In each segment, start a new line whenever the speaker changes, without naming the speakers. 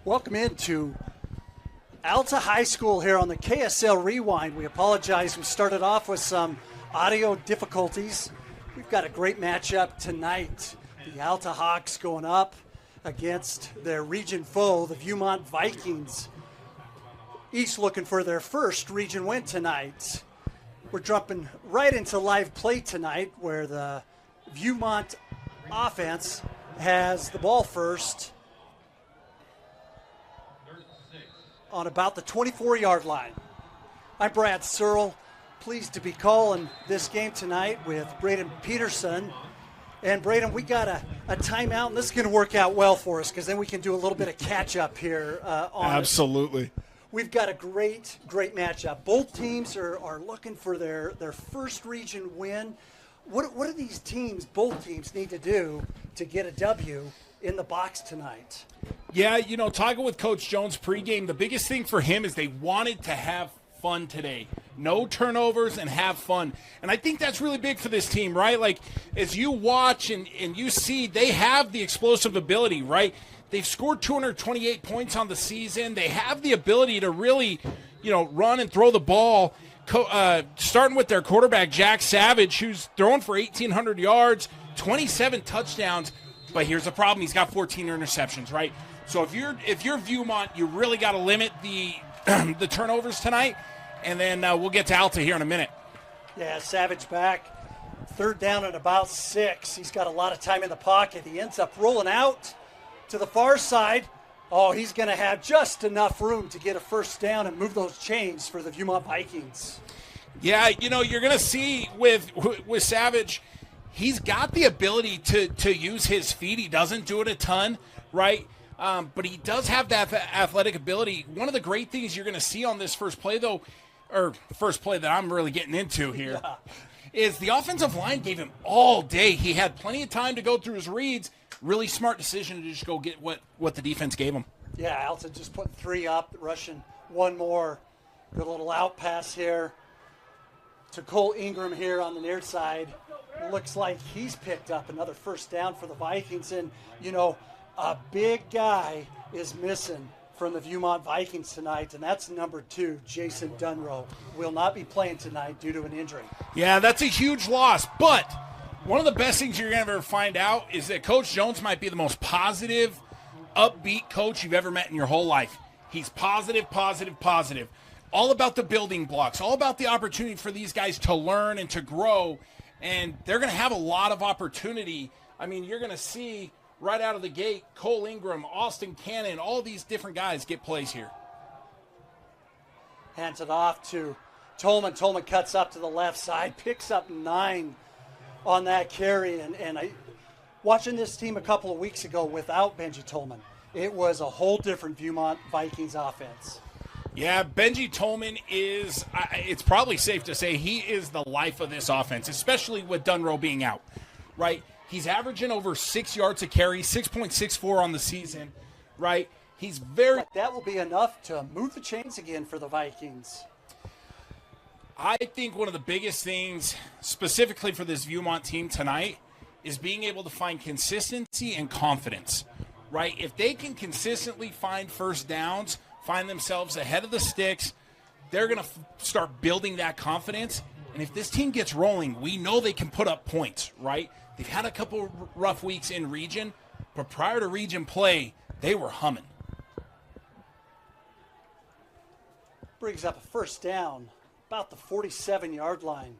Welcome into Alta High School here on the KSL Rewind. We apologize. We started off with some audio difficulties. We've got a great matchup tonight. The Alta Hawks going up against their region foe, the Viewmont Vikings. Each looking for their first region win tonight. We're jumping right into live play tonight where the Viewmont offense has the ball first on about the 24-yard line. I'm Brad Searle, pleased to be calling this game tonight with Braden Peterson. And Braden, we got a timeout, and this is going to work out well for us because then we can do a little bit of catch-up here on
Absolutely.
It. We've got a great matchup. Both teams are looking for their first region win. What do these teams, both teams, need to do to get a W in the box tonight?
Yeah, talking with Coach Jones pregame, the biggest thing for him is they wanted to have fun today. No turnovers and have fun. And I think that's really big for this team, right? Like, as you watch and you see, they have the explosive ability, right? They've scored 228 points on the season. They have the ability to really, run and throw the ball, starting with their quarterback, Jack Savage, who's throwing for 1,800 yards, 27 touchdowns. But here's the problem. He's got 14 interceptions, right? So if you're Viewmont, you really got to limit the the turnovers tonight, and then we'll get to Alta here in a minute.
Yeah, Savage back. Third down at about 6. He's got a lot of time in the pocket. He ends up rolling out to the far side. Oh, he's going to have just enough room to get a first down and move those chains for the Viewmont Vikings.
Yeah, you're going to see with Savage, he's got the ability to use his feet. He doesn't do it a ton, right? But he does have that athletic ability. One of the great things you're going to see on this first play that I'm really getting into here, is the offensive line gave him all day. He had plenty of time to go through his reads. Really smart decision to just go get what the defense gave him.
Yeah, Alta just putting 3 up, rushing one more. Good little out pass here to Cole Ingram here on the near side. Looks like he's picked up another first down for the Vikings. And, a big guy is missing from the Viewmont Vikings tonight, and that's number 2, Jason Dunrow. Will not be playing tonight due to an injury.
Yeah, that's a huge loss. But one of the best things you're going to ever find out is that Coach Jones might be the most positive, upbeat coach you've ever met in your whole life. He's positive, positive, positive. All about the building blocks, all about the opportunity for these guys to learn and to grow, and they're going to have a lot of opportunity. I mean, you're going to see right out of the gate, Cole Ingram, Austin Cannon, all these different guys get plays here.
Hands it off to Tolman. Tolman cuts up to the left side, picks up 9 on that carry. And watching this team a couple of weeks ago without Benji Tolman, it was a whole different Viewmont Vikings offense.
Yeah, Benji Tolman is, it's probably safe to say, he is the life of this offense, especially with Dunrow being out, right? He's averaging over 6 yards a carry, 6.64 on the season, right? He's very...
That will be enough to move the chains again for the Vikings.
I think one of the biggest things, specifically for this Viewmont team tonight, is being able to find consistency and confidence, right? If they can consistently find first downs, find themselves ahead of the sticks, they're going to start building that confidence. And if this team gets rolling, we know they can put up points, right? They've had a couple rough weeks in region, but prior to region play, they were humming.
Brings up a first down, about the 47-yard line.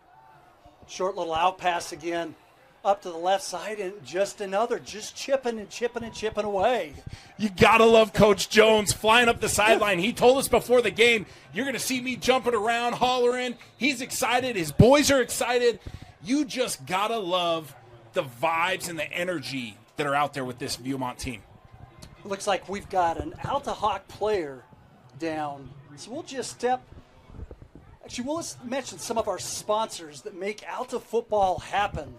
Short little out pass again, up to the left side, and just chipping away.
You gotta love Coach Jones flying up the sideline. He told us before the game, you're gonna see me jumping around, hollering. He's excited. His boys are excited. You just gotta love the vibes and the energy that are out there with this Viewmont team.
Looks like we've got an Alta Hawk player down. So we'll just we'll mention some of our sponsors that make Alta football happen.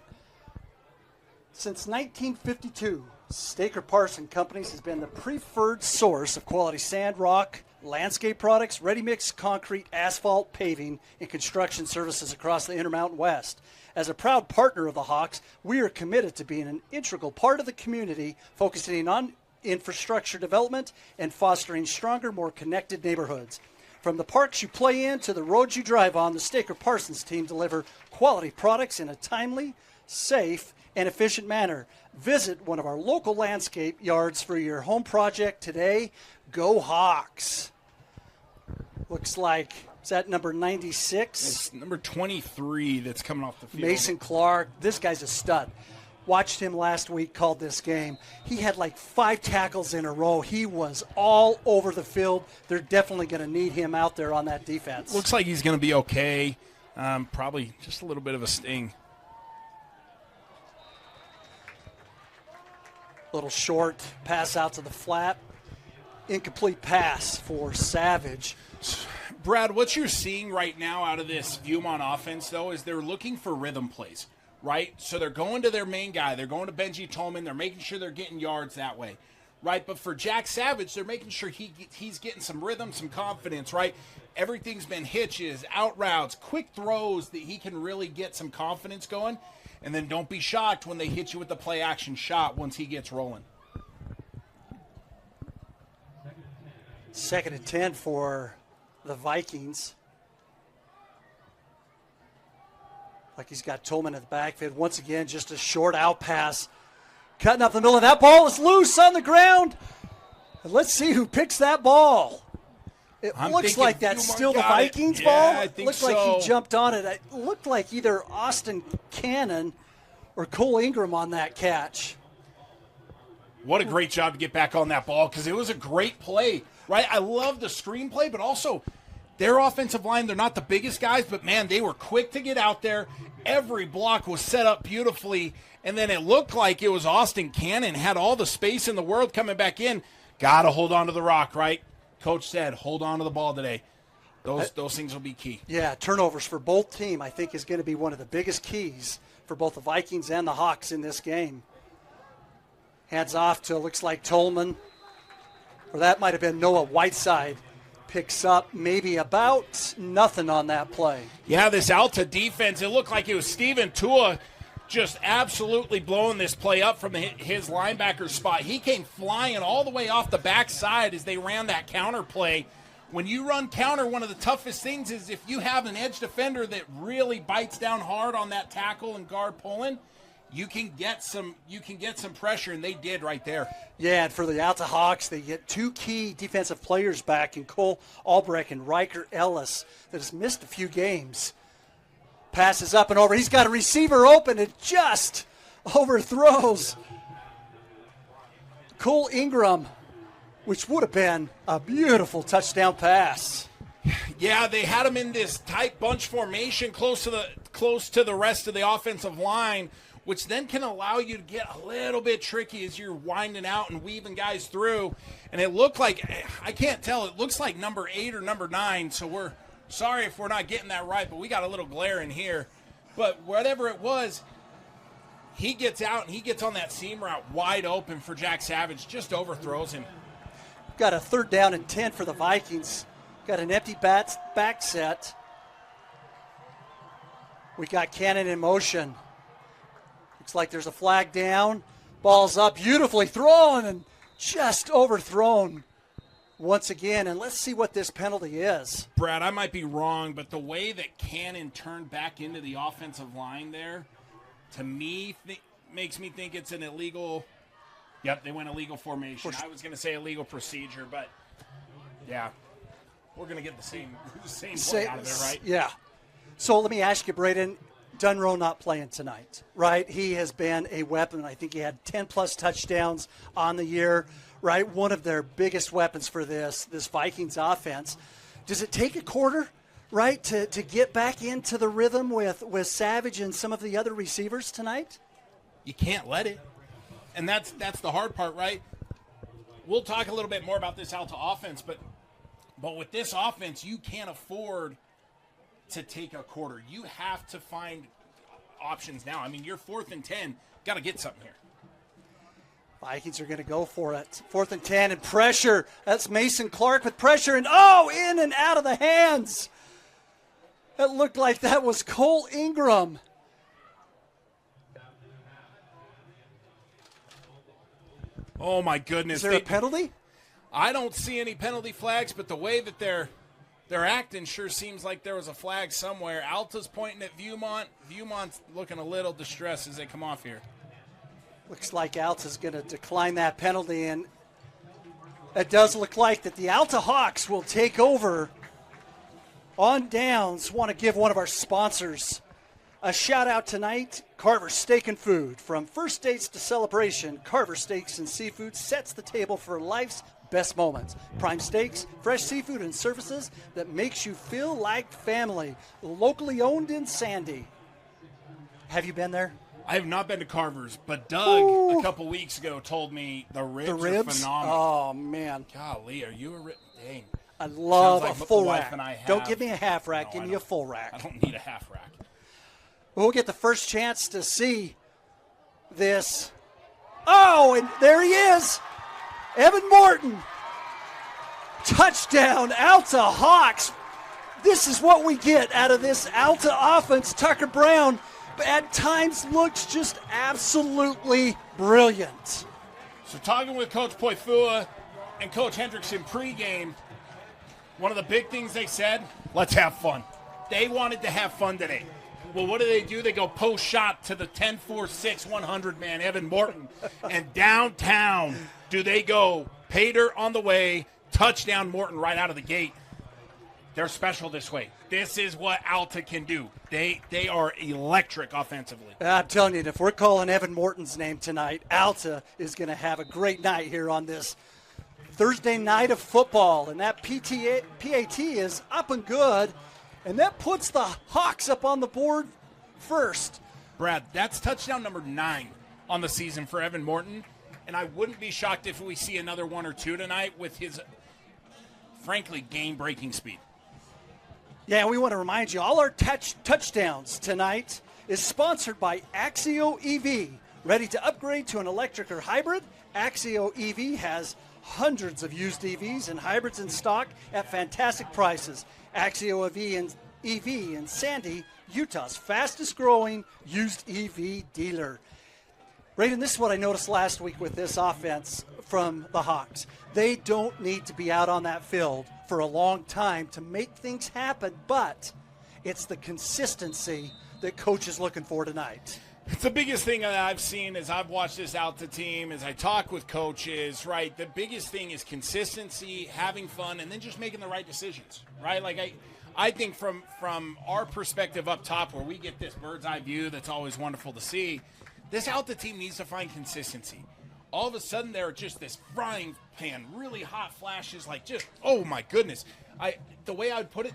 Since 1952, Staker Parson Companies has been the preferred source of quality sand, rock, landscape products, ready-mix concrete, asphalt, paving, and construction services across the Intermountain West. As a proud partner of the Hawks, we are committed to being an integral part of the community, focusing on infrastructure development and fostering stronger, more connected neighborhoods. From the parks you play in to the roads you drive on, the Staker Parsons team deliver quality products in a timely, safe, and efficient manner. Visit one of our local landscape yards for your home project today. Go Hawks. Looks like, is that number 96?
It's number 23 that's coming off the field.
Mason Clark. This guy's a stud. Watched him last week, called this game. He had like 5 tackles in a row. He was all over the field. They're definitely going to need him out there on that defense.
Looks like he's going to be okay. Probably just a little bit of a sting.
Little short pass out to the flat. Incomplete pass for Savage.
Brad, what you're seeing right now out of this Viewmont offense, though, is they're looking for rhythm plays, right? So they're going to their main guy. They're going to Benji Tolman. They're making sure they're getting yards that way, right? But for Jack Savage, they're making sure he's getting some rhythm, some confidence, right? Everything's been hitches, out routes, quick throws that he can really get some confidence going. And then don't be shocked when they hit you with the play-action shot once he gets rolling.
2nd and 10 for the Vikings. Like he's got Tolman in the backfield. Once again, just a short out pass. Cutting up the middle of that ball is loose on the ground. And let's see who picks that ball. It looks like that's still the Vikings ball.
I think
looks
so.
like he jumped on it. It looked like either Austin Cannon or Cole Ingram on that catch.
What a great job to get back on that ball because it was a great play, right? I love the screenplay, but also their offensive line, they're not the biggest guys, but, man, they were quick to get out there. Every block was set up beautifully, and then it looked like it was Austin Cannon, had all the space in the world coming back in. Got to hold on to the rock, right? Coach said, hold on to the ball today. Those things will be key.
Yeah, turnovers for both teams, I think, is going to be one of the biggest keys for both the Vikings and the Hawks in this game. Hands off to, looks like Tolman, or that might have been Noah Whiteside. Picks up maybe about nothing on that play.
Yeah, this Alta defense, it looked like it was Steven Tua just absolutely blowing this play up from his linebacker spot. He came flying all the way off the backside as they ran that counter play. When you run counter, one of the toughest things is if you have an edge defender that really bites down hard on that tackle and guard pulling, you can get some pressure, and they did right there.
Yeah, and for the Alta Hawks, they get 2 key defensive players back in Cole Albrecht and Riker Ellis that has missed a few games. Passes up and over. He's got a receiver open and just overthrows Cole Ingram, which would have been a beautiful touchdown pass.
Yeah, they had him in this tight bunch formation close to the rest of the offensive line, which then can allow you to get a little bit tricky as you're winding out and weaving guys through. And it looked like, I can't tell, it looks like number 8 or number 9, so we're sorry if we're not getting that right, but we got a little glare in here. But whatever it was, he gets out and he gets on that seam route wide open for Jack Savage, just overthrows him.
Got a 3rd down and 10 for the Vikings. Got an empty back set. We got Cannon in motion. Looks like there's a flag down. Ball's up, beautifully thrown and just overthrown once again. And let's see what this penalty is.
Brad, I might be wrong, but the way that Cannon turned back into the offensive line there, to me, makes me think it's an illegal. Yep, they went illegal formation. I was going to say illegal procedure, but yeah, we're going to get the same play out of there, right?
Yeah. So let me ask you, Braden, Dunrow not playing tonight, right? He has been a weapon. I think he had 10-plus touchdowns on the year, right? One of their biggest weapons for this Vikings offense. Does it take a quarter, right, to get back into the rhythm with Savage and some of the other receivers tonight?
You can't let it. And that's the hard part, right? We'll talk a little bit more about this Alta offense, but with this offense, you can't afford to take a quarter. You have to find options now. I mean, you're 4th and 10. Got to get something here.
Vikings are going to go for it. 4th and 10 and pressure. That's Mason Clark with pressure and in and out of the hands. It looked like that was Cole Ingram.
Oh, my goodness.
Is there a penalty?
I don't see any penalty flags, but the way that they're acting sure seems like there was a flag somewhere. Alta's pointing at Viewmont. Viewmont's looking a little distressed as they come off here.
Looks like Alta's going to decline that penalty, and it does look like that the Alta Hawks will take over on downs. Want to give one of our sponsors a shout out tonight. Carver Steak and Food. From first dates to celebration, Carver Steaks and Seafood sets the table for life's best moments. Prime steaks, fresh seafood, and services that makes you feel like family. Locally owned in Sandy. Have you been there?
I have not been to Carver's, but Doug a couple weeks ago told me the ribs are phenomenal.
Oh, man.
Golly, are you a rib? Dang.
I love
like
a full rack. Don't
have.
give me a half rack.
No,
give me a full rack.
I don't need a half rack.
We'll get the first chance to see this. Oh, and there he is. Evan Morton. Touchdown, Alta Hawks. This is what we get out of this Alta offense. Tucker Brown at times looks just absolutely brilliant.
So talking with Coach Poifua and Coach Hendrickson pregame, one of the big things they said, let's have fun. They wanted to have fun today. Well, what do? They go post shot to the 10-4-6 100-man Evan Morton. And downtown, do they go Pater on the way, touchdown Morton right out of the gate. They're special this way. This is what Alta can do. They are electric offensively.
I'm telling you, if we're calling Evan Morton's name tonight, Alta is going to have a great night here on this Thursday night of football. And that PAT is up and good. And that puts the Hawks up on the board first.
Brad, that's touchdown number 9 on the season for Evan Morton. And I wouldn't be shocked if we see another 1 or 2 tonight with his, frankly, game-breaking speed.
Yeah, we want to remind you, all our touchdowns tonight is sponsored by Axio EV. Ready to upgrade to an electric or hybrid? Axio EV has hundreds of used EVs and hybrids in stock at fantastic prices. Axio EV in Sandy, Utah's fastest growing used EV dealer. Raiden, this is what I noticed last week with this offense from the Hawks. They don't need to be out on that field for a long time to make things happen, but it's the consistency that Coach is looking for tonight.
It's the biggest thing that I've seen as I've watched this Alta team, as I talk with coaches, right? The biggest thing is consistency, having fun, and then just making the right decisions, right? Like I think from our perspective up top where we get this bird's eye view that's always wonderful to see, this Alta team needs to find consistency. All of a sudden they're just this frying pan, really hot flashes, like just, oh my goodness. The way I would put it,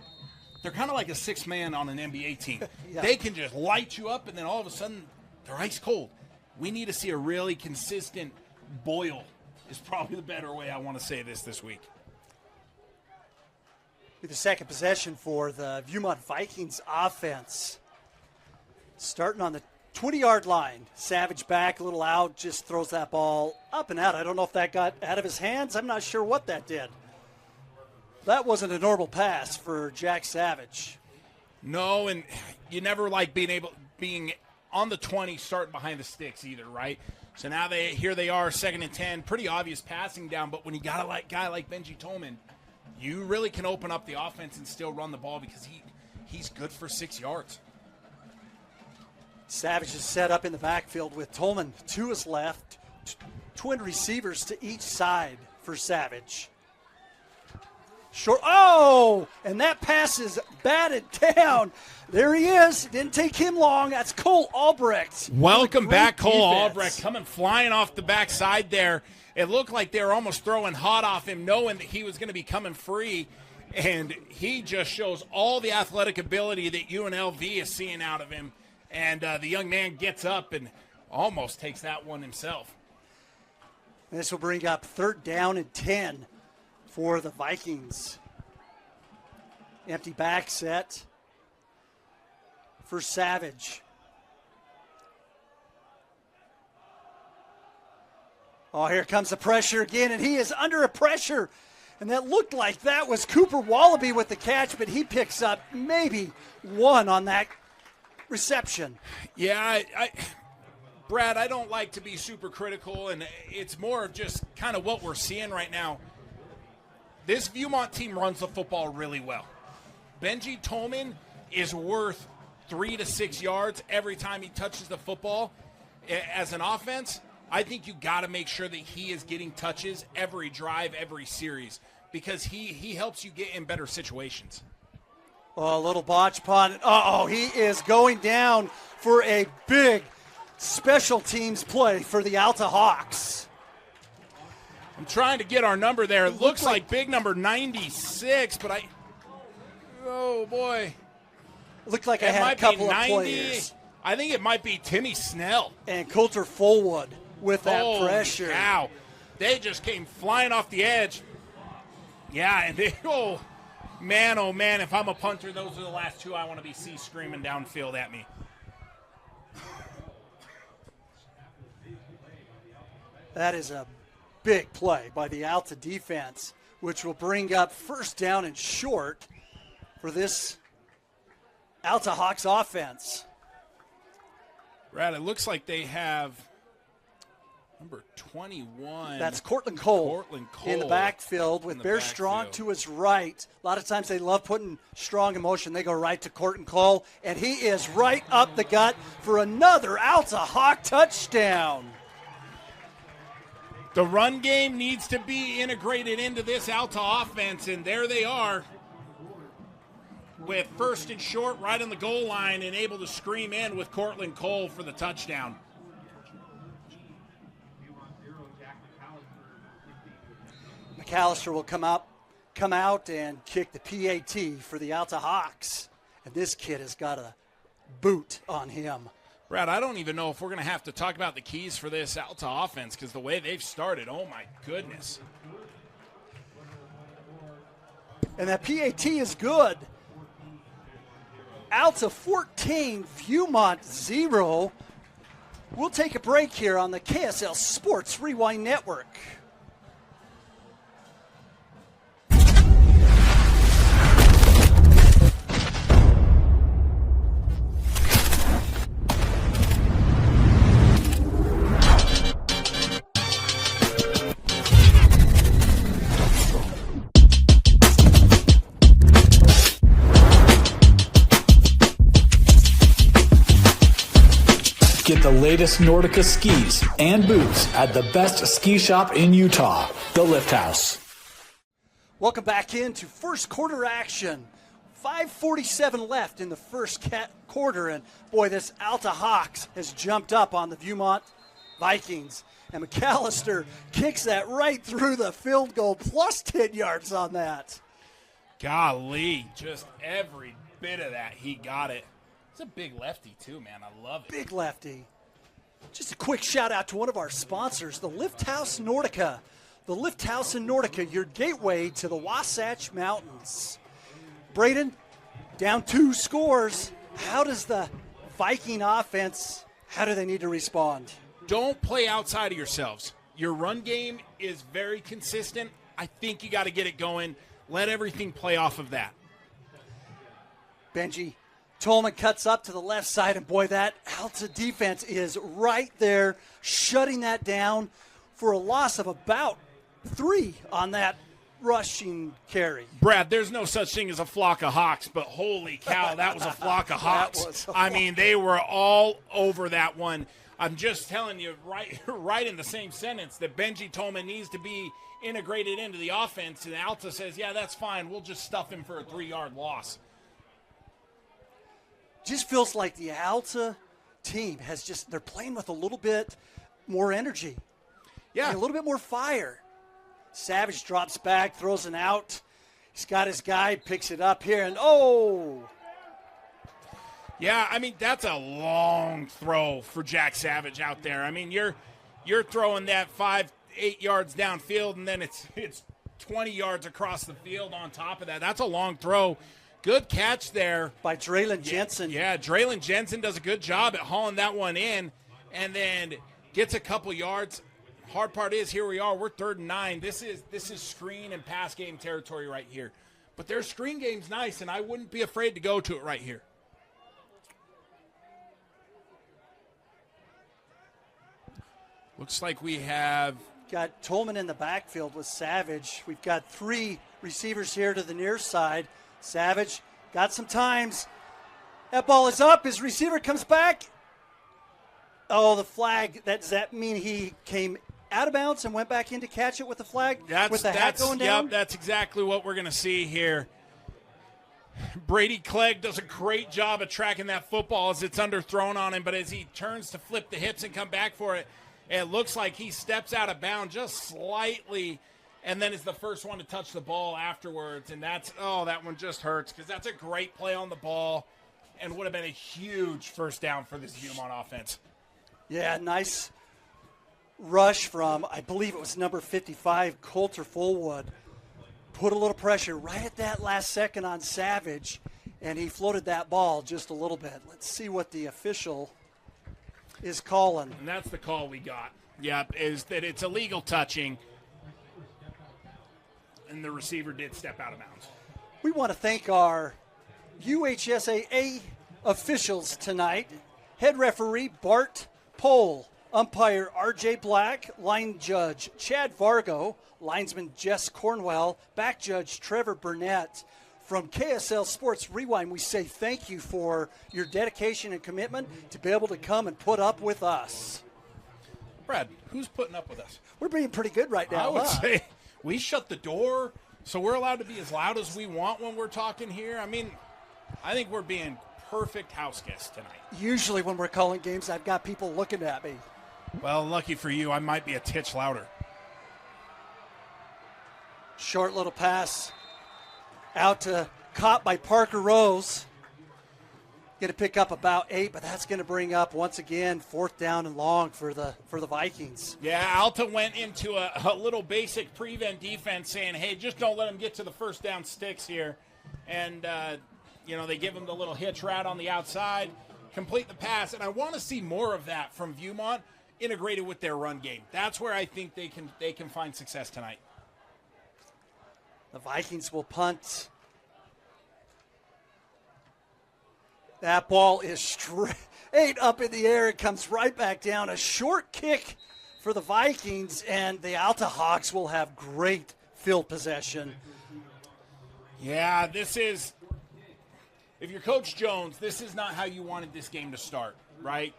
they're kind of like a 6-man on an NBA team. Yeah. They can just light you up, and then all of a sudden they're ice cold. We need to see a really consistent boil is probably the better way I want to say this week.
Be the second possession for the Viewmont Vikings offense. Starting on the 20-yard line. Savage back, a little out, just throws that ball up and out. I don't know if that got out of his hands. I'm not sure what that did. That wasn't a normal pass for Jack Savage.
No, and you never like being on the 20, starting behind the sticks either, right? So now here they are, 2nd and 10, pretty obvious passing down, but when you got a guy like Benji Tolman, you really can open up the offense and still run the ball because he's good for 6 yards.
Savage is set up in the backfield with Tolman to his left, twin receivers to each side for Savage. Short. Oh, and that pass is batted down. There he is. Didn't take him long. That's Cole Albrecht.
Welcome back, Cole Albrecht, coming flying off the backside there. It looked like they were almost throwing hot off him, knowing that he was going to be coming free, and he just shows all the athletic ability that UNLV is seeing out of him. And the young man gets up and almost takes that one himself.
This will bring up 3rd down and 10 for the Vikings. Empty back set for Savage. Oh, here comes the pressure again, and he is under a pressure. And that looked like that was Cooper Wallaby with the catch, but he picks up maybe 1 on that reception.
Yeah, Brad, I don't like to be super critical, and it's more of just kind of what we're seeing right now. This Viewmont team runs the football really well. Benji Tolman is worth 3 to 6 yards every time he touches the football. As an offense, I think you got to make sure that he is getting touches every drive, every series, because he helps you get in better situations.
Oh, a little botch punt. Uh-oh, he is going down for a big special teams play for the Alta Hawks.
I'm trying to get our number there. It looks like big number 96, but oh, boy.
It looked like I had a couple of players.
I think it might be Timmy Snell.
And Coulter Fullwood with that pressure.
Wow. They just came flying off the edge. Yeah, and oh, man, if I'm a punter, those are the last two I want to be screaming downfield at me.
That is a big play by the Alta defense, which will bring up first down and short for this Alta Hawks offense.
Brad, it looks like they have number 21.
That's Cortland Cole in the backfield with Bear Strong to his right. A lot of times they love putting Strong in motion. They go right to Cortland Cole, and he is right up the gut for another Alta Hawk touchdown.
The run game needs to be integrated into this Alta offense, and there they are with first and short right on the goal line and able to scream in with Cortland Cole for the touchdown.
McAllister will come out and kick the PAT for the Alta Hawks. And this kid has got a boot on him.
Brad, I don't even know if we're going to have to talk about the keys for this Alta offense because the way they've started, oh my goodness.
And that PAT is good. Alta 14, Viewmont 0. We'll take a break here on the KSL Sports Rewind Network.
Get the latest Nordica skis and boots at the best ski shop in Utah, the Lift House.
Welcome back into first quarter action. 5:47 left in the first quarter, and boy, this Alta Hawks has jumped up on the Viewmont Vikings. And McAllister kicks that right through the field goal, plus 10 yards on that.
Golly, just every bit of that, he got it. It's a big lefty, too, man. I love it.
Big lefty. Just a quick shout-out to one of our sponsors, the Lift House Nordica. The Lift House in Nordica, your gateway to the Wasatch Mountains. Braden, down 2 scores. How does the Viking offense, how do they need to respond?
Don't play outside of yourselves. Your run game is very consistent. I think you got to get it going. Let everything play off of that.
Benji Tolman cuts up to the left side, and boy, that Alta defense is right there, shutting that down for a loss of about 3 on that rushing carry.
Brad, there's no such thing as a flock of hawks, but holy cow, that was a flock of hawks. I mean, they were all over that one. I'm just telling you right in the same sentence that Benji Tolman needs to be integrated into the offense, and Alta says, yeah, that's fine. We'll just stuff him for a 3-yard loss.
Just feels like the Alta team they're playing with a little bit more energy.
Yeah.
And a little bit more fire. Savage drops back, throws an out. He's got his guy, picks it up here, and
Yeah, I mean, that's a long throw for Jack Savage out there. I mean, you're throwing that 5-8 yards downfield, and then it's 20 yards across the field on top of that. That's a long throw. Good catch there.
By Draylon Jensen.
Yeah, Draylon Jensen does a good job at hauling that one in and then gets a couple yards. Hard part is, here we are. We're 3rd and 9. This is screen and pass game territory right here. But their screen game's nice, and I wouldn't be afraid to go to it right here. Looks like we have
got Tolman in the backfield with Savage. We've got 3 receivers here to the near side. Savage got some times. That ball is up. His receiver comes back. Oh, the flag. Does that mean he came out of bounds and went back in to catch it with the flag? With the hat going down?
Yep, that's exactly what we're going to see here. Brady Clegg does a great job of tracking that football as it's underthrown on him, but as he turns to flip the hips and come back for it, it looks like he steps out of bounds just slightly and then is the first one to touch the ball afterwards. And that one just hurts because that's a great play on the ball and would have been a huge first down for this Viewmont offense.
Yeah, nice rush from, I believe it was number 55, Coulter Fullwood. Put a little pressure right at that last second on Savage, and he floated that ball just a little bit. Let's see what the official is calling.
And that's the call we got. Yep, is that it's illegal touching, and the receiver did step out of bounds.
We want to thank our UHSAA officials tonight. Head referee Bart Pohl, umpire R.J. Black, line judge Chad Vargo, linesman Jess Cornwell, back judge Trevor Burnett. From KSL Sports Rewind, we say thank you for your dedication and commitment to be able to come and put up with us.
Brad, who's putting up with us?
We're being pretty good right now.
I would say we shut the door, so we're allowed to be as loud as we want when we're talking here. I mean, I think we're being perfect house guests tonight.
Usually when we're calling games, I've got people looking at me.
Well, lucky for you, I might be a titch louder.
Short little pass out to caught by Parker Rose. Going to pick up about 8, but that's going to bring up once again 4th down and long for the Vikings.
Yeah, Alta went into a little basic prevent defense saying, hey, just don't let them get to the first down sticks here. And, they give them the little hitch route on the outside, complete the pass. And I want to see more of that from Viewmont integrated with their run game. That's where I think they can find success tonight.
The Vikings will punt. That ball is straight up in the air. It comes right back down. A short kick for the Vikings, and the Alta Hawks will have great field possession.
Yeah, this is, if you're Coach Jones, this is not how you wanted this game to start, right?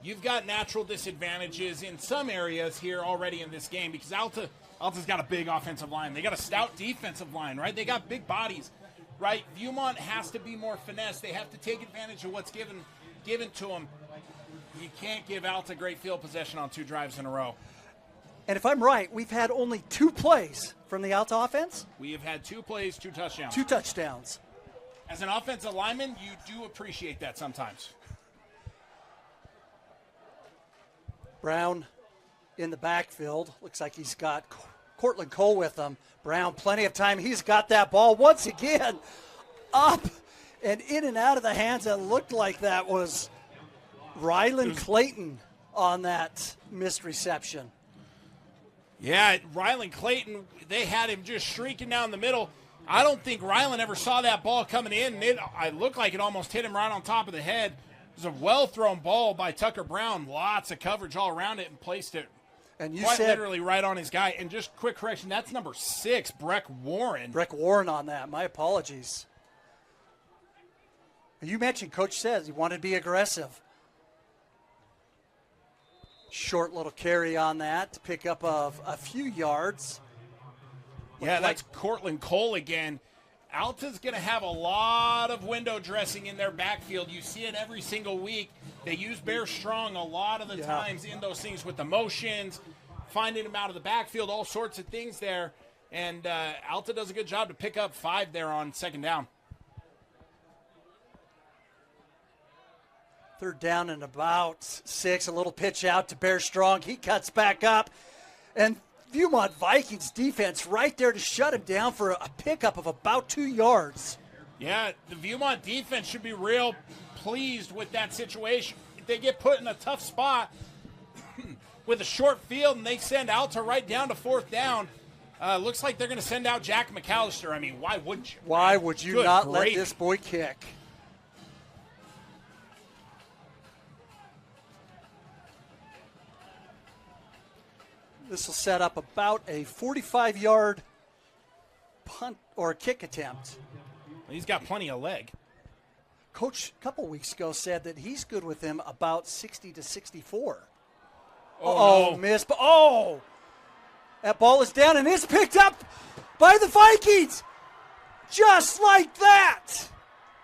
You've got natural disadvantages in some areas here already in this game because Alta's got a big offensive line. They got a stout defensive line, right? They got big bodies, right? Viewmont has to be more finesse. They have to take advantage of what's given to them. You can't give Alta great field possession on 2 drives in a row.
And if I'm right, we've had only 2 plays from the Alta offense?
We have had 2 plays, 2 touchdowns.
2 touchdowns.
As an offensive lineman, you do appreciate that sometimes.
Brown in the backfield. Looks like he's got Cortland Cole with him. Brown, plenty of time. He's got that ball once again up and in and out of the hands. That looked like that was Rylan Clayton on that missed reception.
Yeah, Rylan Clayton, they had him just shrieking down the middle. I don't think Rylan ever saw that ball coming in. It looked like it almost hit him right on top of the head. It was a well-thrown ball by Tucker Brown. Lots of coverage all around it and placed it
and you
quite
said,
literally right on his guy. And just quick correction, that's number 6, Breck Warren.
Breck Warren on that. My apologies. You mentioned Coach says he wanted to be aggressive. Short little carry on that to pick up a few yards.
Yeah, that's Cortland Cole again. Alta's going to have a lot of window dressing in their backfield. You see it every single week. They use Bear Strong a lot of the times in those things with the motions, finding him out of the backfield, all sorts of things there. And Alta does a good job to pick up 5 there on 2nd down.
3rd down and about 6. A little pitch out to Bear Strong. He cuts back up. And Viewmont Vikings defense right there to shut him down for a pickup of about 2 yards.
Yeah, the Viewmont defense should be real pleased with that situation. If they get put in a tough spot with a short field and they send Alta right down to 4th down, looks like they're going to send out Jack McAllister. I mean, why wouldn't you?
Why would you not let this boy kick? This will set up about a 45-yard punt or kick attempt.
He's got plenty of leg.
Coach a couple weeks ago said that he's good with him about 60 to 64.
Oh, no.
Missed. Oh! That ball is down and is picked up by the Vikings. Just like that.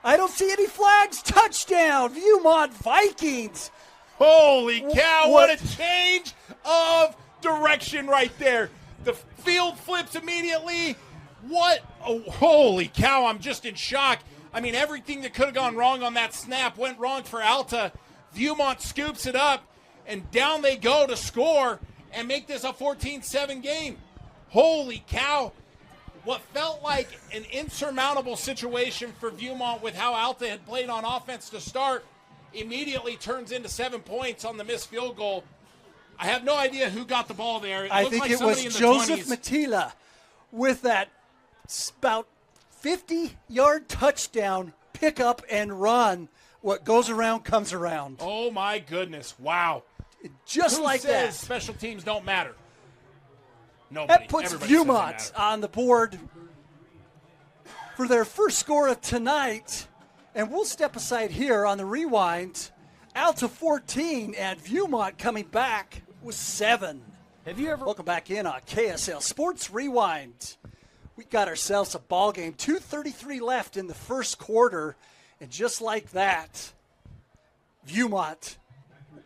I don't see any flags. Touchdown, Viewmont Vikings.
Holy cow, what a change of direction right there. The field flips immediately. What? Oh, holy cow, I'm just in shock. I mean, everything that could have gone wrong on that snap went wrong for Alta. Viewmont scoops it up, and down they go to score and make this a 14-7 game. Holy cow. What felt like an insurmountable situation for Viewmont with how Alta had played on offense to start immediately turns into 7 points on the missed field goal. I have no idea who got the ball there.
I think it was Joseph Matila with that about 50-yard touchdown, pick up and run. What goes around comes around.
Oh, my goodness. Wow.
Just
Who
like
says
that.
Special teams don't matter? Nobody.
That puts
Everybody
Viewmont on the board for their first score of tonight. And we'll step aside here on the rewind. Alta 14 and Viewmont coming back with 7.
Have you ever?
Welcome back in on KSL Sports Rewind. We got ourselves a ball game. 2:33 left in the first quarter. And just like that, Viewmont,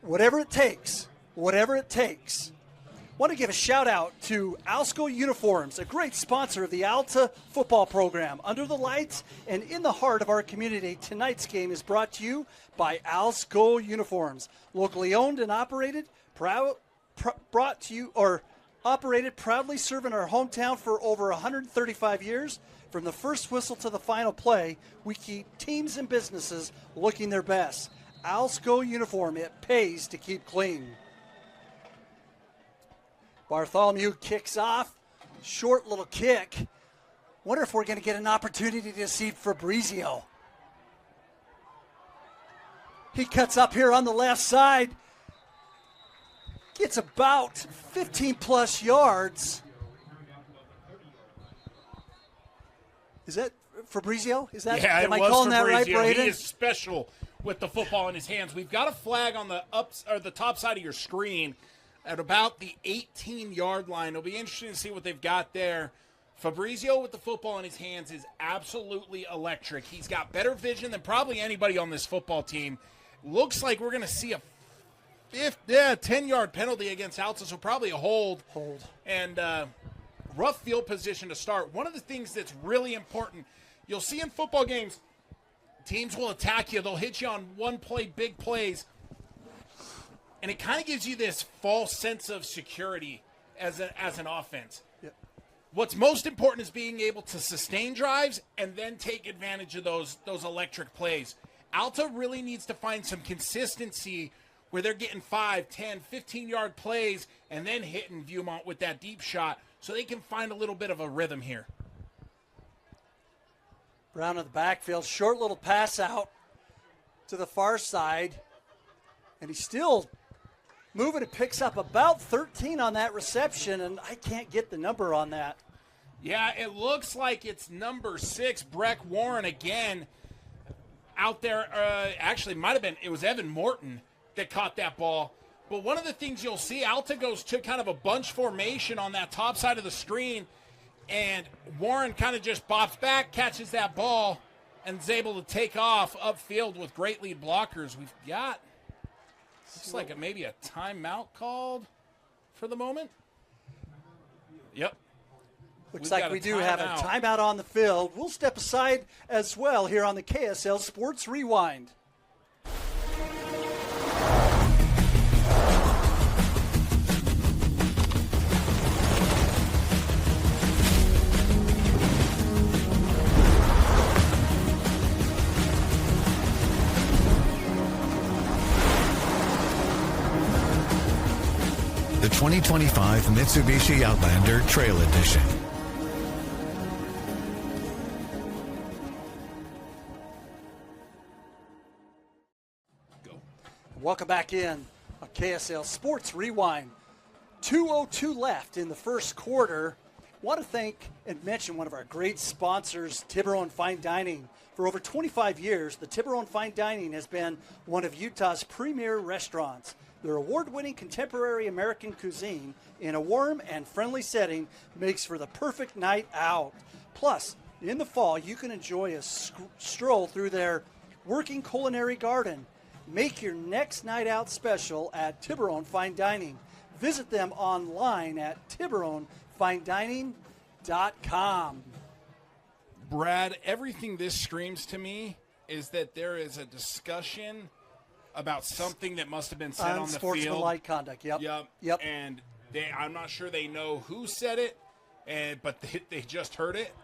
whatever it takes. Want to give a shout out to Alsco Uniforms, a great sponsor of the Alta football program. Under the lights and in the heart of our community, tonight's game is brought to you by Alsco Uniforms, locally owned and operated, proudly serving our hometown for over 135 years. From the first whistle to the final play, we keep teams and businesses looking their best. Alsco Uniform, it pays to keep clean. Bartholomew kicks off. Short little kick. Wonder if we're going to get an opportunity to see Fabrizio. He cuts up here on the left side. Gets about 15-plus yards. Is that Fabrizio? Is that?
Yeah,
am I
was
calling
Fabrizio.
that right, Braden?
He is special with the football in his hands. We've got a flag on the the top side of your screen at about the 18-yard line. It'll be interesting to see what they've got there. Fabrizio with the football in his hands is absolutely electric. He's got better vision than probably anybody on this football team. Looks like we're going to see a 10-yard penalty against Alta, so probably a hold. And rough field position to start. One of the things that's really important, you'll see in football games, teams will attack you. They'll hit you on one play, big plays. And it kind of gives you this false sense of security as an offense.
Yep.
What's most important is being able to sustain drives and then take advantage of those electric plays. Alta really needs to find some consistency where they're getting 5, 10, 15-yard plays and then hitting Viewmont with that deep shot so they can find a little bit of a rhythm here.
Brown in the backfield. Short little pass out to the far side. And he's still moving. It picks up about 13 on that reception, and I can't get the number on that.
Yeah, it looks like it's number 6, Breck Warren again out there. Actually, might have been, it was Evan Morton that caught that ball. But one of the things you'll see, Alta goes to kind of a bunch formation on that top side of the screen, and Warren kind of just bops back, catches that ball, and is able to take off upfield with great lead blockers. We've got, looks like maybe a timeout called for the moment. Yep.
Looks like we do have a timeout on the field. We'll step aside as well here on the KSL Sports Rewind.
The 2025 Mitsubishi Outlander Trail Edition.
Welcome back in on KSL Sports Rewind. 2:02 left in the first quarter. Want to thank and mention one of our great sponsors, Tiburon Fine Dining. For over 25 years, the Tiburon Fine Dining has been one of Utah's premier restaurants. Their award-winning contemporary American cuisine in a warm and friendly setting makes for the perfect night out. Plus, in the fall, you can enjoy a stroll through their working culinary garden. Make your next night out special at Tiburon Fine Dining. Visit them online at TiburonFineDining.com.
Brad, everything this screams to me is that there is a discussion about something that must have been said on the field.
Unsportsmanlike conduct, yep.
And I'm not sure they know who said it, but they just heard it.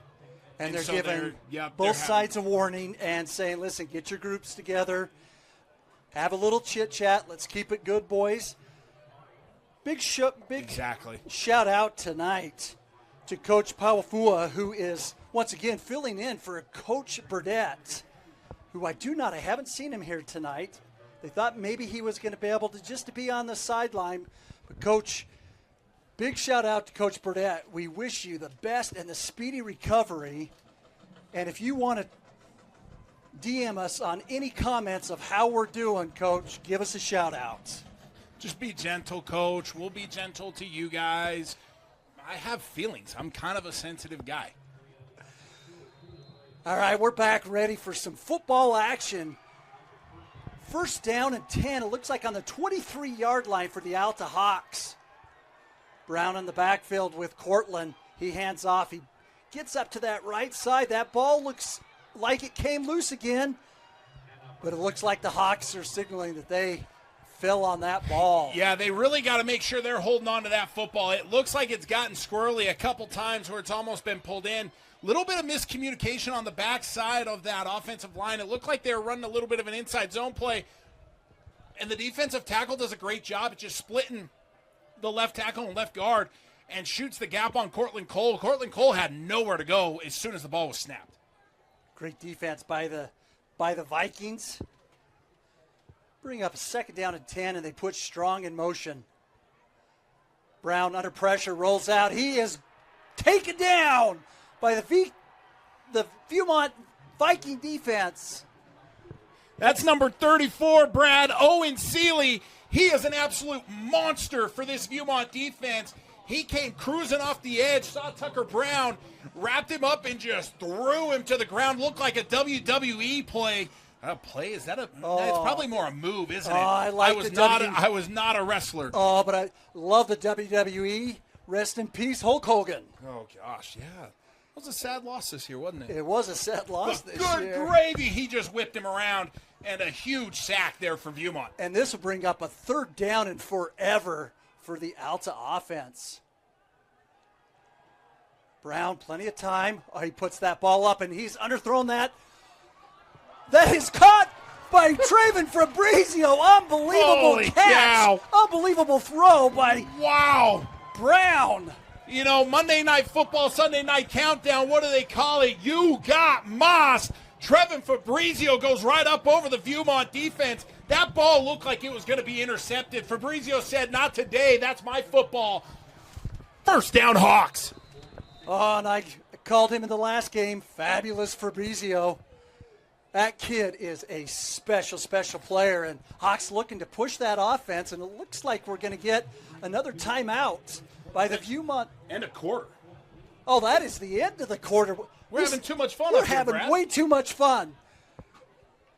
And they're giving both sides a warning and saying, listen, get your groups together, have a little chit-chat, let's keep it good, boys. Big shout out tonight to Coach Pauafua, who is once again filling in for Coach Burdett, who I haven't seen him here tonight. They thought maybe he was going to be able to just to be on the sideline. But Coach, big shout out to Coach Burdett. We wish you the best and the speedy recovery. And if you want to DM us on any comments of how we're doing, Coach, give us a shout out.
Just be gentle, Coach. We'll be gentle to you guys. I have feelings. I'm kind of a sensitive guy.
All right, we're back ready for some football action. First down and 10. It looks like on the 23-yard line for the Alta Hawks. Brown in the backfield with Cortland. He hands off. He gets up to that right side. That ball looks like it came loose again. But it looks like the Hawks are signaling that they fell on that ball.
Yeah, they really got to make sure they're holding on to that football. It looks like it's gotten squirrely a couple times where it's almost been pulled in. Little bit of miscommunication on the backside of that offensive line. It looked like they were running a little bit of an inside zone play. And the defensive tackle does a great job at just splitting the left tackle and left guard and shoots the gap on Cortland Cole. Cortland Cole had nowhere to go as soon as the ball was snapped.
Great defense by the Vikings. Bring up a second down and 10, and they put Strong in motion. Brown under pressure, rolls out. He is taken down by the Viewmont Viking defense.
That's number 34, Brad. Owen Seeley. He is an absolute monster for this Viewmont defense. He came cruising off the edge, saw Tucker Brown, wrapped him up, and just threw him to the ground. Looked like a WWE play. A play? Is that a? It's probably more a move, isn't it?
I
was not a wrestler.
Oh, but I love the WWE. Rest in peace, Hulk Hogan.
Oh gosh, yeah. It was a sad loss this year, wasn't it?
It was a sad loss this year.
Good gravy. He just whipped him around, and a huge sack there for Viewmont.
And this will bring up a third down and forever for the Alta offense. Brown, plenty of time. Oh, he puts that ball up, and he's underthrown that. That is caught by Traven Fabrizio. Unbelievable
Holy
catch.
Cow.
Unbelievable throw by Brown.
You know, Monday Night Football, Sunday Night Countdown, what do they call it? You got mossed. Trevin Fabrizio goes right up over the Viewmont defense. That ball looked like it was going to be intercepted. Fabrizio said, not today. That's my football. First down, Hawks.
Oh, and I called him in the last game. Fabulous Fabrizio. That kid is a special, special player, and Hawks looking to push that offense, and it looks like we're going to get another timeout by the Viewmont.
And a quarter.
Oh, that is the end of the quarter.
We're having too much fun
We're
up here,
having
Brad.
way too much fun.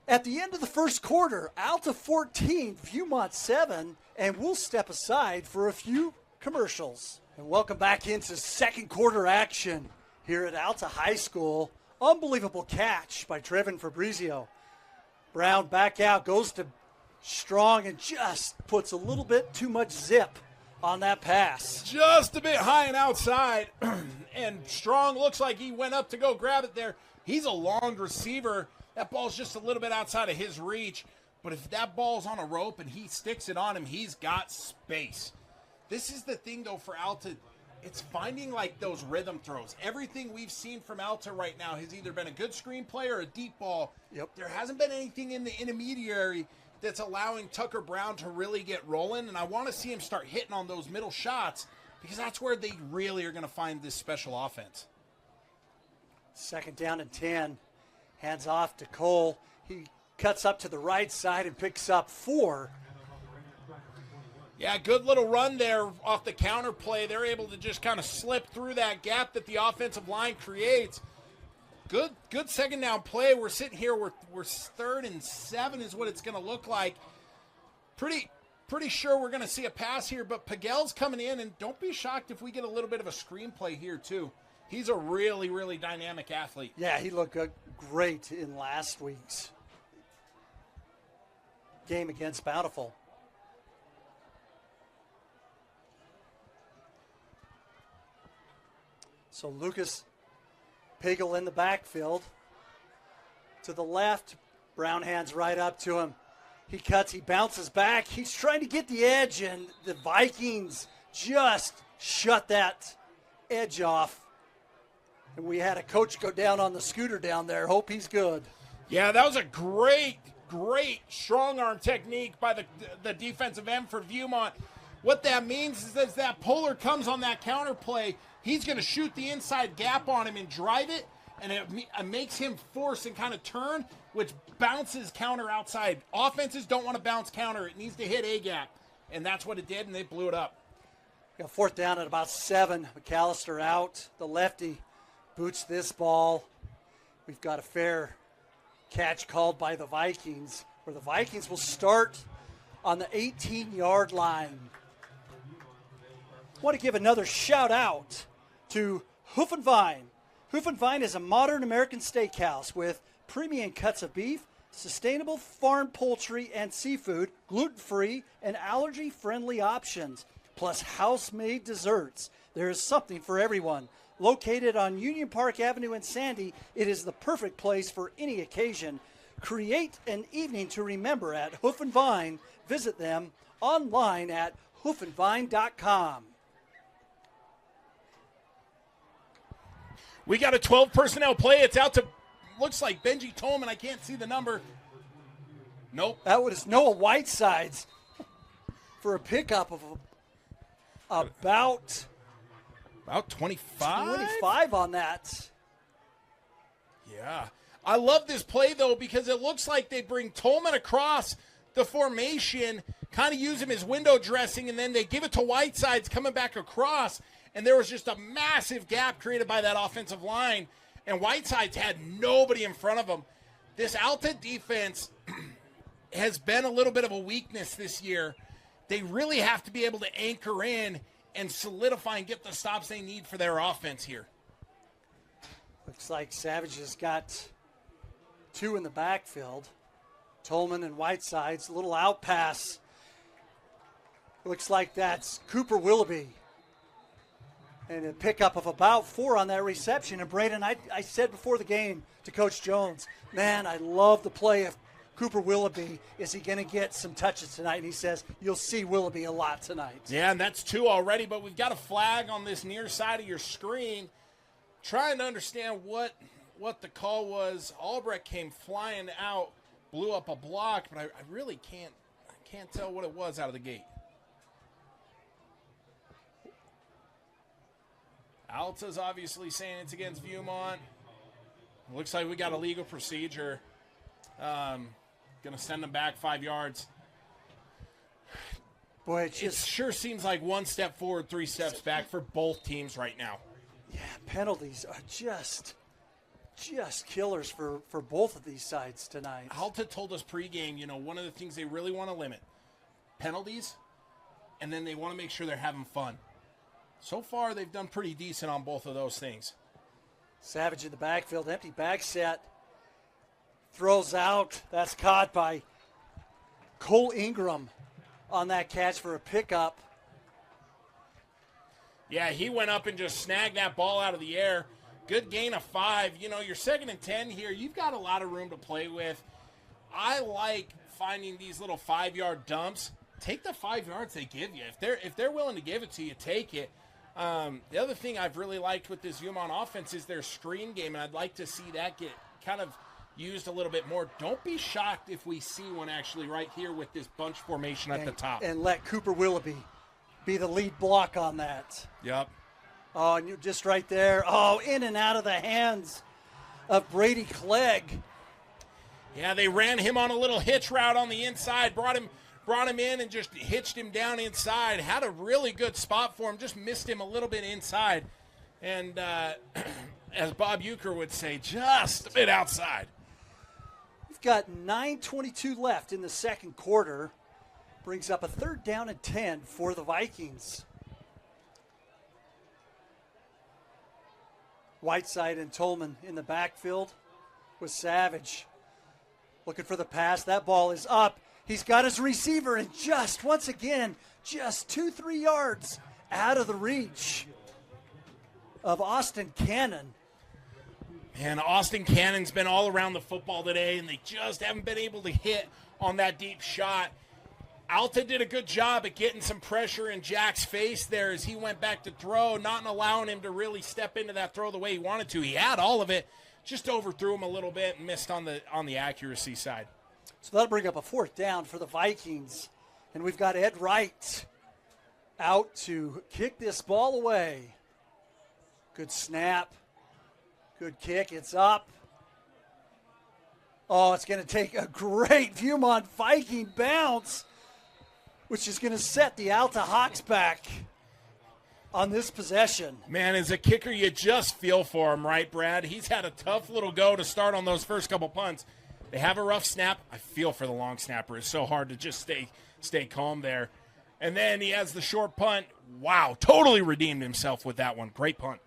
At the end of the first quarter, Alta 14, Viewmont 7, and we'll step aside for a few commercials. And welcome back into second quarter action here at Alta High School. Unbelievable catch by Trevin Fabrizio. Brown back out, goes to Strong, and just puts a little bit too much zip on that pass.
Just a bit high and outside. And Strong looks like he went up to go grab it there. He's a long receiver. That ball's just a little bit outside of his reach. But if that ball's on a rope and he sticks it on him, he's got space. This is the thing, though, for Alta. It's finding, like, those rhythm throws. Everything we've seen from Alta right now has either been a good screen play or a deep ball.
Yep.
There hasn't been anything in the intermediary that's allowing Tucker Brown to really get rolling, and I want to see him start hitting on those middle shots because that's where they really are going to find this special offense.
2nd down and 10. Hands off to Cole. He cuts up to the right side and picks up 4.
Yeah, good little run there off the counter play. They're able to just kind of slip through that gap that the offensive line creates. Good 2nd down play. We're sitting here. We're 3rd and 7 is what it's going to look like. Pretty sure we're going to see a pass here, but Pagel's coming in, and don't be shocked if we get a little bit of a screenplay here too. He's a really, really dynamic athlete.
Yeah, he looked great in last week's game against Bountiful. So Lucas Pagel in the backfield. To the left, Brown hands right up to him. He cuts, he bounces back. He's trying to get the edge, and the Vikings just shut that edge off. And we had a coach go down on the scooter down there. Hope he's good.
Yeah, that was a great strong arm technique by the defensive end for Viewmont. What that means is as that Polar comes on that counter play, he's going to shoot the inside gap on him and drive it, and it makes him force and kind of turn, which bounces counter outside. Offenses don't want to bounce counter. It needs to hit A-gap, and that's what it did, and they blew it up.
Got 4th down at about 7. McAllister out. The lefty boots this ball. We've got a fair catch called by the Vikings, where the Vikings will start on the 18-yard line. I want to give another shout out to Hoof and Vine. Hoof and Vine is a modern American steakhouse with premium cuts of beef, sustainable farm poultry and seafood, gluten-free and allergy-friendly options, plus house-made desserts. There is something for everyone. Located on Union Park Avenue in Sandy, it is the perfect place for any occasion. Create an evening to remember at Hoof and Vine. Visit them online at hoofandvine.com.
We got a 12 personnel play. It's out to, looks like Benji Tolman. I can't see the number. Nope.
That was Noah Whitesides for a pickup of about
25?
25 on that.
Yeah. I love this play, though, because it looks like they bring Tolman across the formation, kind of use him as window dressing, and then they give it to Whitesides coming back across. And there was just a massive gap created by that offensive line, and Whitesides had nobody in front of him. This Alta defense has been a little bit of a weakness this year. They really have to be able to anchor in and solidify and get the stops they need for their offense here.
Looks like Savage has got 2 in the backfield. Tolman and Whitesides, a little out pass. Looks like that's Cooper Willoughby. And a pickup of about 4 on that reception. And Braden, I said before the game to Coach Jones, man, I love the play of Cooper Willoughby. Is he going to get some touches tonight? And he says, you'll see Willoughby a lot tonight.
Yeah, and that's 2 already, but we've got a flag on this near side of your screen. Trying to understand what the call was. Albrecht came flying out, blew up a block, but I really can't tell what it was out of the gate. Alta's obviously saying it's against Viewmont. Looks like we got a legal procedure. Going to send them back 5 yards.
Boy,
It sure seems like 1 step forward, 3 steps back for both teams right now.
Yeah, penalties are just killers for both of these sides tonight.
Alta told us pregame, one of the things they really want to limit, penalties, and then they want to make sure they're having fun. So far, they've done pretty decent on both of those things.
Savage in the backfield, empty back set. Throws out. That's caught by Cole Ingram on that catch for a pickup.
Yeah, he went up and just snagged that ball out of the air. Good gain of 5. You're 2nd and 10 here. You've got a lot of room to play with. I like finding these little 5-yard dumps. Take the 5 yards they give you. If they're willing to give it to you, take it. The other thing I've really liked with this Viewmont offense is their screen game, and I'd like to see that get kind of used a little bit more. Don't be shocked if we see one actually right here with this bunch formation at the top.
And let Cooper Willoughby be the lead block on that.
Yep.
Oh, and you're just right there. Oh, in and out of the hands of Brady Clegg.
Yeah, they ran him on a little hitch route on the inside, brought him in and just hitched him down inside. Had a really good spot for him, just missed him a little bit inside. And as Bob Euchre would say, just a bit outside.
We've got 9:22 left in the second quarter. Brings up a 3rd down and 10 for the Vikings. Whiteside and Tolman in the backfield with Savage. Looking for the pass. That ball is up. He's got his receiver and just, once again, just 2-3 yards out of the reach of Austin Cannon.
And Austin Cannon's been all around the football today, and they just haven't been able to hit on that deep shot. Alta did a good job at getting some pressure in Jack's face there as he went back to throw, not allowing him to really step into that throw the way he wanted to. He had all of it, just overthrew him a little bit and missed on the accuracy side.
So that'll bring up a 4th down for the Vikings. And we've got Ed Wright out to kick this ball away. Good snap. Good kick. It's up. Oh, it's going to take a great Viewmont Viking bounce, which is going to set the Alta Hawks back on this possession.
Man, as a kicker, you just feel for him, right, Brad? He's had a tough little go to start on those first couple punts. They have a rough snap. I feel for the long snapper. It's so hard to just stay calm there. And then he has the short punt. Wow, totally redeemed himself with that one. Great punt.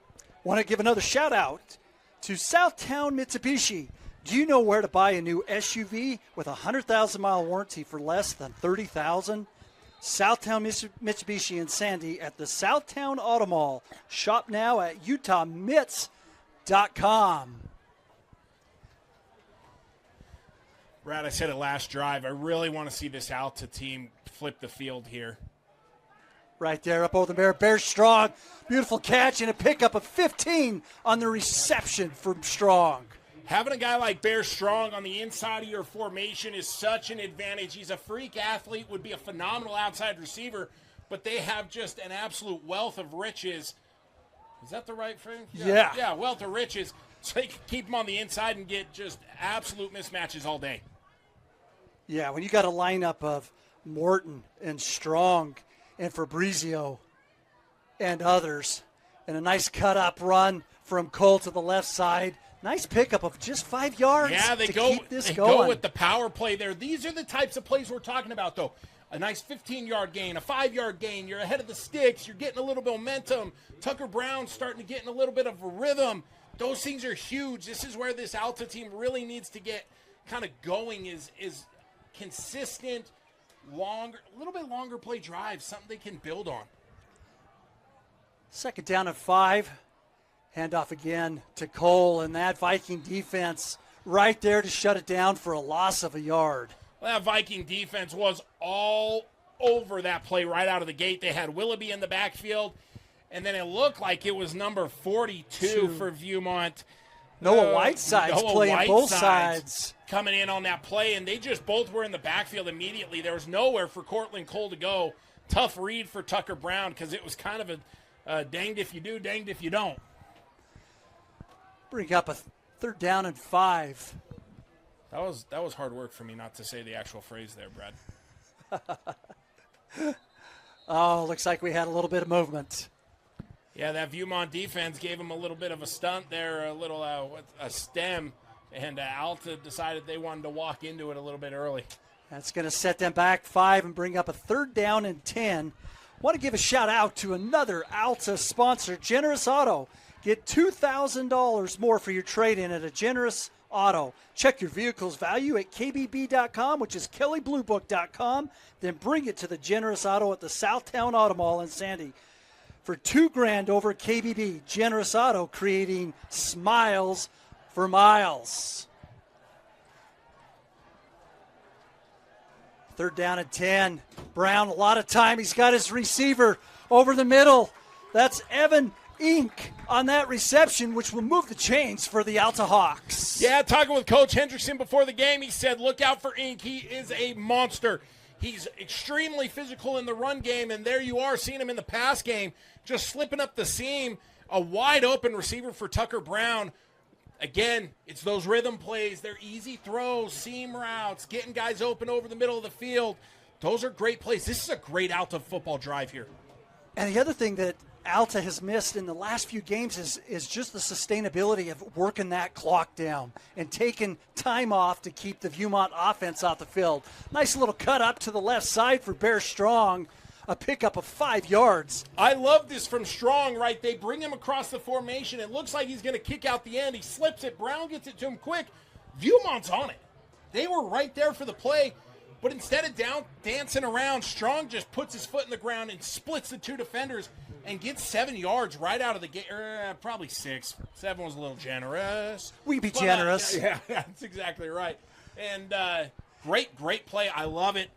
Want to give another shout out to Southtown Mitsubishi. Do you know where to buy a new SUV with a 100,000-mile warranty for less than $30,000? Southtown Mitsubishi in Sandy at the Southtown Auto Mall. Shop now at utahmits.com.
Brad, I said it last drive. I really want to see this Alta team flip the field here.
Right there up over the Bear. Bear Strong. Beautiful catch and a pickup of 15 on the reception from Strong.
Having a guy like Bear Strong on the inside of your formation is such an advantage. He's a freak athlete, would be a phenomenal outside receiver, but they have just an absolute wealth of riches. Is that the right frame?
Yeah.
Yeah, wealth of riches. So they can keep him on the inside and get just absolute mismatches all day.
Yeah, when you got a lineup of Morton and Strong and Fabrizio and others, and a nice cut-up run from Cole to the left side. Nice pickup of just 5 yards.
Yeah, they go with the power play there. These are the types of plays we're talking about, though. A nice 15-yard gain, a 5-yard gain. You're ahead of the sticks. You're getting a little bit of momentum. Tucker Brown's starting to get in a little bit of a rhythm. Those things are huge. This is where this Alta team really needs to get kind of going is consistent, a little bit longer play drives, something they can build on.
2nd down and 5. Handoff again to Cole, and that Viking defense right there to shut it down for a loss of a yard.
Well, that Viking defense was all over that play right out of the gate. They had Willoughby in the backfield, and then it looked like it was number 42 for Viewmont.
Noah Whiteside's playing both sides.
Coming in on that play, and they just both were in the backfield immediately. There was nowhere for Cortland Cole to go. Tough read for Tucker Brown because it was kind of a danged if you do, danged if you don't.
Bring up a 3rd down and 5.
That was hard work for me not to say the actual phrase there, Brad.
Oh, looks like we had a little bit of movement.
Yeah, that Viewmont defense gave him a little bit of a stunt there, a stem, and Alta decided they wanted to walk into it a little bit early.
That's going to set them back 5 and bring up a 3rd down and 10. Want to give a shout out to another Alta sponsor, Generous Auto. Get $2,000 more for your trade-in at a Generous Auto. Check your vehicle's value at kbb.com, which is kellybluebook.com. Then bring it to the Generous Auto at the Southtown Auto Mall in Sandy. For $2,000 over KBB, Generous Auto, creating smiles for miles. 3rd down and 10. Brown, a lot of time. He's got his receiver over the middle. That's Evan ink on that reception, which will move the chains for the Alta Hawks.
Yeah, talking with Coach Hendrickson before the game, he said, look out for ink. He is a monster. He's extremely physical in the run game, and there you are seeing him in the pass game, just slipping up the seam. A wide-open receiver for Tucker Brown. Again, it's those rhythm plays. They're easy throws, seam routes, getting guys open over the middle of the field. Those are great plays. This is a great Alta football drive here.
And the other thing that Alta has missed in the last few games is just the sustainability of working that clock down and taking time off to keep the Viewmont offense off the field. Nice little cut up to the left side for Bear Strong, a pickup of 5 yards.
I love this from Strong, right? They bring him across the formation. It looks like he's going to kick out the end. He slips it. Brown gets it to him quick. Viewmont's on it. They were right there for the play. But instead of dancing around, Strong just puts his foot in the ground and splits the two defenders and gets 7 yards right out of the gate. Probably 6. 7 was a little generous.
We be generous.
Yeah, that's exactly right. And great play. I love it.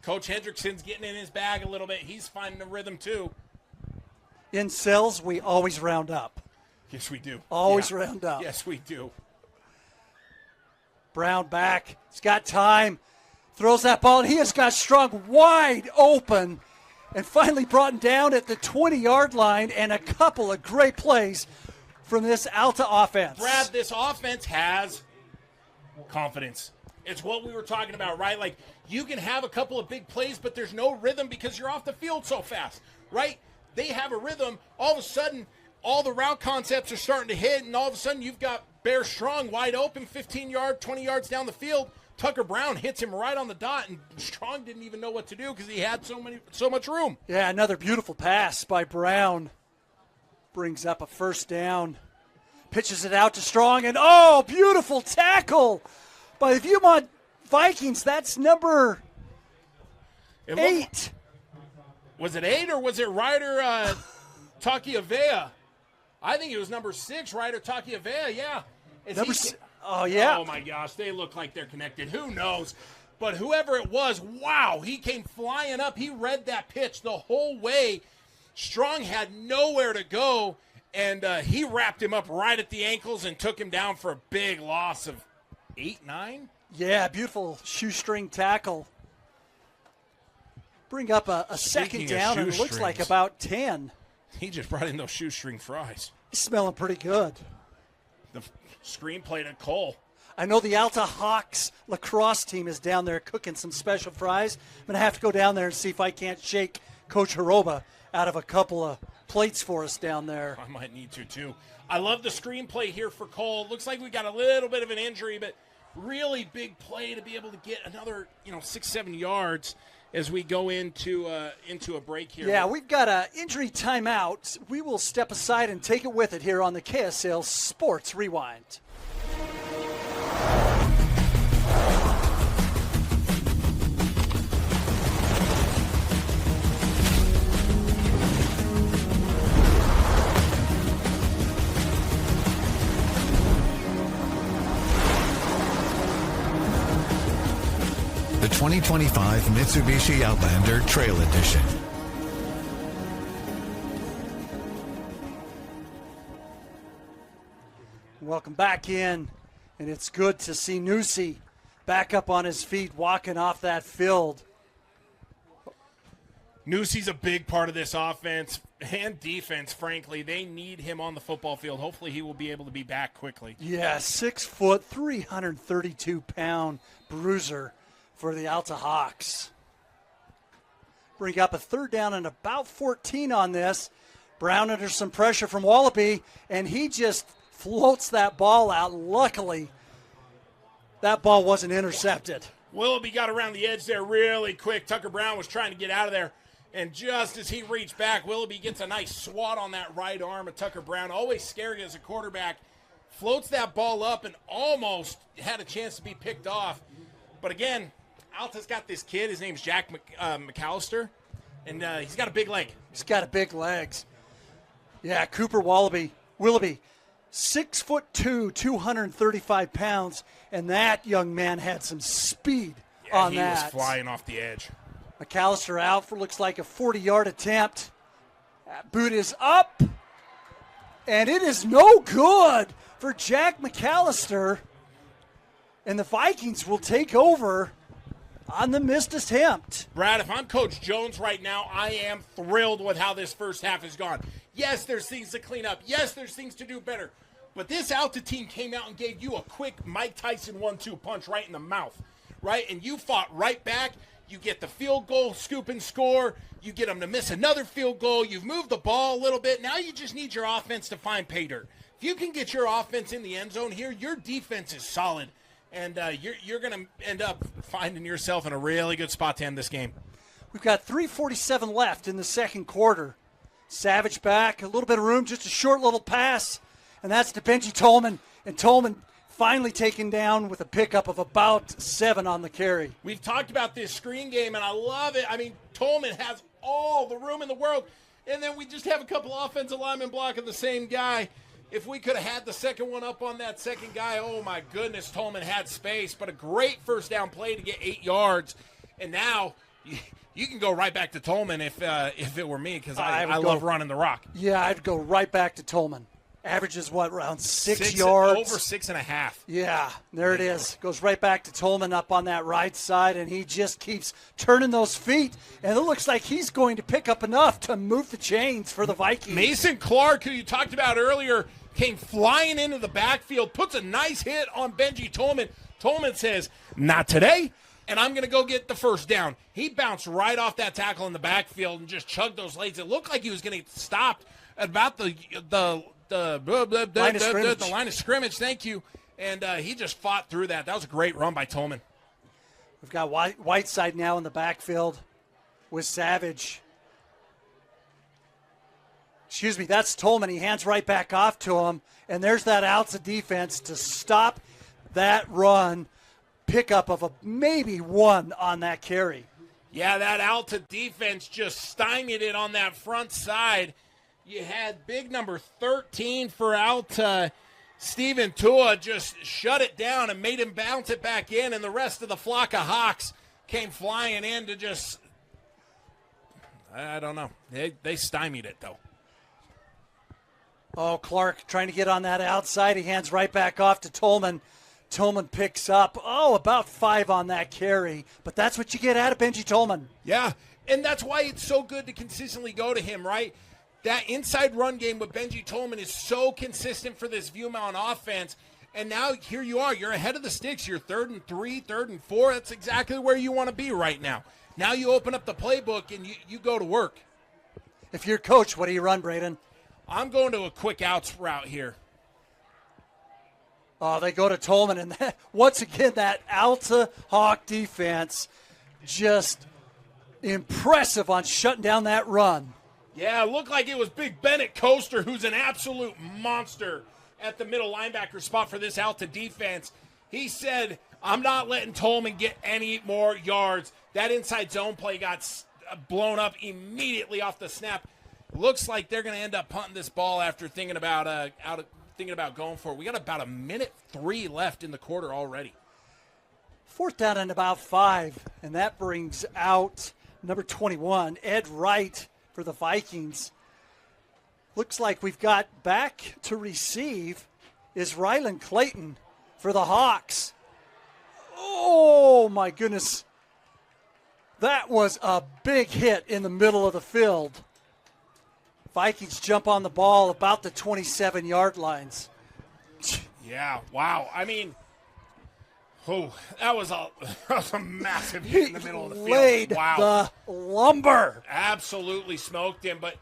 Coach Hendrickson's getting in his bag a little bit. He's finding the rhythm too.
In cells, we always round up.
Yes, we do.
Always round up.
Yes, we do.
Brown back. He's got time. Throws that ball, and he has got Strong wide open and finally brought him down at the 20-yard line, and a couple of great plays from this Alta offense.
Brad, this offense has confidence. It's what we were talking about, right? Like, you can have a couple of big plays, but there's no rhythm because you're off the field so fast, right? They have a rhythm. All of a sudden, all the route concepts are starting to hit, and all of a sudden you've got Bear Strong wide open, 15-yard, 20 yards down the field. Tucker Brown hits him right on the dot, and Strong didn't even know what to do because he had so much room.
Yeah, another beautiful pass by Brown. Brings up a first down. Pitches it out to Strong, and beautiful tackle by the Viewmont Vikings. That's number 8.
Was it 8 or was it Ryder Takiavea? I think it was number 6, Ryder Takiavea, yeah. Oh, my gosh, they look like they're connected. Who knows? But whoever it was, wow, he came flying up. He read that pitch the whole way. Strong had nowhere to go, and he wrapped him up right at the ankles and took him down for a big loss of 8, 9?
Yeah, beautiful shoestring tackle. Bring up a second down, and it looks like about 10.
He just brought in those shoestring fries.
He's smelling pretty good.
The screenplay to Cole.
I know the Alta Hawks lacrosse team is down there cooking some special fries. I'm going to have to go down there and see if I can't shake Coach Hiroba out of a couple of plates for us down there.
I might need to, too. I love the screenplay here for Cole. Looks like we got a little bit of an injury, but really big play to be able to get another, 6-7 yards as we go into a break here.
Yeah, we've got an injury timeout. We will step aside and take it with it here on the KSL Sports Rewind.
The 2025 Mitsubishi Outlander Trail Edition.
Welcome back in, and it's good to see Nusi back up on his feet, walking off that field.
Nusi's a big part of this offense and defense, frankly. They need him on the football field. Hopefully he will be able to be back quickly.
Yeah, 6 foot, 332-pound bruiser for the Alta Hawks. Bring up a third down and about 14 on this. Brown under some pressure from Wallaby, and he just floats that ball out. Luckily, that ball wasn't intercepted.
Willoughby got around the edge there really quick. Tucker Brown was trying to get out of there, and just as he reached back, Willoughby gets a nice swat on that right arm of Tucker Brown. Always scary as a quarterback. Floats that ball up and almost had a chance to be picked off. But again, Alta's got this kid. His name's Jack McAllister, and he's got a big leg.
He's got a big legs. Yeah, Cooper Willoughby, 6'2", 235 pounds, and that young man had some speed on that.
He was flying off the edge.
McAllister out for looks like a 40-yard attempt. That boot is up, And it is no good for Jack McAllister. And the Vikings will take over on the missed attempt.
Brad, if I'm Coach Jones right now, I am thrilled with how this first half has gone. Yes, there's things to clean up. Yes, there's things to do better. But this Alta team came out and gave you a quick Mike Tyson 1-2 punch right in the mouth, right? And you fought right back. You get the field goal, scoop and score. You get them to miss another field goal. You've moved the ball a little bit. Now you just need your offense to find pay dirt. If you can get your offense in the end zone here, your defense is solid. And you're going to end up finding yourself in a really good spot to end this game.
We've got 3:47 left in the second quarter. Savage back, a little bit of room, just a short little pass, and that's to Benji Tolman. And Tolman finally taken down with a pickup of about 7 on the carry.
We've talked about this screen game, and I love it. I mean, Tolman has all the room in the world, and then we just have a couple offensive linemen blocking the same guy. If we could have had the second one up on that second guy, oh my goodness, Tolman had space. But a great first down play to get 8 yards. And now you can go right back to Tolman if it were me, because I love running the rock.
Yeah, I'd go right back to Tolman. Averages, around 6 yards?
Over 6.5.
Yeah, there it is. Goes right back to Tolman up on that right side, and he just keeps turning those feet. And it looks like he's going to pick up enough to move the chains for the Vikings.
Mason Clark, who you talked about earlier, came flying into the backfield, puts a nice hit on Benji Tolman. Tolman says, not today, and I'm going to go get the first down. He bounced right off that tackle in the backfield and just chugged those legs. It looked like he was going to get stopped at about the line of scrimmage. Thank you. And he just fought through that. That was a great run by Tolman.
We've got Whiteside now in the backfield with Savage. Excuse me, that's Tolman. He hands right back off to him. And there's that Alta defense to stop that run. Pickup of maybe 1 on that carry.
Yeah, that Alta defense just stymied it on that front side. You had big number 13 for Alta. Steven Tua just shut it down and made him bounce it back in. And the rest of the flock of Hawks came flying in to just, I don't know. They stymied it, though.
Oh, Clark trying to get on that outside. He hands right back off to Tolman. Tolman picks up, about 5 on that carry. But that's what you get out of Benji Tolman.
Yeah, and that's why it's so good to consistently go to him, right? That inside run game with Benji Tolman is so consistent for this Viewmont offense. And now here you are. You're ahead of the sticks. You're 3rd and 3, 3rd and 4. That's exactly where you want to be right now. Now you open up the playbook and you go to work.
If you're coach, what do you run, Braden?
I'm going to a quick outs route here.
Oh, they go to Tolman, and once again, that Alta Hawk defense just impressive on shutting down that run.
Yeah, it looked like it was Big Bennett Coaster, who's an absolute monster at the middle linebacker spot for this Alta defense. He said, I'm not letting Tolman get any more yards. That inside zone play got blown up immediately off the snap. Looks like they're going to end up punting this ball after thinking about going for it. We got about 1:03 left in the quarter already.
4th down and about 5, and that brings out number 21, Ed Wright for the Vikings. Looks like we've got back to receive is Rylan Clayton for the Hawks. Oh, my goodness. That was a big hit in the middle of the field. Vikings jump on the ball about the 27-yard lines.
Yeah, wow. I mean, that was a massive hit in the middle of the field.
Laid
Wow.
the lumber.
Absolutely smoked him. But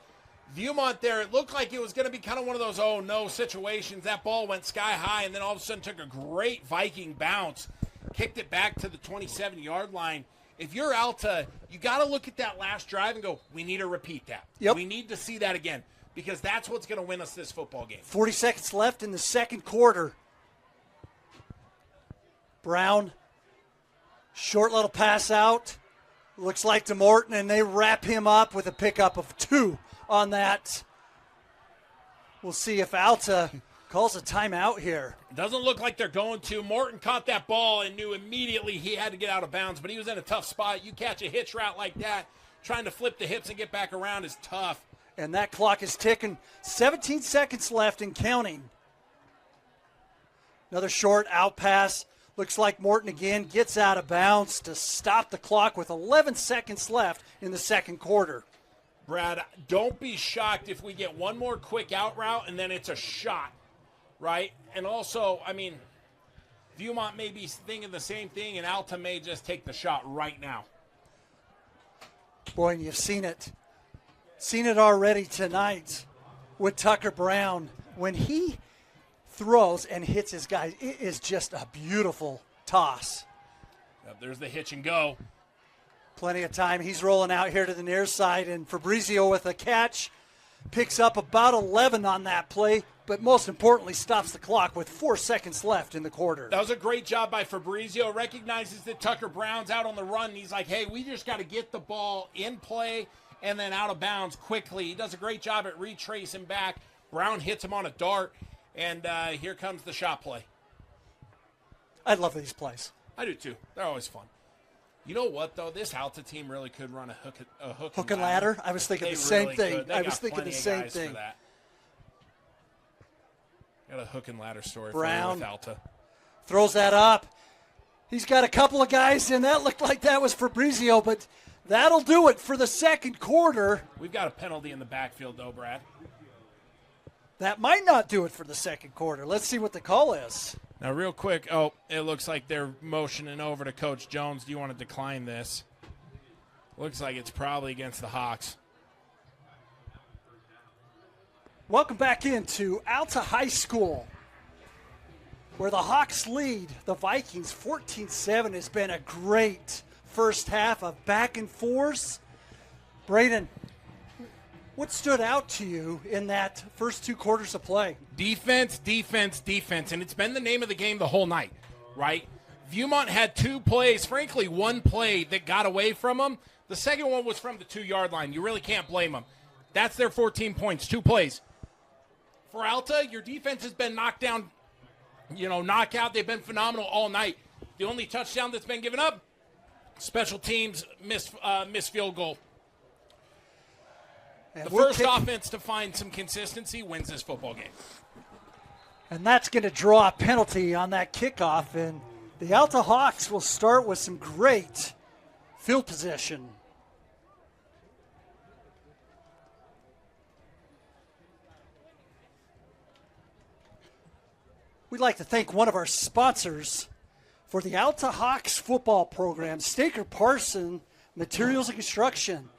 Viewmont there, it looked like it was going to be kind of one of those oh-no situations. That ball went sky high and then all of a sudden took a great Viking bounce, kicked it back to the 27-yard line. If you're Alta, you got to look at that last drive and go, we need to repeat that.
Yep.
We need to see that again because that's what's going to win us this football game.
40 seconds left in the second quarter. Brown, short little pass out. Looks like to Morton, and they wrap him up with a pickup of 2 on that. We'll see if Alta calls a timeout here.
Doesn't look like they're going to. Morton caught that ball and knew immediately he had to get out of bounds, but he was in a tough spot. You catch a hitch route like that, trying to flip the hips and get back around is tough.
And that clock is ticking. 17 seconds left and counting. Another short out pass. Looks like Morton again gets out of bounds to stop the clock with 11 seconds left in the second quarter.
Brad, don't be shocked if we get one more quick out route and then it's a shot, right? And also, I mean, Viewmont may be thinking the same thing, and Alta may just take the shot right now.
Boy, and you've seen it. Seen it already tonight with Tucker Brown. When he throws and hits his guys, it is just a beautiful toss.
Yep, there's the hitch and go.
Plenty of time. He's rolling out here to the near side, and Fabrizio with a catch picks up about 11 on that play, but most importantly stops the clock with 4 seconds left in the quarter.
That was a great job by Fabrizio. Recognizes that Tucker Brown's out on the run, and he's like, hey, we just got to get the ball in play and then out of bounds quickly. He does a great job at retracing back. Brown hits him on a dart, and here comes the shot play.
I love these plays.
I do too. They're always fun. You know what, though? This Alta team really could run a hook and ladder.
I was thinking
They
the same
really
thing.
could. They
I
got
was thinking
plenty
the
of
same
guys
thing.
for that. Got a hook and ladder story
Brown
for you with Alta.
throws that up. He's got a couple of guys in. That looked like that was Fabrizio, but that'll do it for the second quarter.
We've got a penalty in the backfield, though, Brad.
That might not do it for the second quarter. Let's see what the call is.
Now, real quick, it looks like they're motioning over to Coach Jones. Do you want to decline this? Looks like it's probably against the Hawks.
Welcome back into Alta High School, where the Hawks lead the Vikings 14-7. Has been a great first half of back and forth. Braden, what stood out to you in that first 2 quarters of play?
Defense, defense, defense, and it's been the name of the game the whole night, right? Viewmont had 2 plays, frankly, 1 play that got away from them. The second one was from the 2-yard line. You really can't blame them. That's their 14 points, 2 plays. For Alta, your defense has been knocked down, knockout. They've been phenomenal all night. The only touchdown that's been given up, special teams missed field goal.
And
The first offense to find some consistency wins this football game.
And that's going to draw a penalty on that kickoff. And the Alta Hawks will start with some great field position. We'd like to thank one of our sponsors for the Alta Hawks football program, Staker Parson Materials and Construction.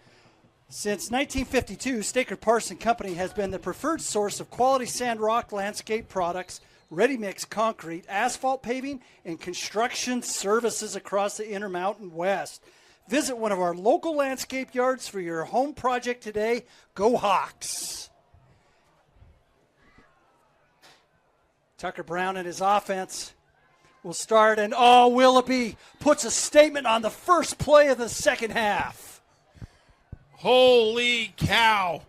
Since 1952, Staker Parson Company has been the preferred source of quality sand rock landscape products, ready-mix concrete, asphalt paving, and construction services across the Intermountain West. Visit one of our local landscape yards for your home project today. Go Hawks! Tucker Brown and his offense will start, and Willoughby puts a statement on the first play of the second half.
Holy cow.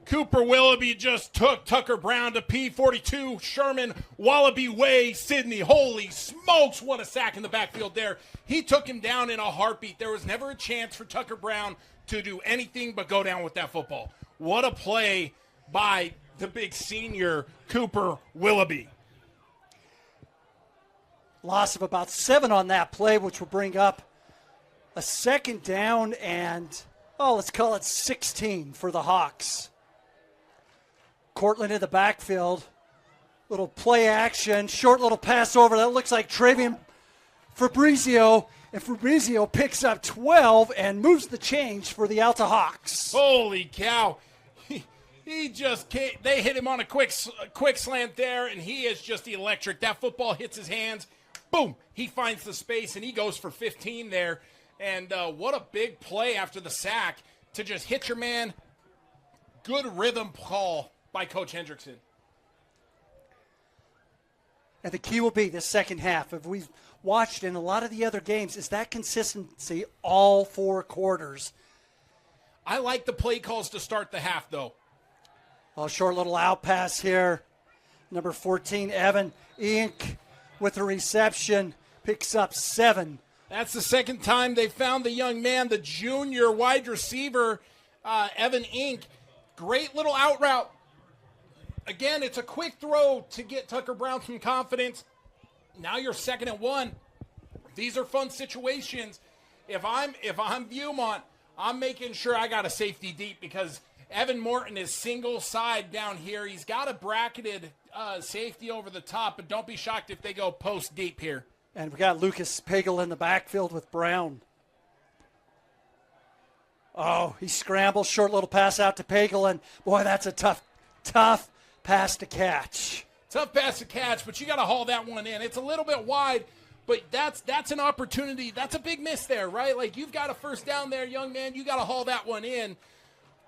Cooper Willoughby just took Tucker Brown to P42, Sherman, Wallaby Way, Sydney. Holy smokes, what a sack in the backfield there. He took him down in a heartbeat. There was never a chance for Tucker Brown to do anything but go down with that football. What a play by the big senior, Cooper Willoughby.
Loss of about 7 on that play, which will bring up a second down and, let's call it 16 for the Hawks. Cortland in the backfield. Little play action, short little pass over. That looks like Travian Fabrizio. And Fabrizio picks up 12 and moves the change for the Alta Hawks.
Holy cow. He just can't. They hit him on a quick slant there, and he is just electric. That football hits his hands. Boom. He finds the space, and he goes for 15 there. And what a big play after the sack to just hit your man. Good rhythm call by Coach Hendrickson.
And the key will be this second half. If we've watched in a lot of the other games, is that consistency all 4 quarters.
I like the play calls to start the half, though.
Short little out pass here. Number 14, Evan Inc. with a reception. Picks up 7.
That's the second time they found the young man, the junior wide receiver, Evan Inc. Great little out route. Again, it's a quick throw to get Tucker Brown some confidence. Now you're 2nd and 1. These are fun situations. If I'm Viewmont, I'm making sure I got a safety deep because Evan Morton is single side down here. He's got a bracketed safety over the top, but don't be shocked if they go post deep here.
And we got Lucas Pagel in the backfield with Brown. Oh, he scrambles, short little pass out to Pagel, and boy, that's a tough pass to catch.
Tough pass to catch, but you got to haul that one in. It's a little bit wide, but that's an opportunity. That's a big miss there, right? Like, you've got a first down there, young man. You got to haul that one in.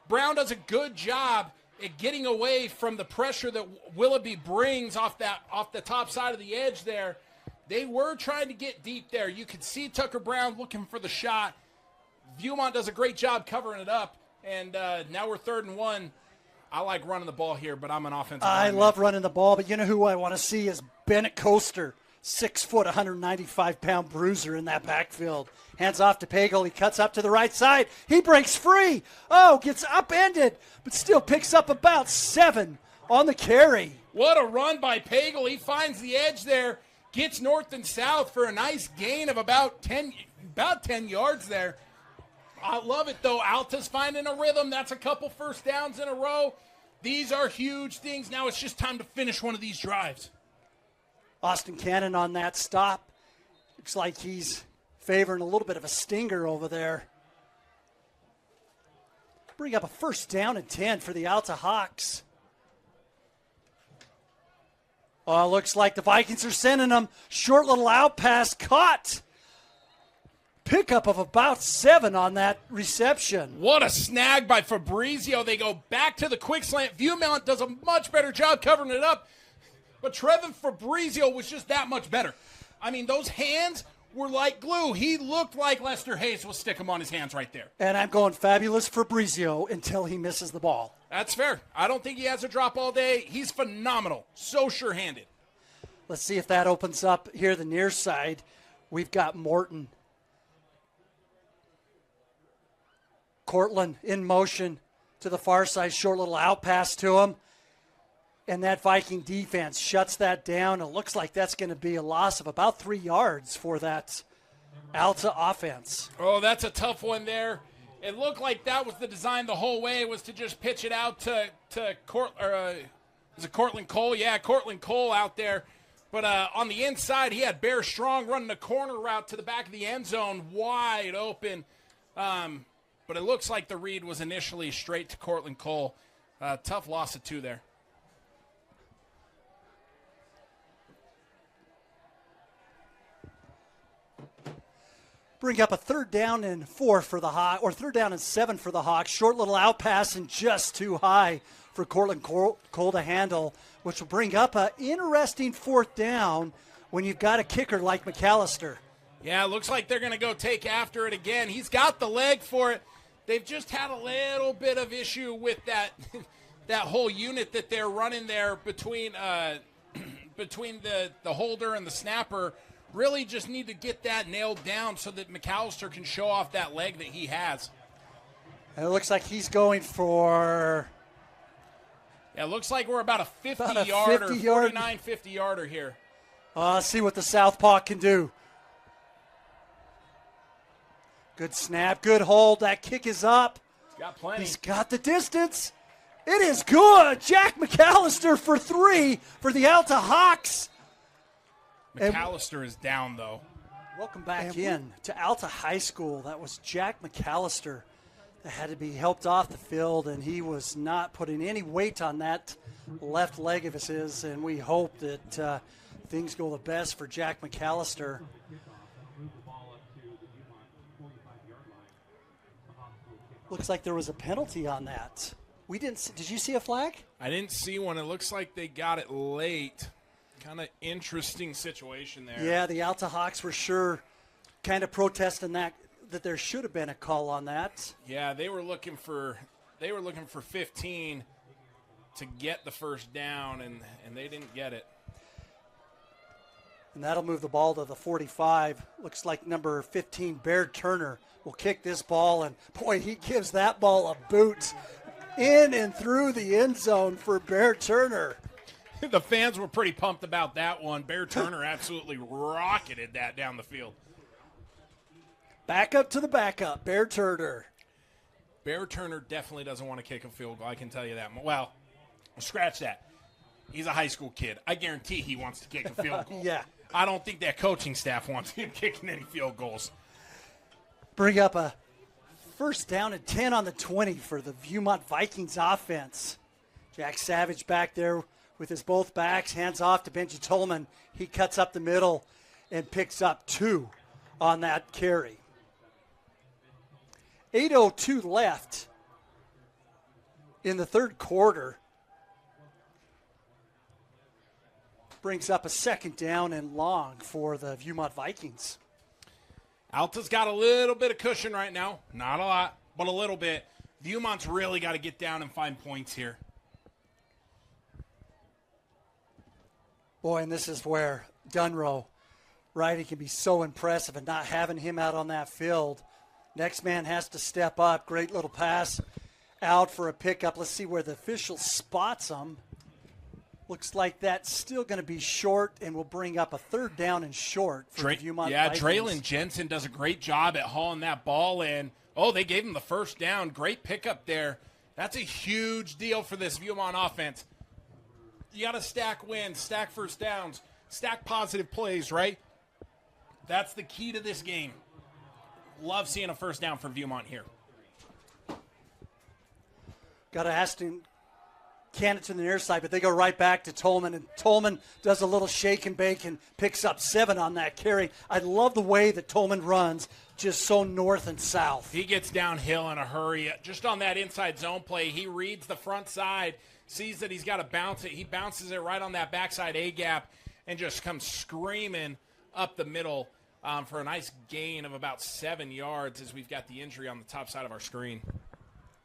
Brown does a good job at getting away from the pressure that Willoughby brings off the top side of the edge there. They were trying to get deep there. You could see Tucker Brown looking for the shot. Viewmont does a great job covering it up, and now we're 3rd and 1. I like running the ball here, but I'm an offensive
I
lineman.
love running the ball, but you know who I want to see is Bennett Coaster, 6 foot, 195-pound bruiser in that backfield. Hands off to Pagel. He cuts up to the right side. He breaks free. Oh, gets upended, but still picks up about 7 on the carry.
What a run by Pagel. He finds the edge there, gets north and south for a nice gain of about 10 yards there. I love it, though. Alta's finding a rhythm. That's a couple first downs in a row. These are huge things. Now it's just time to finish one of these drives.
Austin Cannon on that stop. Looks like he's favoring a little bit of a stinger over there. Bring up a 1st down and 10 for the Alta Hawks. Oh, looks like the Vikings are sending them. Short little out pass caught. Pickup of about 7 on that reception.
What a snag by Fabrizio. They go back to the quick slant. Viewmont does a much better job covering it up. But Trevin Fabrizio was just that much better. I mean, those hands were like glue. He looked like Lester Hayes will stick him on his hands right there.
And I'm going fabulous Fabrizio until he misses the ball.
That's fair. I don't think he has a drop all day. He's phenomenal. So sure-handed.
Let's see if that opens up here the near side. We've got Morton. Cortland in motion to the far side, short little out pass to him. And that Viking defense shuts that down. It looks like that's going to be a loss of about 3 yards for that Alta offense.
Oh, that's a tough one there. It looked like that was the design the whole way, was to just pitch it out to is it Cortland Cole? Yeah, Cortland Cole out there. But on the inside, he had Bear Strong running a corner route to the back of the end zone, wide open. But it looks like the read was initially straight to Cortland Cole. Tough loss of 2 there.
Bring up a 3rd down and 4 for the Hawks, or 3rd down and 7 for the Hawks. Short little out pass and just too high for Cortland Cole to handle, which will bring up an interesting 4th down when you've got a kicker like McAllister.
Yeah, it looks like they're going to go take after it again. He's got the leg for it. They've just had a little bit of issue with that whole unit that they're running there between the holder and the snapper. Really just need to get that nailed down so that McAllister can show off that leg that he has.
And it looks like he's going for...
Yeah, it looks like we're about a 50-yarder, 49, 50-yarder here.
Let's see what the southpaw can do. Good snap, good hold. That kick is up.
He's got plenty.
He's got the distance. It is good. Jack McAllister for 3 for the Alta Hawks.
McAllister is down, though.
Welcome back in to Alta High School. That was Jack McAllister that had to be helped off the field, and he was not putting any weight on that left leg of his, and we hope that things go the best for Jack McAllister. Looks like there was a penalty on that. We didn't see, did you see a flag?
I didn't see one. It looks like they got it late. Kind of interesting situation there.
Yeah, the Alta Hawks were sure kind of protesting that there should have been a call on that.
Yeah, they were looking for 15 to get the first down, and they didn't get it.
And that'll move the ball to the 45. Looks like number 15, Baird Turner, will kick this ball. And, boy, he gives that ball a boot. in and through the end zone for Bear Turner.
The fans were pretty pumped about that one. Bear Turner absolutely rocketed that down the field.
Back up to the backup, Bear Turner.
Bear Turner definitely doesn't want to kick a field goal, I can tell you that. Well, scratch that. He's a high school kid. I guarantee he wants to kick a field goal.
Yeah.
I don't think that coaching staff wants him kicking any field goals.
Bring up a first down and 10 on the 20 for the Viewmont Vikings offense. Jack Savage back there with his both backs, hands off to Benji Tolman. He cuts up the middle and picks up 2 on that carry. 8:02 left in the third quarter. Brings up a second down and long for the Viewmont Vikings.
Alta's got a little bit of cushion right now. Not a lot, but a little bit. Viewmont's really got to get down and find points here.
Boy, and this is where Dunrow, right, he can be so impressive, and not having him out on that field. Next man has to step up. Great little pass out for a pickup. Let's see where the official spots him. Looks like that's still going to be short, and will bring up a third down and short for the Viewmont Vikings.
Draylon Jensen does a great job at hauling that ball in. Oh, they gave him the first down. Great pickup there. That's a huge deal for this Viewmont offense. You got to stack wins, stack first downs, stack positive plays, right? That's the key to this game. Love seeing a first down for Viewmont here.
Got to ask him. Can it to the near side, but they go right back to Tolman, and Tolman does a little shake and bake and picks up 7 on that carry. I love the way that Tolman runs, just so north and south.
He gets downhill in a hurry. Just on that inside zone play, he reads the front side, sees that he's got to bounce it. He bounces it right on that backside A-gap and just comes screaming up the middle for a nice gain of about 7 yards as we've got the injury on the top side of our screen.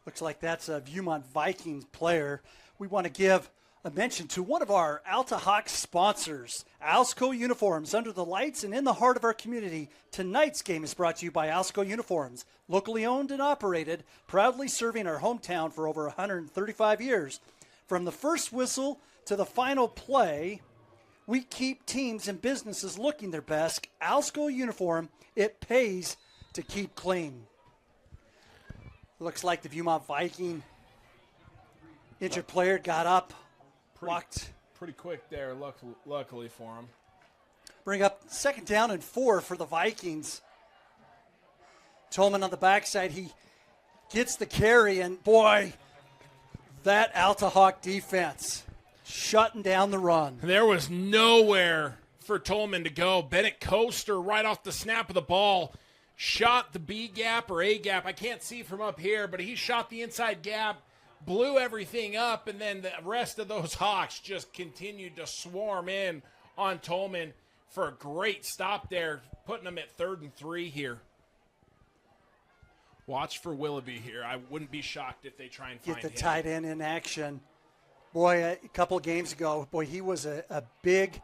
Looks like that's a Viewmont Vikings player. We want to give a mention to one of our Alta Hawks sponsors, Alsco Uniforms, under the lights and in the heart of our community. Tonight's game is brought to you by Alsco Uniforms, locally owned and operated, proudly serving our hometown for over 135 years. From the first whistle to the final play, we keep teams and businesses looking their best. Alsco Uniform, it pays to keep clean. Looks like the Viewmont Viking injured player got up, walked.
Pretty quick there, luckily for him.
Bring up second down and 4 for the Vikings. Tolman on the backside, he gets the carry, and boy, that Alta Hawk defense shutting down the run.
There was nowhere for Tolman to go. Bennett Coaster right off the snap of the ball shot the B gap or A gap. I can't see from up here, but he shot the inside gap, blew everything up, and then the rest of those Hawks just continued to swarm in on Tolman for a great stop there, putting them at 3rd and 3 here. Watch for Willoughby here. I wouldn't be shocked if they try and find him.
Get the tight end in action. Boy, a couple of games ago, he was a big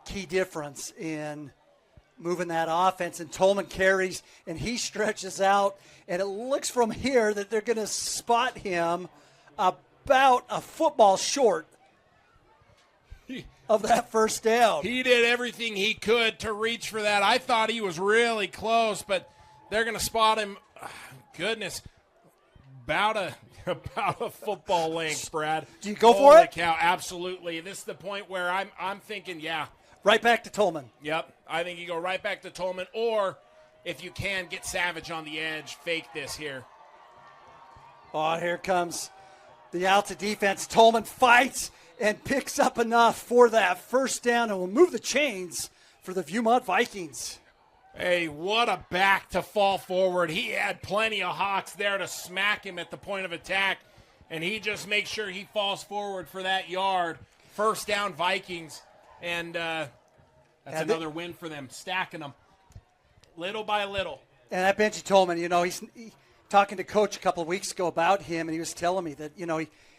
key difference in moving that offense, and Tolman carries, and he stretches out, and it looks from here that they're going to spot him about a football short of that first down.
He did everything he could to reach for that. I thought he was really close, but they're going to spot him. Goodness, about a football length, Brad.
Do you go for it?
Cow, absolutely. This is the point where I'm thinking, yeah.
Right back to Tolman.
Yep, I think you go right back to Tolman, or if you can, get Savage on the edge, fake this here.
Oh, here comes the Alta defense. Tolman fights and picks up enough for that first down, and will move the chains for the Viewmont Vikings.
Hey, what a back to fall forward. He had plenty of Hawks there to smack him at the point of attack, and he just makes sure he falls forward for that yard. First down, Vikings, and that's another win for them, stacking them little by little.
And that Benji Tolman, he's talking to Coach a couple of weeks ago about him, and he was telling me that,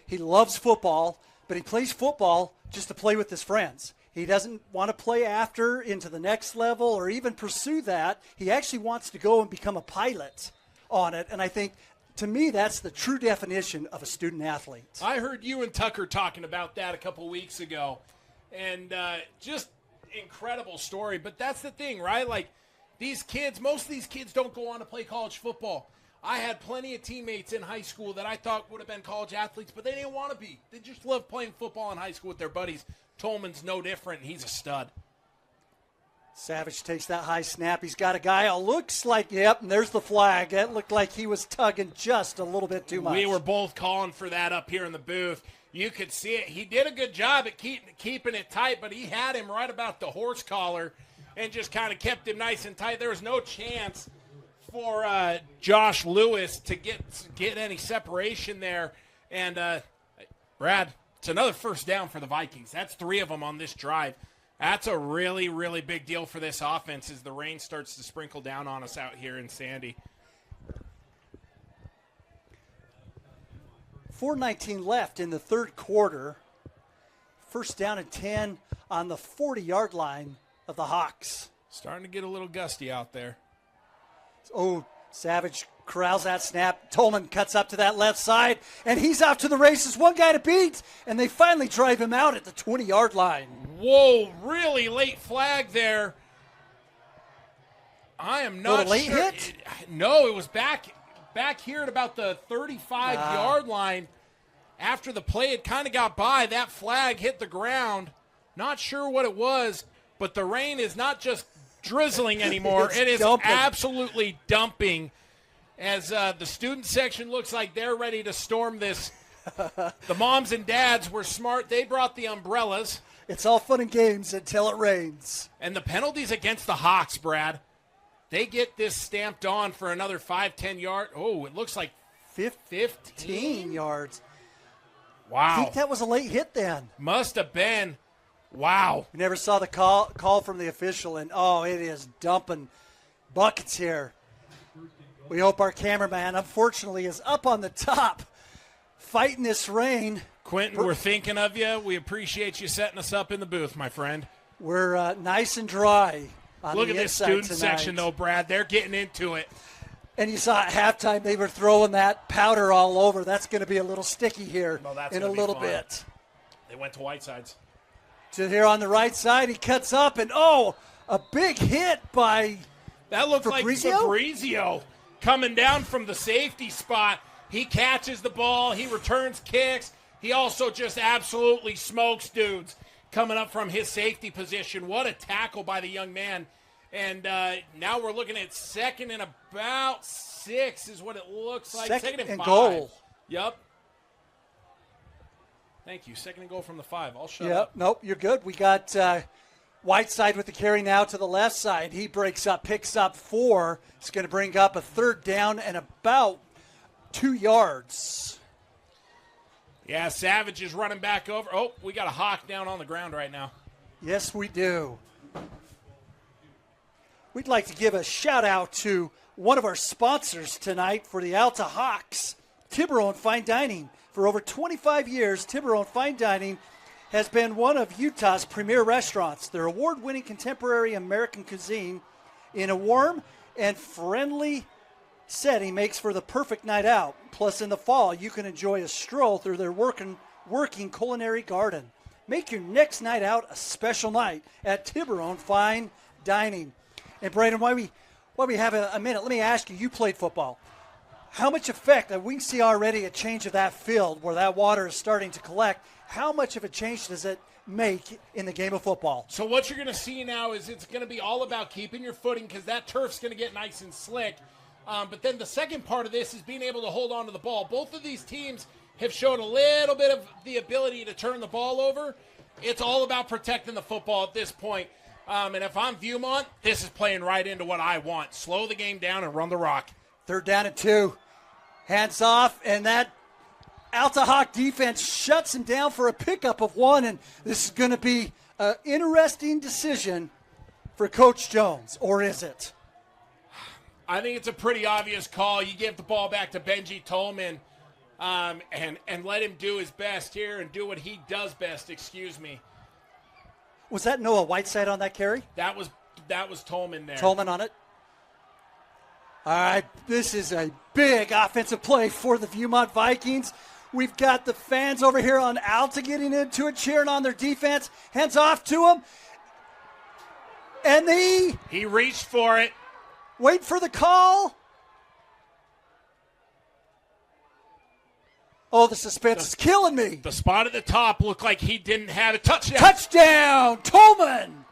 he loves football, but he plays football just to play with his friends. He doesn't want to play after into the next level or even pursue that. He actually wants to go and become a pilot on it. And I think To me, that's the true definition of a student athlete.
I heard you and Tucker talking about that a couple weeks ago, and just incredible story. But that's the thing, right? Like, these kids, most of these kids don't go on to play college football. I had plenty of teammates in high school that I thought would have been college athletes, but they didn't want to be. They just loved playing football in high school with their buddies. Tolman's no different. He's a stud.
Savage takes that high snap. He's got a guy. It looks like, yep, and there's the flag. It looked like he was tugging just a little bit too much.
We were both calling for that up here in the booth. You could see it. He did a good job at keeping it tight, but he had him right about the horse collar and just kind of kept him nice and tight. There was no chance for Josh Lewis to get any separation there. And, Brad, it's another first down for the Vikings. That's 3 of them on this drive. That's a really, really big deal for this offense as the rain starts to sprinkle down on us out here in Sandy.
4:19 left in the third quarter. First down and 10 on the 40-yard line of the Hawks.
Starting to get a little gusty out there.
Oh, Savage corrals that snap. Tolman cuts up to that left side, and he's out to the races. One guy to beat, and they finally drive him out at the 20-yard line.
Whoa, really late flag there. I am not
a late
sure.
hit?
No, it was back here at about the 35-yard line. After the play had kind of got by, that flag hit the ground. Not sure what it was, but the rain is not just drizzling anymore. It is
dumping.
Absolutely dumping as the student section looks like they're ready to storm this. The moms and dads were smart. They brought the umbrellas.
It's all fun and games until it rains.
And the penalties against the Hawks, Brad, they get this stamped on for another 5-10 yard. Oh, it looks like
15 yards.
Wow.
I think that was a late hit then.
Must have been. Wow.
We never saw the call from the official, and, it is dumping buckets here. We hope our cameraman, unfortunately, is up on the top fighting this rain.
Quentin, we're thinking of you. We appreciate you setting us up in the booth, my friend.
We're nice and dry on
Look
the
at this
inside
student
tonight.
section, though, Brad. They're getting into it.
And you saw at halftime they were throwing that powder all over. That's going to be a little sticky here in a little bit.
They went to Whitesides.
To here on the right side, he cuts up, and a big hit by
that looks
Fabrizio?
like Fabrizio coming down from the safety spot. He catches the ball. He returns kicks. He also just absolutely smokes dudes coming up from his safety position. What a tackle by the young man. And now we're looking at second and about 6 is what it looks like. Second and 5.
Goal.
Yep. Thank you. Second and goal from the 5. I'll shut
Yep.
up.
Nope, you're good. We got Whiteside with the carry now to the left side. He breaks up, picks up 4. It's going to bring up a third down and about 2 yards.
Yeah, Savage is running back over. Oh, we got a Hawk down on the ground right now.
Yes, we do. We'd like to give a shout-out to one of our sponsors tonight for the Alta Hawks, Tiburon Fine Dining. For over 25 years, Tiburon Fine Dining has been one of Utah's premier restaurants. Their award-winning contemporary American cuisine in a warm and friendly setting makes for the perfect night out. Plus, in the fall, you can enjoy a stroll through their working culinary garden. Make your next night out a special night at Tiburon Fine Dining. And Braden, while we have a minute, let me ask you, you played football. How much effect, we can see already a change of that field where that water is starting to collect. How much of a change does it make in the game of football?
So what you're going to see now is it's going to be all about keeping your footing because that turf's going to get nice and slick. But then the second part of this is being able to hold on to the ball. Both of these teams have shown a little bit of the ability to turn the ball over. It's all about protecting the football at this point. And if I'm Viewmont, this is playing right into what I want. Slow the game down and run the rock.
Third down and 2. Hands off, and that Alta Hawk defense shuts him down for a pickup of 1. And this is going to be an interesting decision for Coach Jones, or is it?
I think it's a pretty obvious call. You give the ball back to Benji Tolman and let him do his best here and do what he does best, excuse me.
Was that Noah Whiteside on that carry?
That was Tolman there.
Tolman on it. All right, this is a big offensive play for the Viewmont Vikings. We've got the fans over here on Alta getting into it, cheering on their defense. Hands off to him. And
he reached for it.
Wait for the call. Oh, the suspense is killing me.
The spot at the top looked like he didn't have a touchdown.
Touchdown, Tolman.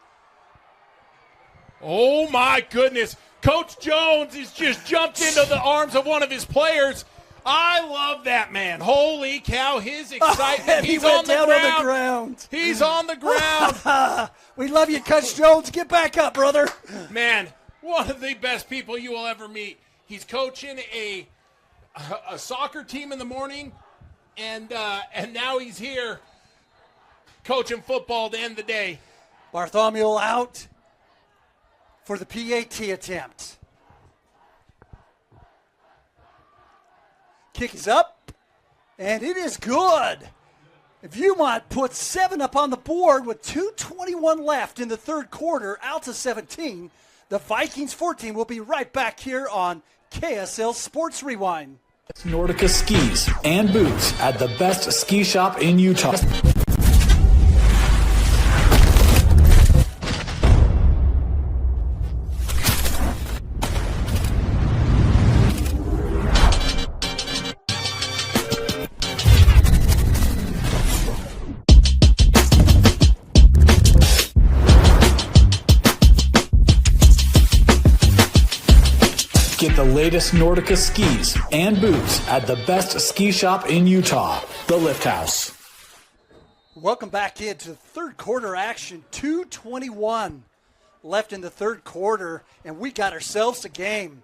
Oh, my goodness. Coach Jones has just jumped into the arms of one of his players. I love that man. Holy cow, his excitement.
He's on the ground.
He's on the ground.
We love you, Coach Jones. Get back up, brother.
Man, one of the best people you will ever meet. He's coaching a soccer team in the morning, and now he's here coaching football to end the day.
Bartholomew out for the PAT attempt. Kick is up, and it is good. Viewmont puts 7 up on the board with 2:21 left in the third quarter. Alta 17. The Vikings 14. We'll be right back here on KSL Sports Rewind.
Nordica skis and boots at the best ski shop in Utah. Get the latest Nordica skis and boots at the best ski shop in Utah, the Lift House.
Welcome back into third quarter action. 2:21 left in the third quarter, and we got ourselves a game.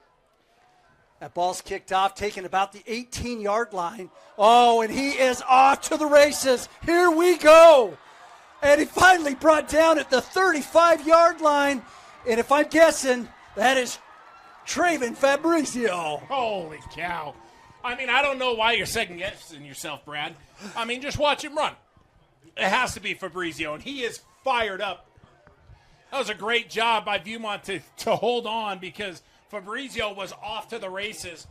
That ball's kicked off, taken about the 18-yard line. Oh, and he is off to the races. Here we go. And he finally brought down at the 35-yard line. And if I'm guessing, that is Traven Fabrizio.
Holy cow. I mean, I don't know why you're second-guessing yourself, Brad. I mean, just watch him run. It has to be Fabrizio, and he is fired up. That was a great job by Viewmont to hold on because Fabrizio was off to the races.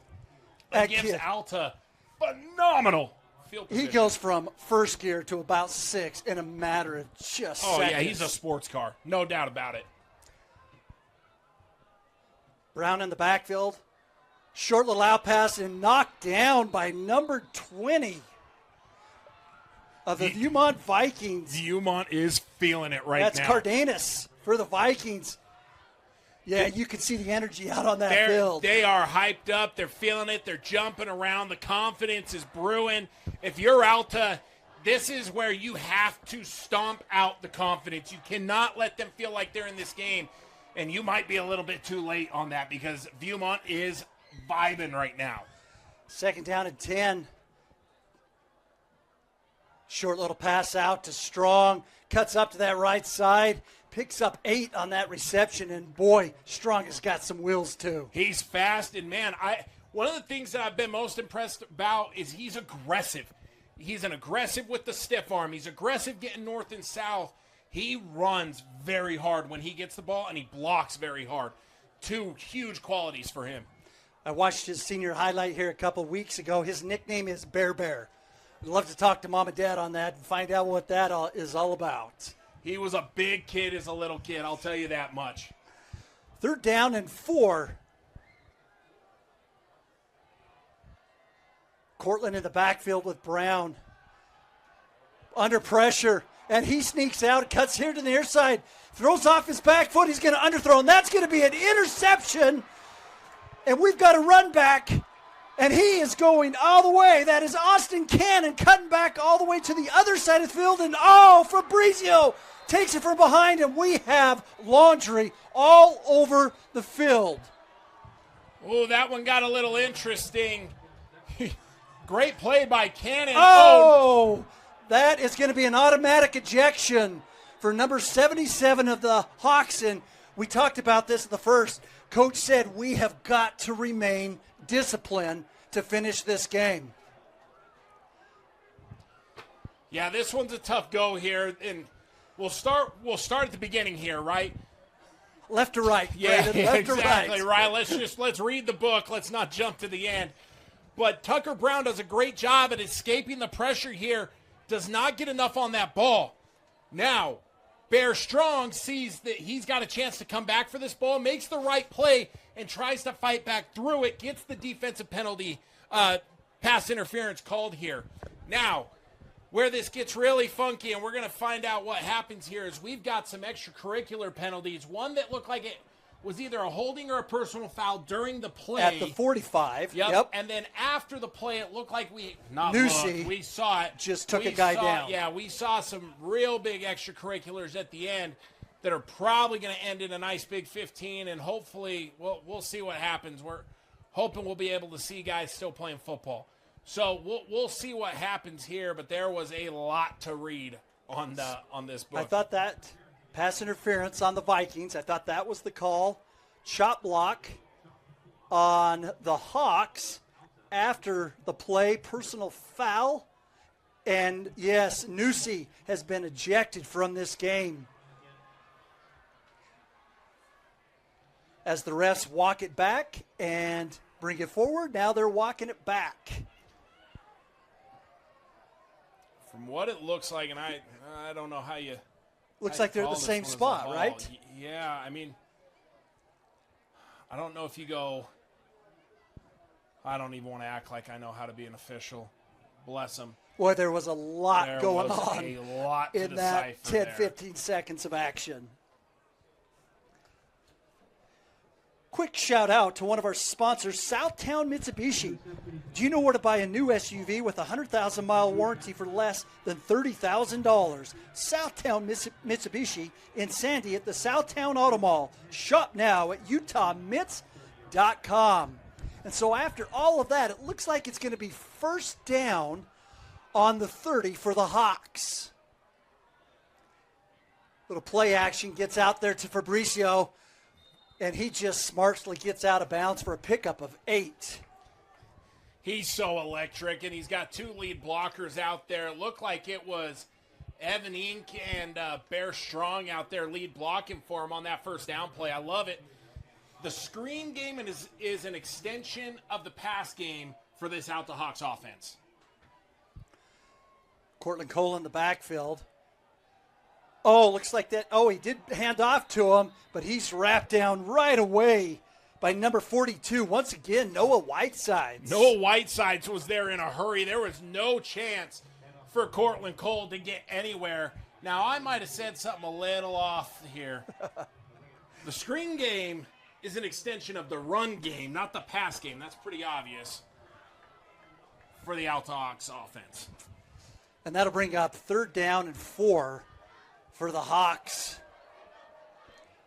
That gives Alta phenomenal field position.
He goes from first gear to about 6 in a matter of just seconds.
Yeah, he's a sports car. No doubt about it.
Brown in the backfield. Short little out pass and knocked down by number 20 of the Viewmont Vikings.
Viewmont is feeling it right now.
That's Cardenas for the Vikings. Yeah, you can see the energy out on that field.
They are hyped up. They're feeling it. They're jumping around. The confidence is brewing. If you're Alta, this is where you have to stomp out the confidence. You cannot let them feel like they're in this game. And you might be a little bit too late on that because Viewmont is vibing right now.
Second down and 10. Short little pass out to Strong. Cuts up to that right side. Picks up 8 on that reception. And, boy, Strong has got some wheels, too.
He's fast. And, man, one of the things that I've been most impressed about is he's aggressive. He's an aggressive with the stiff arm. He's aggressive getting north and south. He runs very hard when he gets the ball, and he blocks very hard. 2 huge qualities for him.
I watched his senior highlight here a couple weeks ago. His nickname is Bear Bear. I'd love to talk to Mom and Dad on that and find out what that is all about.
He was a big kid as a little kid, I'll tell you that much.
Third down and 4. Cortland in the backfield with Brown. Under pressure. And he sneaks out, cuts here to the near side, throws off his back foot. He's going to underthrow, and that's going to be an interception. And we've got a run back, and he is going all the way. That is Austin Cannon cutting back all the way to the other side of the field. And, Fabrizio takes it from behind, and we have laundry all over the field.
Oh, that one got a little interesting. Great play by Cannon.
That is going to be an automatic ejection for number 77 of the Hawks. And we talked about this at the first. Coach said we have got to remain disciplined to finish this game.
Yeah, this one's a tough go here. And we'll start at the beginning here, right?
Left to right,
Yeah,
Brandon, left
exactly
to right.
right. Let's read the book. Let's not jump to the end. But Tucker Brown does a great job at escaping the pressure here. Does not get enough on that ball. Now, Bear Strong sees that he's got a chance to come back for this ball, makes the right play, and tries to fight back through it, gets the defensive penalty, pass interference called here. Now, where this gets really funky, and we're going to find out what happens here, is we've got some extracurricular penalties. One that looked like it was either a holding or a personal foul during the play.
At the 45.
Yep. And then after the play, it looked like we saw it.
Just took a guy down.
Yeah, we saw some real big extracurriculars at the end that are probably going to end in a nice big 15, and hopefully we'll see what happens. We're hoping we'll be able to see guys still playing football. So we'll see what happens here, but there was a lot to read on this book.
I thought that pass interference on the Vikings, I thought that was the call. Chop block on the Hawks after the play, personal foul. And yes, Nussi has been ejected from this game. As the refs walk it back and bring it forward, now they're walking it back.
From what it looks like, and I don't know how you...
Looks like they're at the same spot, right?
Yeah, I mean, I don't know if you go... I don't even want to act like I know how to be an official. Bless them.
Boy, there was a lot going on
a lot
in that 10, 15 seconds of action. Quick shout out to one of our sponsors, Southtown Mitsubishi. Do you know where to buy a new SUV with a 100,000-mile warranty for less than $30,000? Southtown Mitsubishi in Sandy at the Southtown Auto Mall. Shop now at utahmits.com. And so after all of that, it looks like it's going to be first down on the 30 for the Hawks. Little play action gets out there to Fabricio. And he just smartly gets out of bounds for a pickup of 8.
He's so electric, and he's got 2 lead blockers out there. It looked like it was Evan Inc. and Bear Strong out there lead blocking for him on that first down play. I love it. The screen game is an extension of the pass game for this Alta Hawks offense.
Cortland Cole in the backfield. Oh, looks like that. Oh, he did hand off to him, but he's wrapped down right away by number 42. Once again, Noah Whitesides.
Noah Whitesides was there in a hurry. There was no chance for Cortland Cole to get anywhere. Now, I might have said something a little off here. The screen game is an extension of the run game, not the pass game. That's pretty obvious for the Alta Hawks offense.
And that'll bring up 3rd down and 4 for the Hawks.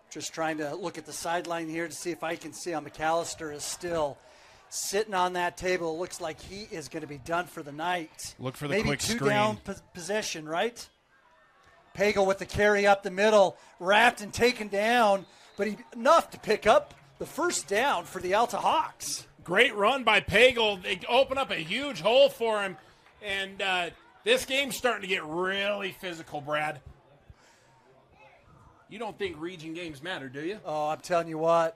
Just trying to look at the sideline here to see if I can see how McAllister is still sitting on that table. It looks like he is going to be done for the night.
Look for the
maybe
quick
two
screen.
down possession, right? Pagel with the carry up the middle, wrapped and taken down, but enough to pick up the first down for the Alta Hawks.
Great run by Pagel. They open up a huge hole for him, and this game's starting to get really physical, Brad. You don't think region games matter, do you?
Oh, I'm telling you what.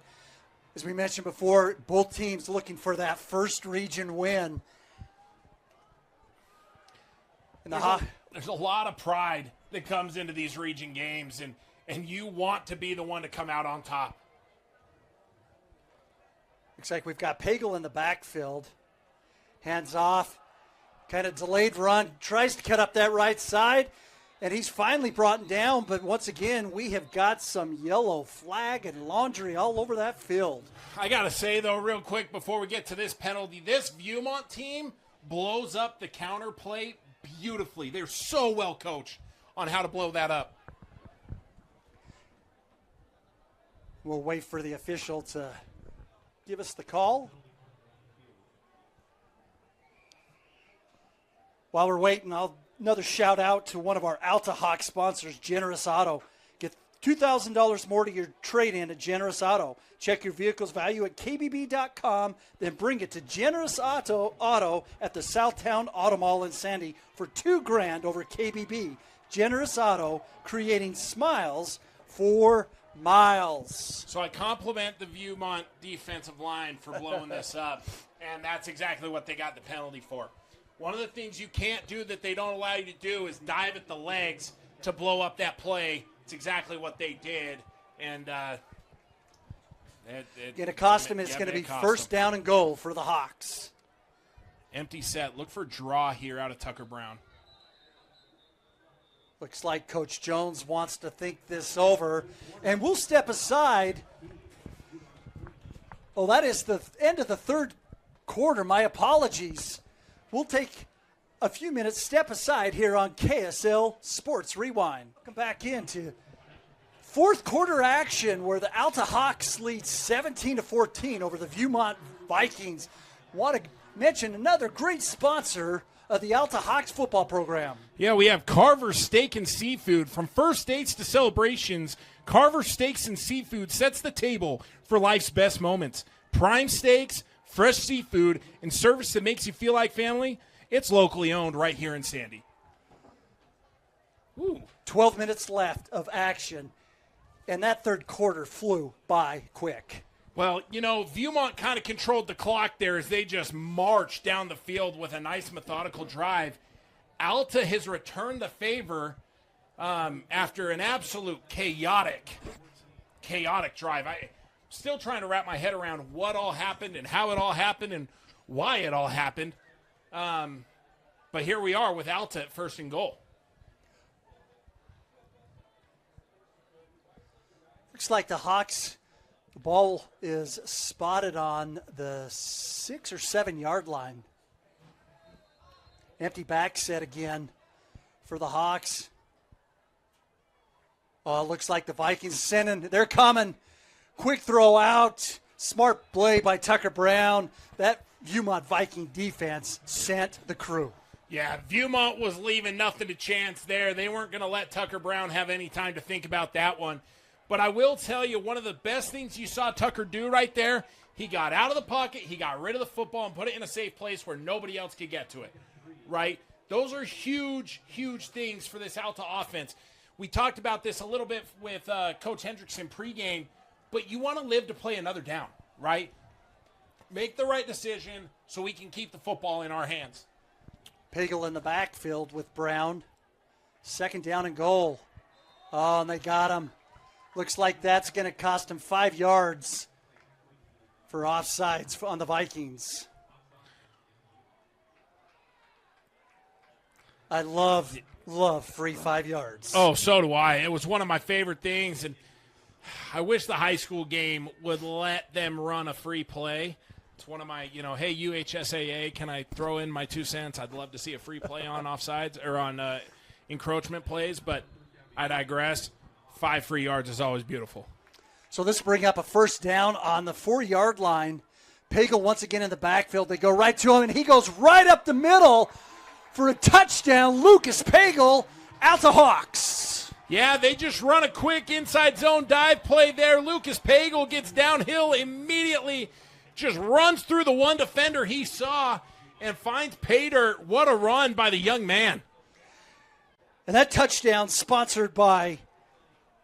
As we mentioned before, both teams looking for that first region win. And
there's a lot of pride that comes into these region games, and you want to be the one to come out on top.
Looks like we've got Pagel in the backfield. Hands off. Kind of delayed run. Tries to cut up that right side. And he's finally brought down, but once again, we have got some yellow flag and laundry all over that field.
I got to say, though, real quick before we get to this penalty, this Viewmont team blows up the counter play beautifully. They're so well coached on how to blow that up.
We'll wait for the official to give us the call. While we're waiting, another shout out to one of our Alta Hawk sponsors, Generous Auto. Get $2,000 more to your trade-in at Generous Auto. Check your vehicle's value at kbb.com, then bring it to Generous Auto at the Southtown Auto Mall in Sandy for $2,000 over KBB. Generous Auto, creating smiles for Miles.
So I compliment the Viewmont defensive line for blowing this up, and that's exactly what they got the penalty for. One of the things you can't do that they don't allow you to do is dive at the legs to blow up that play. It's exactly what they did, and
Gonna cost him. It's going to be first down and goal for the Hawks.
Empty set. Look for draw here out of Tucker Brown.
Looks like Coach Jones wants to think this over, and we'll step aside. Oh, that is the end of the third quarter. My apologies. We'll take a few minutes, step aside here on KSL Sports Rewind. Come back into fourth quarter action where the Alta Hawks lead 17-14 over the Viewmont Vikings. Want to mention another great sponsor of the Alta Hawks football program.
Yeah, we have Carver Steak and Seafood. From first dates to celebrations, Carver Steaks and Seafood sets the table for life's best moments. Prime steaks, fresh seafood, and service that makes you feel like family. It's locally owned right here in Sandy.
Ooh. 12 minutes left of action, and that third quarter flew by quick.
Well, you know, Viewmont kind of controlled the clock there as they just marched down the field with a nice methodical drive. Alta has returned the favor after an absolute chaotic drive. I'm still trying to wrap my head around what all happened and how it all happened and why it all happened. But here we are with Alta at first and goal.
Looks like the Hawks, the ball is spotted on the 6 or 7 yard line. Empty back set again for the Hawks. Oh, it looks like the Vikings sending, they're coming. Quick throw out. Smart play by Tucker Brown. That Viewmont Viking defense sent the crew.
Yeah, Viewmont was leaving nothing to chance there. They weren't going to let Tucker Brown have any time to think about that one. But I will tell you, one of the best things you saw Tucker do right there, he got out of the pocket, he got rid of the football and put it in a safe place where nobody else could get to it, right? Those are huge, huge things for this Alta offense. We talked about this a little bit with Coach Hendrickson pregame, but you want to live to play another down, right? Make the right decision so we can keep the football in our hands.
Pagel in the backfield with Brown. Second down and goal. Oh, and they got him. Looks like that's going to cost him 5 yards for offsides on the Vikings. I love free 5 yards.
Oh, so do I. It was one of my favorite things, and I wish the high school game would let them run a free play. It's one of my, hey, UHSAA, can I throw in my 2 cents? I'd love to see a free play on offsides or on encroachment plays, but I digress. 5 free yards is always beautiful.
So this will bring up a first down on the 4 yard line. Pagel once again in the backfield. They go right to him, and he goes right up the middle for a touchdown. Lucas Pagel, Alta Hawks.
Yeah, they just run a quick inside zone dive play there. Lucas Pagel gets downhill immediately, just runs through the one defender he saw and finds pay dirt. What a run by the young man.
And that touchdown sponsored by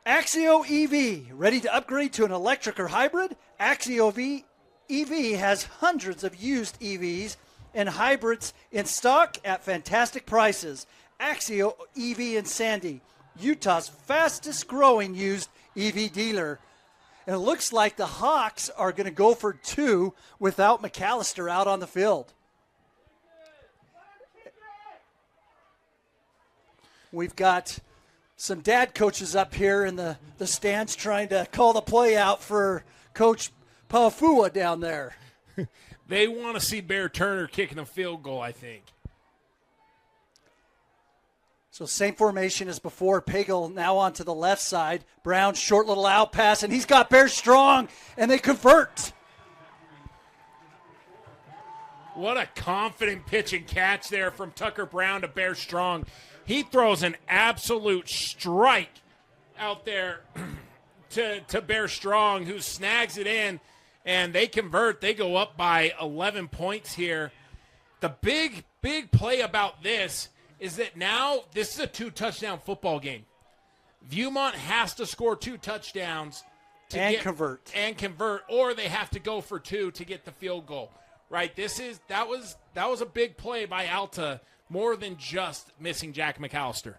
Axio EV. Ready to upgrade to an electric or hybrid? Axio EV has hundreds of used EVs and hybrids in stock at fantastic prices. Axio EV in Sandy, Utah's fastest growing used EV dealer. And it looks like the Hawks are going to go for 2 without McAllister out on the field. We've got some dad coaches up here in the stands trying to call the play out for Coach Paufua down there.
They want to see Bear Turner kicking a field goal, I think.
So same formation as before. Pagel now onto the left side. Brown, short little out pass, and he's got Bear strong, and they convert.
What a confident pitch and catch there from Tucker Brown to Bear Strong. He throws an absolute strike out there to Bear Strong, who snags it in, and they convert. They go up by 11 points here. The big play about this is that now this is a 2-touchdown football game. Viewmont has to score 2 touchdowns
and convert,
or they have to go for 2 to get the field goal. Right? That was a big play by Alta, more than just missing Jack McAllister.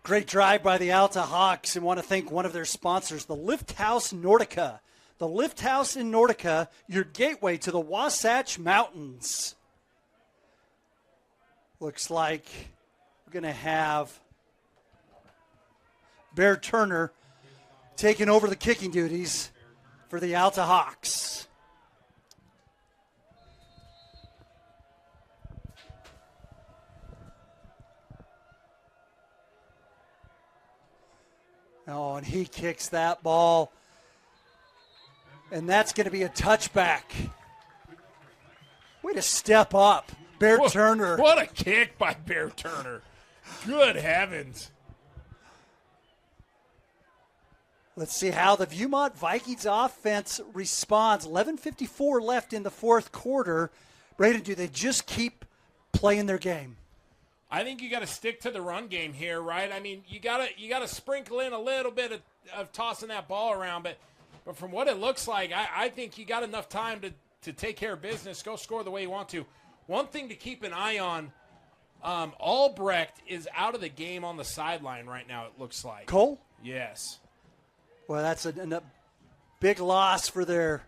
Great drive by the Alta Hawks, and want to thank one of their sponsors, the Lift House Nordica. The Lift House in Nordica, your gateway to the Wasatch Mountains. Looks like we're going to have Bear Turner taking over the kicking duties for the Alta Hawks. Oh, and he kicks that ball. And that's going to be a touchback. Way to step up, Bear Turner.
What a kick by Bear Turner. Good heavens.
Let's see how the Viewmont Vikings offense responds. 11:54 left in the fourth quarter. Braden, do they just keep playing their game?
I think you got to stick to the run game here, right? I mean, you got to sprinkle in a little bit of tossing that ball around, but from what it looks like, I think you got enough time to take care of business, go score the way you want to. One thing to keep an eye on, Albrecht is out of the game on the sideline right now, it looks like.
Cole?
Yes.
Well, that's a big loss for their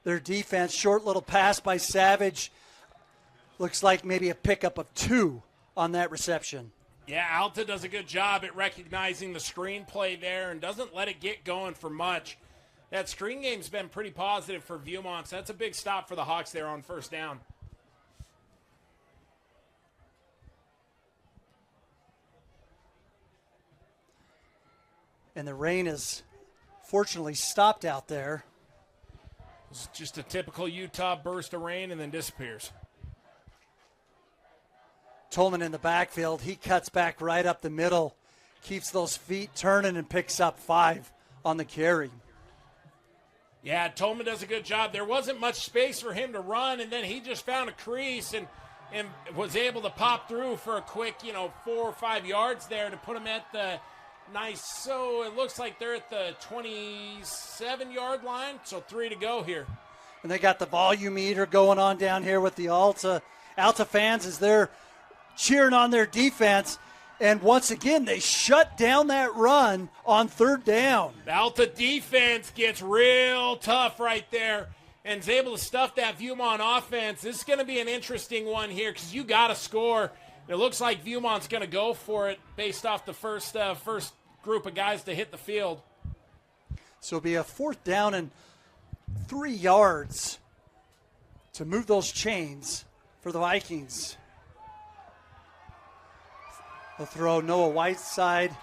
defense. Short little pass by Savage. Looks like maybe a pickup of 2 on that reception.
Yeah, Alta does a good job at recognizing the screen play there and doesn't let it get going for much. That screen game's been pretty positive for Viewmont, so that's a big stop for the Hawks there on first down.
And the rain is fortunately stopped out there.
It's just a typical Utah burst of rain and then disappears.
Tolman in the backfield. He cuts back right up the middle, keeps those feet turning, and picks up 5 on the carry.
Yeah, Tolman does a good job. There wasn't much space for him to run, and then he just found a crease and was able to pop through for a quick, 4 or 5 yards there to put him at the nice. So it looks like they're at the 27-yard line, so 3 to go here.
And they got the volume meter going on down here with the Alta fans as they're cheering on their defense. And once again, they shut down that run on third down.
The Alta defense gets real tough right there and is able to stuff that Viewmont offense. This is going to be an interesting one here because you got to score. It looks like Viewmont's going to go for it based off the first group of guys to hit the field.
So it'll be a 4th down and 3 yards to move those chains for the Vikings. They'll throw Noah Whiteside.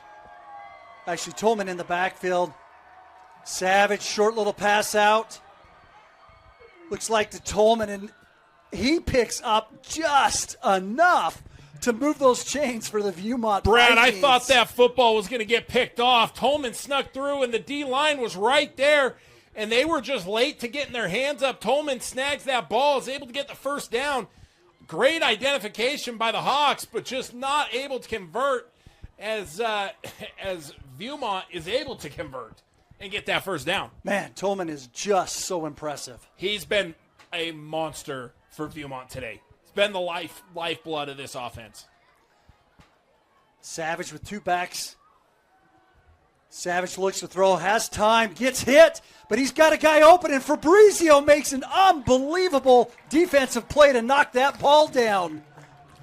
Actually, Tolman in the backfield. Savage, short little pass out. Looks like to Tolman, and he picks up just enough to move those chains for the Viewmont
Brad,
Vikings.
I thought that football was going to get picked off. Tolman snuck through, and the D-line was right there, and they were just late to getting their hands up. Tolman snags that ball, is able to get the first down. Great identification by the Hawks, but just not able to convert as Viewmont is able to convert and get that first down.
Man, Tolman is just so impressive.
He's been a monster for Viewmont today. It's been the lifeblood of this offense.
Savage with 2 backs. Savage looks to throw, has time, gets hit, but he's got a guy open, and Fabrizio makes an unbelievable defensive play to knock that ball down.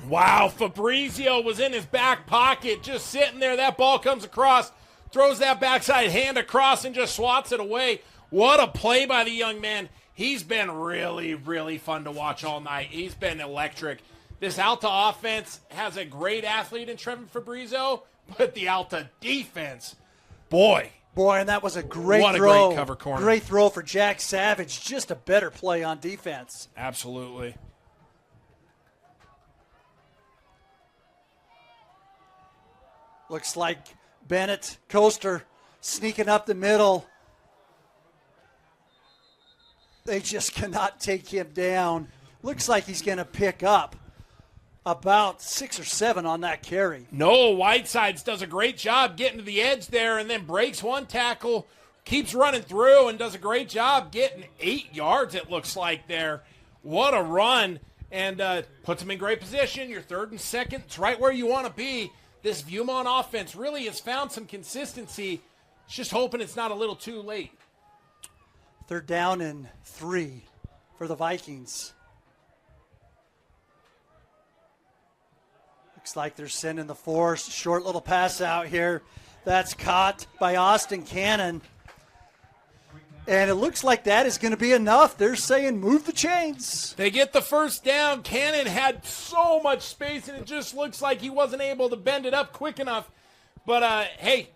Wow, Fabrizio was in his back pocket, just sitting there. That ball comes across, throws that backside hand across, and just swats it away. What a play by the young man. He's been really, really fun to watch all night. He's been electric. This Alta offense has a great athlete in Trevin Fabrizio, but the Alta defense, boy,
and that was a great
what
throw.
A great cover corner.
Great throw for Jack Savage. Just a better play on defense.
Absolutely.
Looks like Bennett, Coaster, sneaking up the middle. They just cannot take him down. Looks like he's going to pick up about 6 or 7 on that carry.
No, Whitesides does a great job getting to the edge there and then breaks one tackle, keeps running through, and does a great job getting 8 yards, it looks like there. What a run, and puts him in great position. Your 3rd and 2nd, it's right where you want to be. This Viewmont offense really has found some consistency. It's just hoping it's not a little too late.
3rd down and 3 for the Vikings. Looks like they're sending the force. Short little pass out here. That's caught by Austin Cannon. And it looks like that is going to be enough. They're saying move the chains.
They get the 1st down. Cannon had so much space, and it just looks like he wasn't able to bend it up quick enough. But, hey,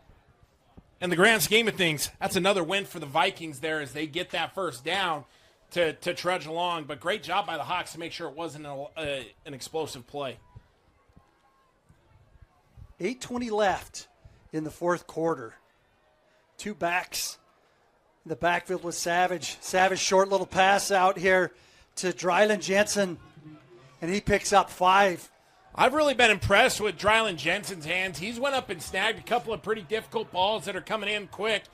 in the grand scheme of things, that's another win for the Vikings there as they get that 1st down to trudge along. But great job by the Hawks to make sure it wasn't an explosive play.
8:20 left in the 4th quarter. 2 backs in the backfield with Savage. Savage, short little pass out here to Dryland Jensen, and he picks up 5.
I've really been impressed with Dryland Jensen's hands. He's went up and snagged a couple of pretty difficult balls that are coming in quick.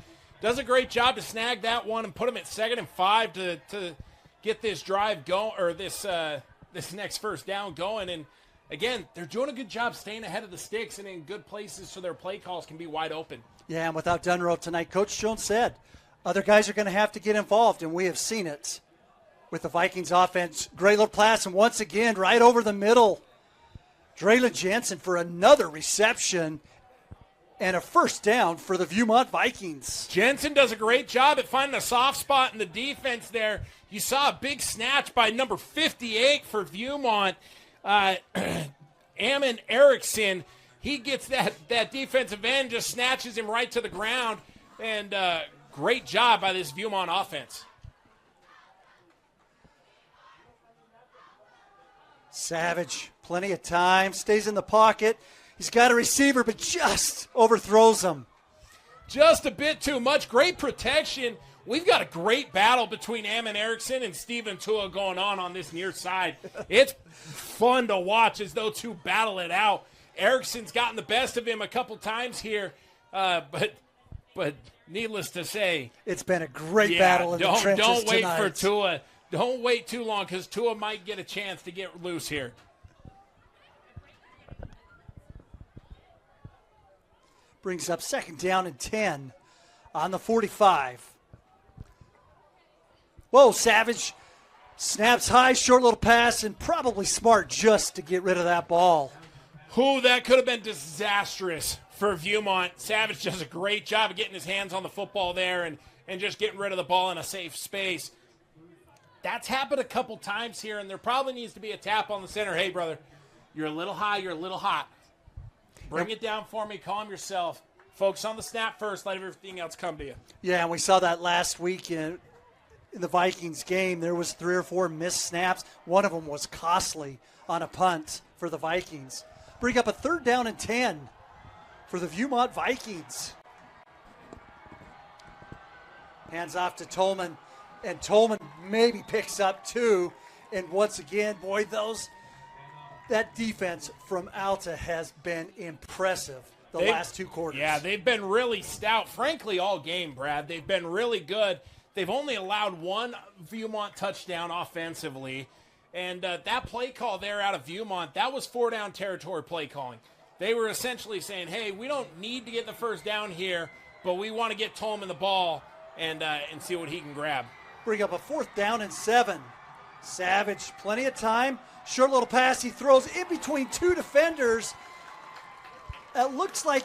Does a great job to snag that one and put him at 2nd and 5 to get this drive going, or this next 1st down going. And again, they're doing a good job staying ahead of the sticks and in good places so their play calls can be wide open.
Yeah, and without Dunrow tonight, Coach Jones said other guys are going to have to get involved, and we have seen it with the Vikings offense. Great little pass, and once again, right over the middle. Draylen Jansen for another reception and a 1st down for the Viewmont Vikings.
Jensen does a great job at finding a soft spot in the defense there. You saw a big snatch by number 58 for Viewmont. Ammon Erickson, he gets that defensive end, just snatches him right to the ground, and great job by this Viewmont offense.
Savage, plenty of time, stays in the pocket. He's got a receiver, but just overthrows him.
Just a bit too much. Great protection. We've got a great battle between Ammon Erickson and Steven Tua going on this near side. It's fun to watch as those two battle it out. Erickson's gotten the best of him a couple times here, but needless to say,
it's been a great battle in the trenches
Don't wait
tonight.
for Tua. Don't wait too long because Tua might get a chance to get loose here.
Brings up 2nd down and 10 on the 45. Whoa, Savage snaps high, short little pass, and probably smart just to get rid of that ball.
That could have been disastrous for Viewmont. Savage does a great job of getting his hands on the football there and just getting rid of the ball in a safe space. That's happened a couple times here, and there probably needs to be a tap on the center. Hey, brother, you're a little high, you're a little hot. Bring it down for me, calm yourself. Focus on the snap first, let everything else come to you.
Yeah, and we saw that last week in the Vikings game. There was 3 or 4 missed snaps. One of them was costly on a punt for the Vikings. Bring up a 3rd down and 10 for the Viewmont Vikings. Hands off to Tolman, and Tolman maybe picks up 2. And once again, boy, that defense from Alta has been impressive the last 2 quarters.
Yeah, they've been really stout, frankly, all game, Brad. They've been really good. They've only allowed 1 Viewmont touchdown offensively. And that play call there out of Viewmont, that was 4-down territory play calling. They were essentially saying, hey, we don't need to get the 1st down here, but we want to get Tolman the ball and see what he can grab.
Bring up a 4th down and 7. Savage, plenty of time. Short little pass. He throws in between 2 defenders. It looks like,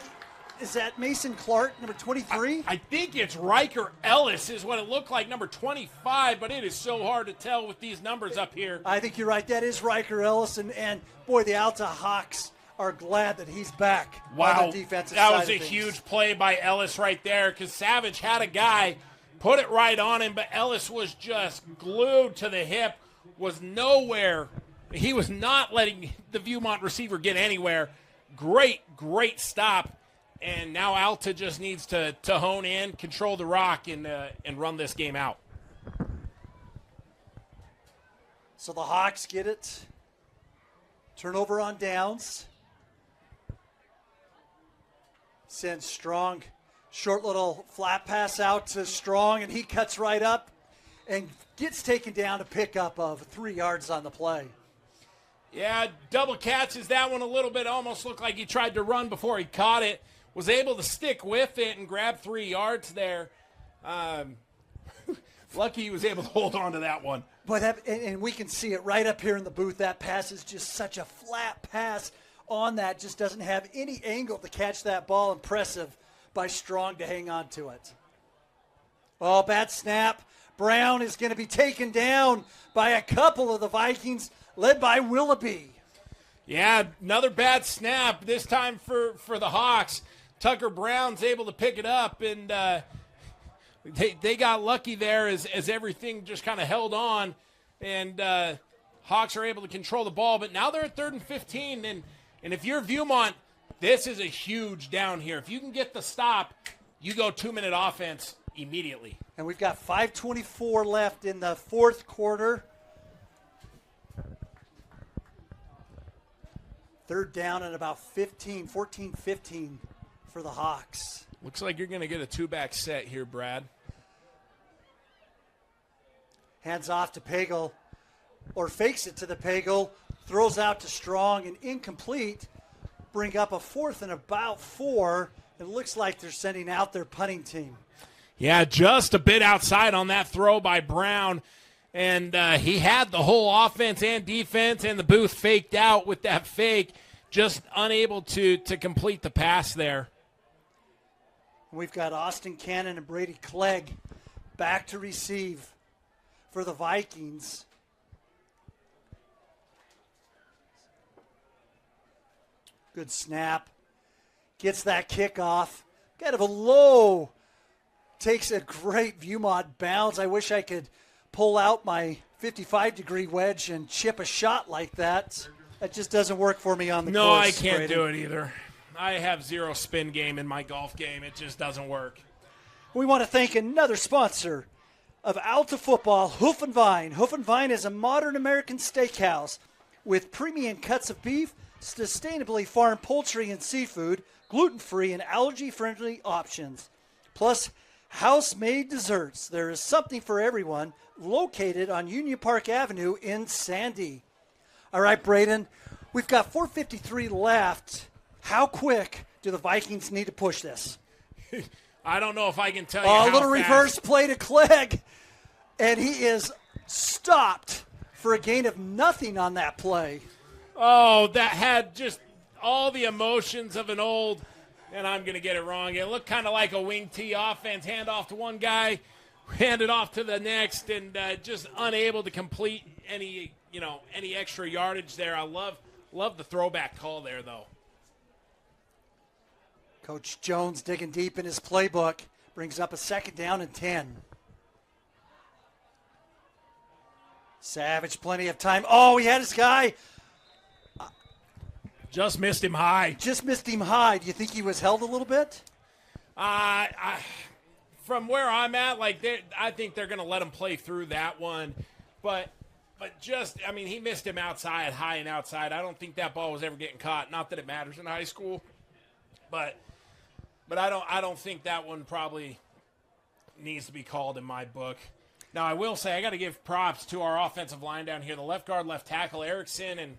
is that Mason Clark, number 23?
I think it's Riker Ellis is what it looked like, number 25, but it is so hard to tell with these numbers up here.
I think you're right. That is Riker Ellis, and boy, the Alta Hawks are glad that he's back on the defensive side.
That was a huge play by Ellis right there because Savage had a guy put it right on him, but Ellis was just glued to the hip, was nowhere. He was not letting the Viewmont receiver get anywhere. Great stop. And now Alta just needs to hone in, control the rock, and run this game out.
So the Hawks get it Turnover on downs. Sends Strong. Short little flat pass out to Strong, and he cuts right up and gets taken down to pick up of 3 yards on the play.
Yeah, double catches that one a little bit. Almost looked like he tried to run before he caught it. Was able to stick with it and grab 3 yards there. Lucky he was able to hold on to that one.
But and we can see it right up here in the booth. That pass is just such a flat pass on that. Just doesn't have any angle to catch that ball. Impressive by Strong to hang on to it. Oh, bad snap. Brown is going to be taken down by a couple of the Vikings, led by Willoughby.
Yeah, another bad snap, this time for the Hawks. Tucker Brown's able to pick it up, and they got lucky there as everything just kind of held on, and Hawks are able to control the ball. But now they're at 3rd and 15, and if you're Viewmont, this is a huge down here. If you can get the stop, you go 2-minute offense immediately.
And we've got 5:24 left in the fourth quarter. 3rd down and about 14-15 for the Hawks.
Looks like you're going to get a 2-back set here, Brad.
Hands off to Pagel, or fakes it to the Pagel, throws out to Strong and incomplete. Bring up a 4th and about 4. It looks like they're sending out their punting team.
Yeah, just a bit outside on that throw by Brown. And he had the whole offense and defense and the booth faked out with that fake, just unable to complete the pass there.
We've got Austin Cannon and Brady Clegg back to receive for the Vikings. Good snap. Gets that kickoff. Kind of a low. Takes a great Viewmont bounce. I wish I could pull out my 55-degree wedge and chip a shot like that. That just doesn't work for me on the course.
No, I can't
Brady.
do it either. I have 0 spin game in my golf game. It just doesn't work.
We want to thank another sponsor of Alta Football, Hoof and Vine. Hoof and Vine is a modern American steakhouse with premium cuts of beef, sustainably farmed poultry and seafood, gluten-free and allergy-friendly options, plus house-made desserts. There is something for everyone, located on Union Park Avenue in Sandy. All right, Braden, we've got 4:53 left. How quick do the Vikings need to push this?
I don't know if I can tell you how
A little
fast.
reverse play to Clegg, and he is stopped for a gain of nothing on that play.
Oh, that had just all the emotions of an old, and I'm going to get it wrong. It looked kind of like a wing T offense, hand off to one guy, hand it off to the next, and just unable to complete any extra yardage there. I love the throwback call there, though.
Coach Jones digging deep in his playbook, brings up a 2nd down and 10. Savage, plenty of time. Oh, he had his guy.
Just missed him high.
Just missed him high. Do you think he was held a little bit?
From where I'm at, I think they're going to let him play through that one. But he missed him outside, high and outside. I don't think that ball was ever getting caught. Not that it matters in high school, but I don't think that one probably needs to be called in my book. Now, I will say I got to give props to our offensive line down here. The left guard, left tackle, Erickson, and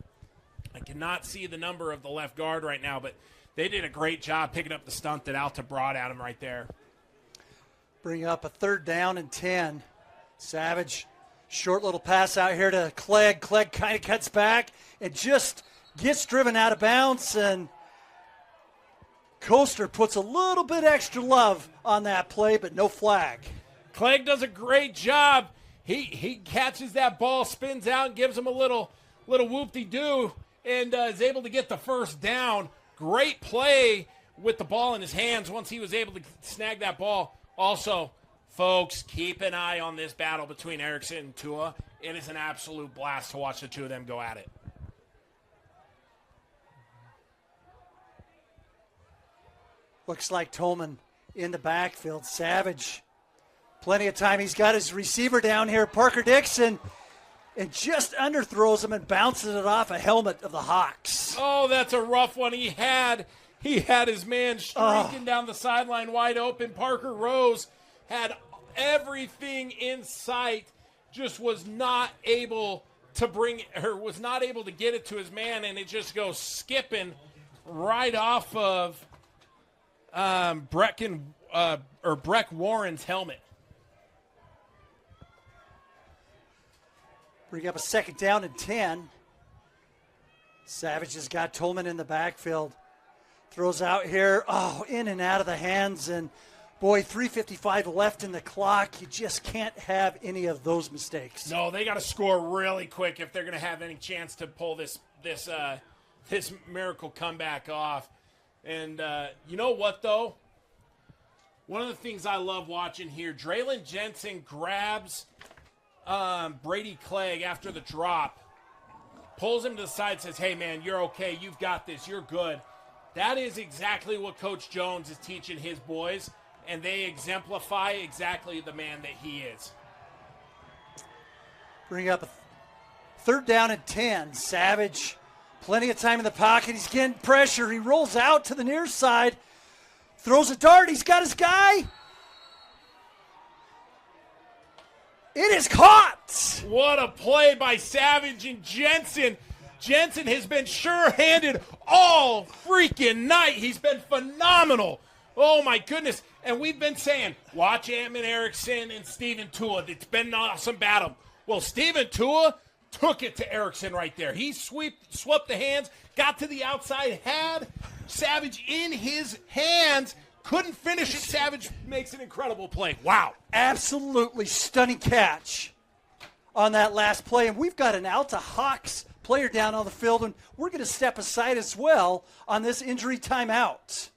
I cannot see the number of the left guard right now, but they did a great job picking up the stunt that Alta brought at him right there.
Bring up a 3rd down and 10. Savage, short little pass out here to Clegg. Clegg kind of cuts back and just gets driven out of bounds, and Coaster puts a little bit extra love on that play, but no flag.
Clegg does a great job. He catches that ball, spins out, and gives him a little whoop-de-doo, and is able to get the 1st down. Great play with the ball in his hands once he was able to snag that ball. Also, folks, keep an eye on this battle between Erickson and Tua. It is an absolute blast to watch the two of them go at it.
Looks like Tolman in the backfield. Savage, plenty of time. He's got his receiver down here, Parker Dixon, and just underthrows him and bounces it off a helmet of the Hawks.
Oh, that's a rough one. He had his man streaking down the sideline wide open. Parker Rose had everything in sight, just was not able to get it to his man, and it just goes skipping right off of Breck Warren's helmet.
Bring up a 2nd down and 10. Savage has got Tolman in the backfield. Throws out here, in and out of the hands, and boy, 3:55 left in the clock. You just can't have any of those mistakes.
No, they got to score really quick if they're going to have any chance to pull this miracle comeback off. And you know what, though? One of the things I love watching here, Draylon Jensen grabs Brady Clegg after the drop, pulls him to the side, says, hey, man, you're okay. You've got this. You're good. That is exactly what Coach Jones is teaching his boys, and they exemplify exactly the man that he is.
Bring up a 3rd down and 10. Savage, plenty of time in the pocket. He's getting pressure. He rolls out to the near side, throws a dart. He's got his guy. It is caught.
What a play by Savage and Jensen. Jensen has been sure-handed all freaking night. He's been phenomenal. Oh, my goodness. And we've been saying, watch Antman Erickson and Steven Tua. It's been an awesome battle. Well, Steven Tua took it to Erickson right there. He swept the hands, got to the outside, had Savage in his hands, couldn't finish it. Savage makes an incredible play. Wow.
Absolutely stunning catch on that last play. And we've got an Alta Hawks player down on the field, and we're going to step aside as well on this injury timeout.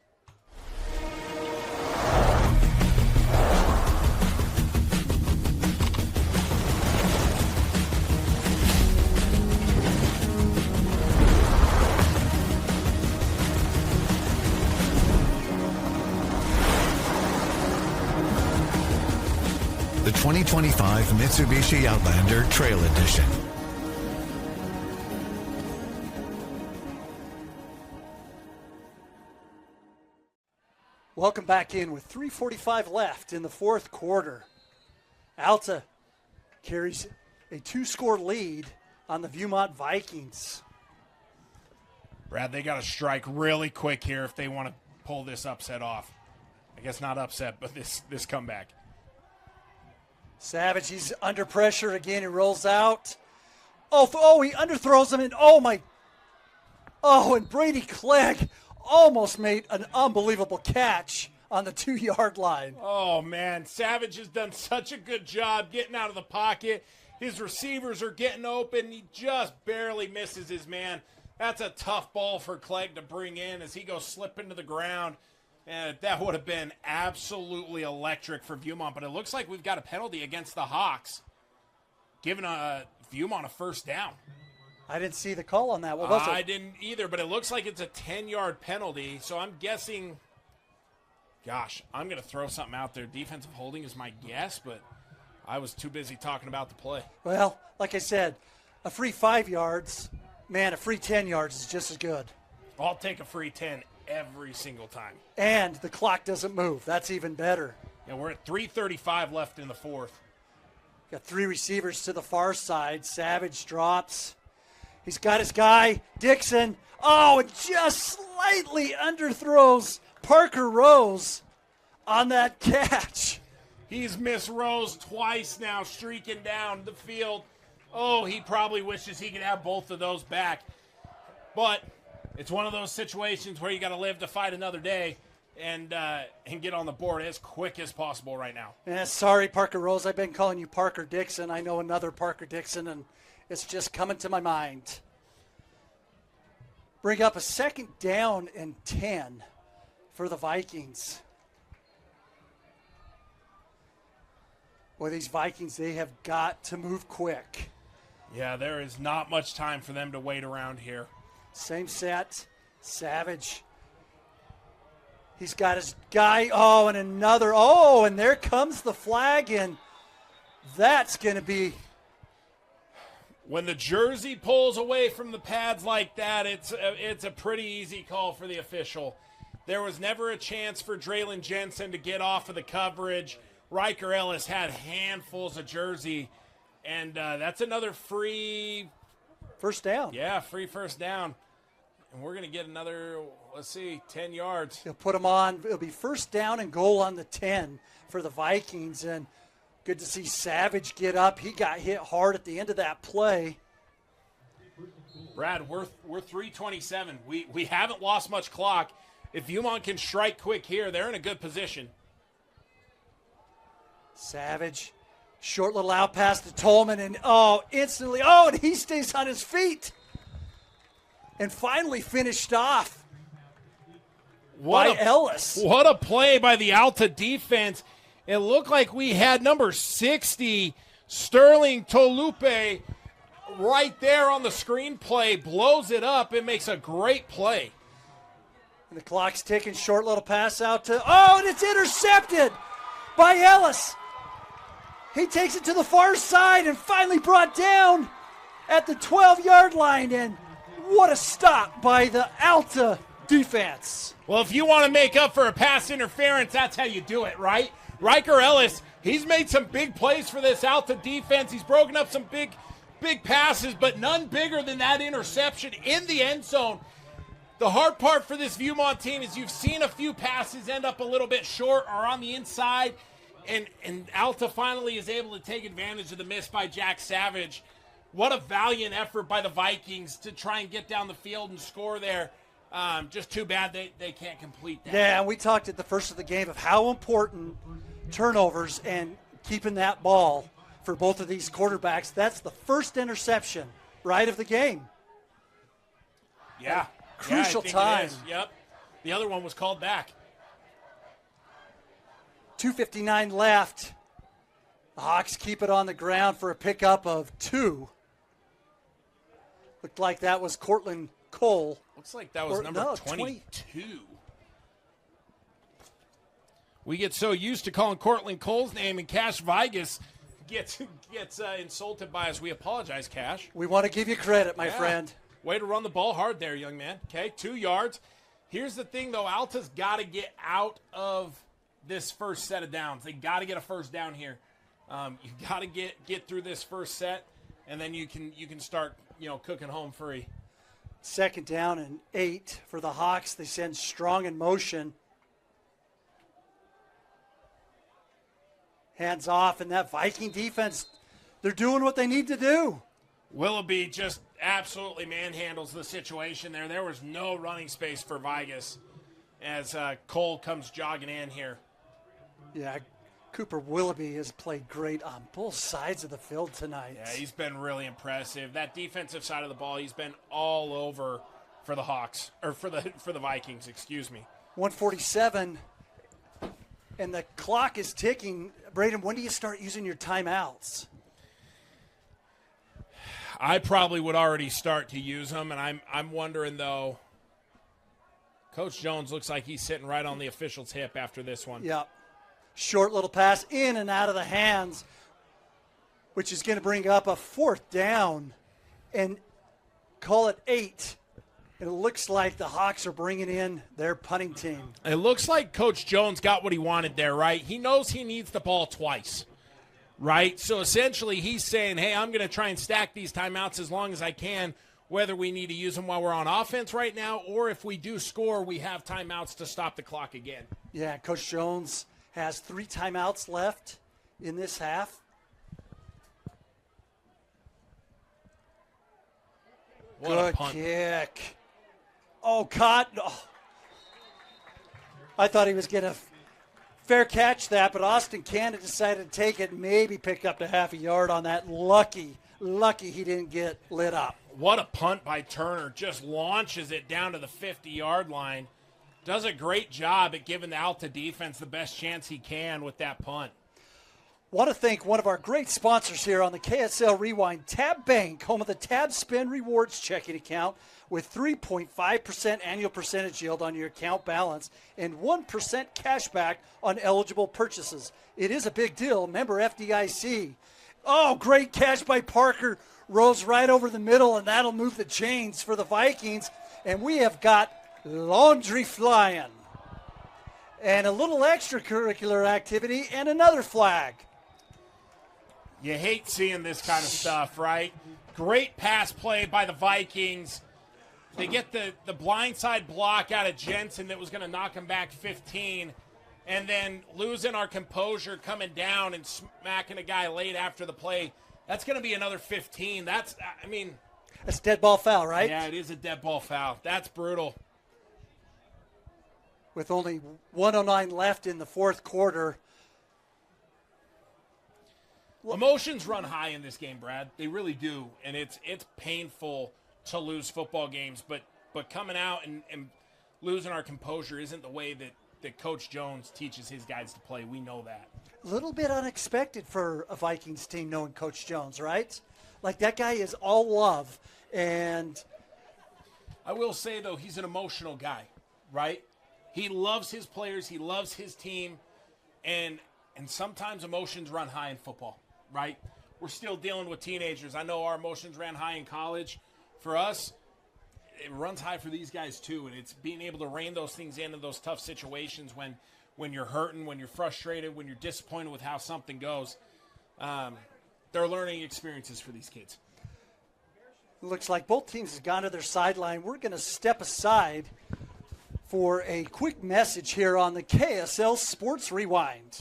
The 2025 Mitsubishi Outlander Trail Edition.
Welcome back in with 3:45 left in the 4th quarter. Alta carries a 2-score lead on the Viewmont Vikings.
Brad, they got to strike really quick here if they want to pull this upset off. I guess not upset, but this comeback.
Savage, he's under pressure again. He rolls out. Oh, he underthrows him, and and Brady Clegg almost made an unbelievable catch on the 2-yard line.
Oh, man. Savage has done such a good job getting out of the pocket. His receivers are getting open. He just barely misses his man. That's a tough ball for Clegg to bring in as he goes slipping to the ground. And that would have been absolutely electric for Viewmont. But it looks like we've got a penalty against the Hawks, giving Viewmont a 1st down.
I didn't see the call on that. What was it?
I didn't either, but it looks like it's a 10-yard penalty. So I'm guessing, I'm going to throw something out there. Defensive holding is my guess, but I was too busy talking about the play.
Well, like I said, a free 5 yards, man, a free 10 yards is just as good.
I'll take a free 10 every single time.
And the clock doesn't move. That's even better.
Yeah, we're at 3:35 left in the 4th.
Got 3 receivers to the far side. Savage drops. He's got his guy, Dixon. Oh, and just slightly underthrows Parker Rose on that catch.
He's missed Rose twice now, streaking down the field. Oh, he probably wishes he could have both of those back. But it's one of those situations where you got to live to fight another day and get on the board as quick as possible right now.
Yeah, sorry, Parker Rose. I've been calling you Parker Dixon. I know another Parker Dixon, and it's just coming to my mind. Bring up a 2nd down and 10 for the Vikings. Boy, these Vikings, they have got to move quick.
Yeah, there is not much time for them to wait around here.
Same set. Savage. He's got his guy. Oh, and another. Oh, and there comes the flag, and that's going to be
When the jersey pulls away from the pads like that, it's a pretty easy call for the official. There was never a chance for Draylon Jensen to get off of the coverage. Riker Ellis had handfuls of jersey, and that's another free
first down.
Yeah, free first down. And we're going to get another, 10 yards.
He'll put them on. It'll be first down and goal on the 10 for the Vikings, and good to see Savage get up. He got hit hard at the end of that play.
Brad, we're 3:27. We haven't lost much clock. If Viewmont can strike quick here, they're in a good position.
Savage, short little out pass to Tolman, and instantly, and he stays on his feet. And finally finished off by Ellis.
What a play by the Alta defense. It looked like we had number 60, Sterling Tolupe, right there on the screenplay, blows it up and makes a great play.
And the clock's ticking, short little pass out to, and it's intercepted by Ellis. He takes it to the far side and finally brought down at the 12-yard line, and what a stop by the Alta defense.
Well, if you want to make up for a pass interference, that's how you do it, right? Riker Ellis, he's made some big plays for this Alta defense. He's broken up some big passes, but none bigger than that interception in the end zone. The hard part for this Viewmont team is you've seen a few passes end up a little bit short or on the inside, and Alta finally is able to take advantage of the miss by Jack Savage. What a valiant effort by the Vikings to try and get down the field and score there. Just too bad they can't complete that.
Yeah, and we talked at the first of the game of how important turnovers and keeping that ball for both of these quarterbacks. That's the first interception, right, of the game.
Yeah.
Crucial
I think
time.
it is. Yep. The other one was called back.
2:59 left. The Hawks keep it on the ground for a pickup of 2. Looked like that was Cortland Cole.
Looks like that was number 22. We get so used to calling Cortland Cole's name, and Cash Vigas gets insulted by us. We apologize, Cash.
We want to give you credit, my friend.
Way to run the ball hard there, young man. Okay, 2 yards. Here's the thing, though. Alta's got to get out of this first set of downs. They got to get a first down here. You got to get through this first set, and then you can start cooking home free.
Second down and 8 for the Hawks. They send Strong in motion. Hands off, and that Viking defense, they're doing what they need to do.
Willoughby just absolutely manhandles the situation there. There was no running space for Vigas as Cole comes jogging in here.
Yeah, Cooper Willoughby has played great on both sides of the field tonight.
Yeah, he's been really impressive. That defensive side of the ball, he's been all over for the Hawks, or for the Vikings, excuse me.
1:47, and the clock is ticking. Braden, when do you start using your timeouts?
I probably would already start to use them, and I'm wondering, though, Coach Jones looks like he's sitting right on the official's hip after this one.
Yep. Short little pass in and out of the hands, which is going to bring up a 4th down and call it 8. And it looks like the Hawks are bringing in their punting team.
It looks like Coach Jones got what he wanted there, right? He knows he needs the ball twice, right? So essentially he's saying, hey, I'm going to try and stack these timeouts as long as I can, whether we need to use them while we're on offense right now or if we do score, we have timeouts to stop the clock again.
Yeah, Coach Jones has 3 timeouts left in this half.
What
Good
a punt.
kick. Caught. Oh. I thought he was going to fair catch that, but Austin Canada decided to take it and maybe pick up to half a yard on that. Lucky he didn't get lit up.
What a punt by Turner. Just launches it down to the 50-yard line. Does a great job at giving the Alta defense the best chance he can with that punt.
Want to thank one of our great sponsors here on the KSL Rewind, Tab Bank, home of the Tab Spend Rewards checking account with 3.5% annual percentage yield on your account balance and 1% cash back on eligible purchases. It is a big deal. Member FDIC. Oh, great catch by Parker. rolls right over the middle, and that'll move the chains for the Vikings. And we have got laundry flying. And a little extracurricular activity and another flag.
You hate seeing this kind of stuff, right? Great pass play by the Vikings. They get the blindside block out of Jensen that was going to knock him back 15. And then losing our composure, coming down and smacking a guy late after the play. That's going to be another 15. That's
a dead ball foul, right?
Yeah, it is a dead ball foul. That's brutal.
With only 1:09 left in the fourth quarter.
Emotions run high in this game, Brad. They really do. And it's painful to lose football games. But coming out and losing our composure isn't the way that Coach Jones teaches his guys to play. We know that.
A little bit unexpected for a Vikings team knowing Coach Jones, right? Like, that guy is all love. And
I will say, though, he's an emotional guy, right? He loves his players. He loves his team. And sometimes emotions run high in football, right? We're still dealing with teenagers. I know our emotions ran high in college. For us, it runs high for these guys too, and it's being able to rein those things in those tough situations when you're hurting, when you're frustrated, when you're disappointed with how something goes. They're learning experiences for these kids.
Looks like both teams have gone to their sideline. We're going to step aside for a quick message here on the KSL Sports Rewind.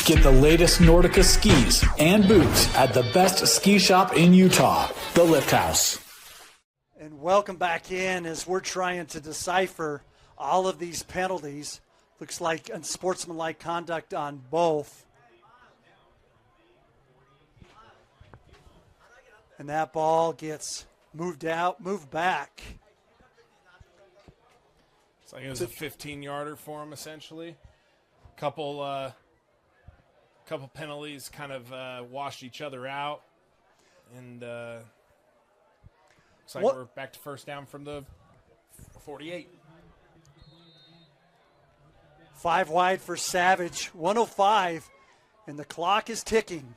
Get the latest Nordica skis and boots at the best ski shop in Utah, the Lift House.
And welcome back in as we're trying to decipher all of these penalties. Looks like unsportsmanlike conduct on both. And that ball gets moved back.
It's like it was a 15-yarder for him, essentially. Couple penalties kind of washed each other out. And looks like we're back to first down from the 48.
5 wide for Savage, 1:05, and the clock is ticking.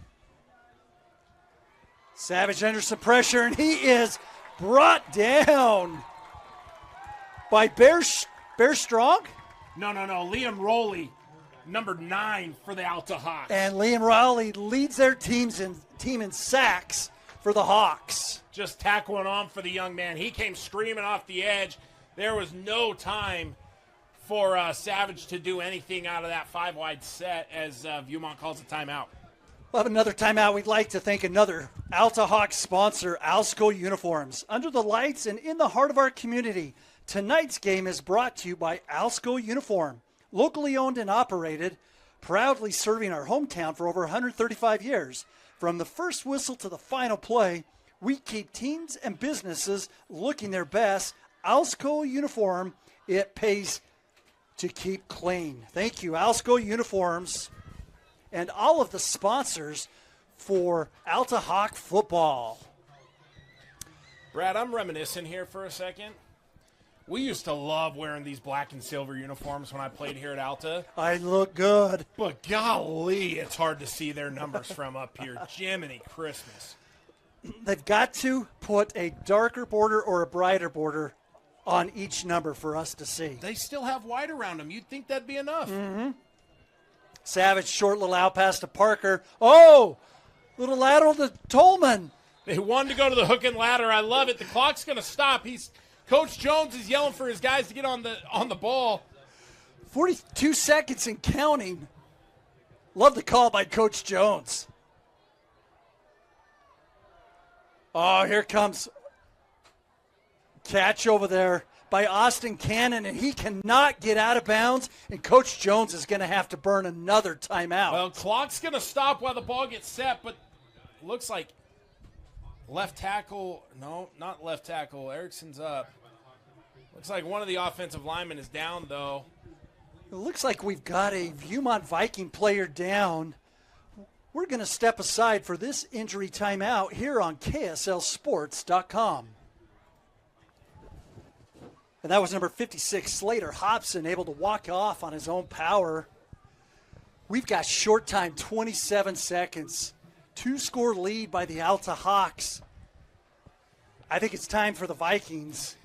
Savage under some pressure, and he is brought down by Bear Strong?
No. Liam Rowley, number 9 for the Alta Hawks.
And Liam Rowley leads their team in sacks for the Hawks.
Just tackling on for the young man. He came screaming off the edge. There was no time for Savage to do anything out of that 5-wide set as Viewmont calls a timeout.
We'll have another timeout. We'd like to thank another Alta Hawks sponsor, Alsco Uniforms. Under the lights and in the heart of our community, tonight's game is brought to you by Alsco Uniform. Locally owned and operated, proudly serving our hometown for over 135 years. From the first whistle to the final play, we keep teams and businesses looking their best. Alsco Uniform, it pays to keep clean. Thank you, Alsco Uniforms, and all of the sponsors for Alta Hawk football.
Brad, I'm reminiscing here for a second. We used to love wearing these black and silver uniforms when I played here at Alta.
I look good.
But golly, it's hard to see their numbers from up here. Jiminy Christmas.
They've got to put a darker border or a brighter border on each number for us to see.
They still have white around them. You'd think that'd be enough.
Mm-hmm. Savage, short little out pass to Parker. Oh, little lateral to Tolman.
They wanted to go to the hook and ladder. I love it. The clock's going to stop. Coach Jones is yelling for his guys to get on the ball.
42 seconds and counting. Love the call by Coach Jones. Oh, here comes catch over there by Austin Cannon, and he cannot get out of bounds, and Coach Jones is going to have to burn another timeout.
Well, clock's going to stop while the ball gets set, but looks like left tackle, no, not left tackle, Erickson's up. Looks like one of the offensive linemen is down, though.
It looks like we've got a Viewmont Viking player down. We're going to step aside for this injury timeout here on KSLSports.com. And that was number 56, Slater Hobson, able to walk off on his own power. We've got short time, 27 seconds. 2-score lead by the Alta Hawks. I think it's time for the Vikings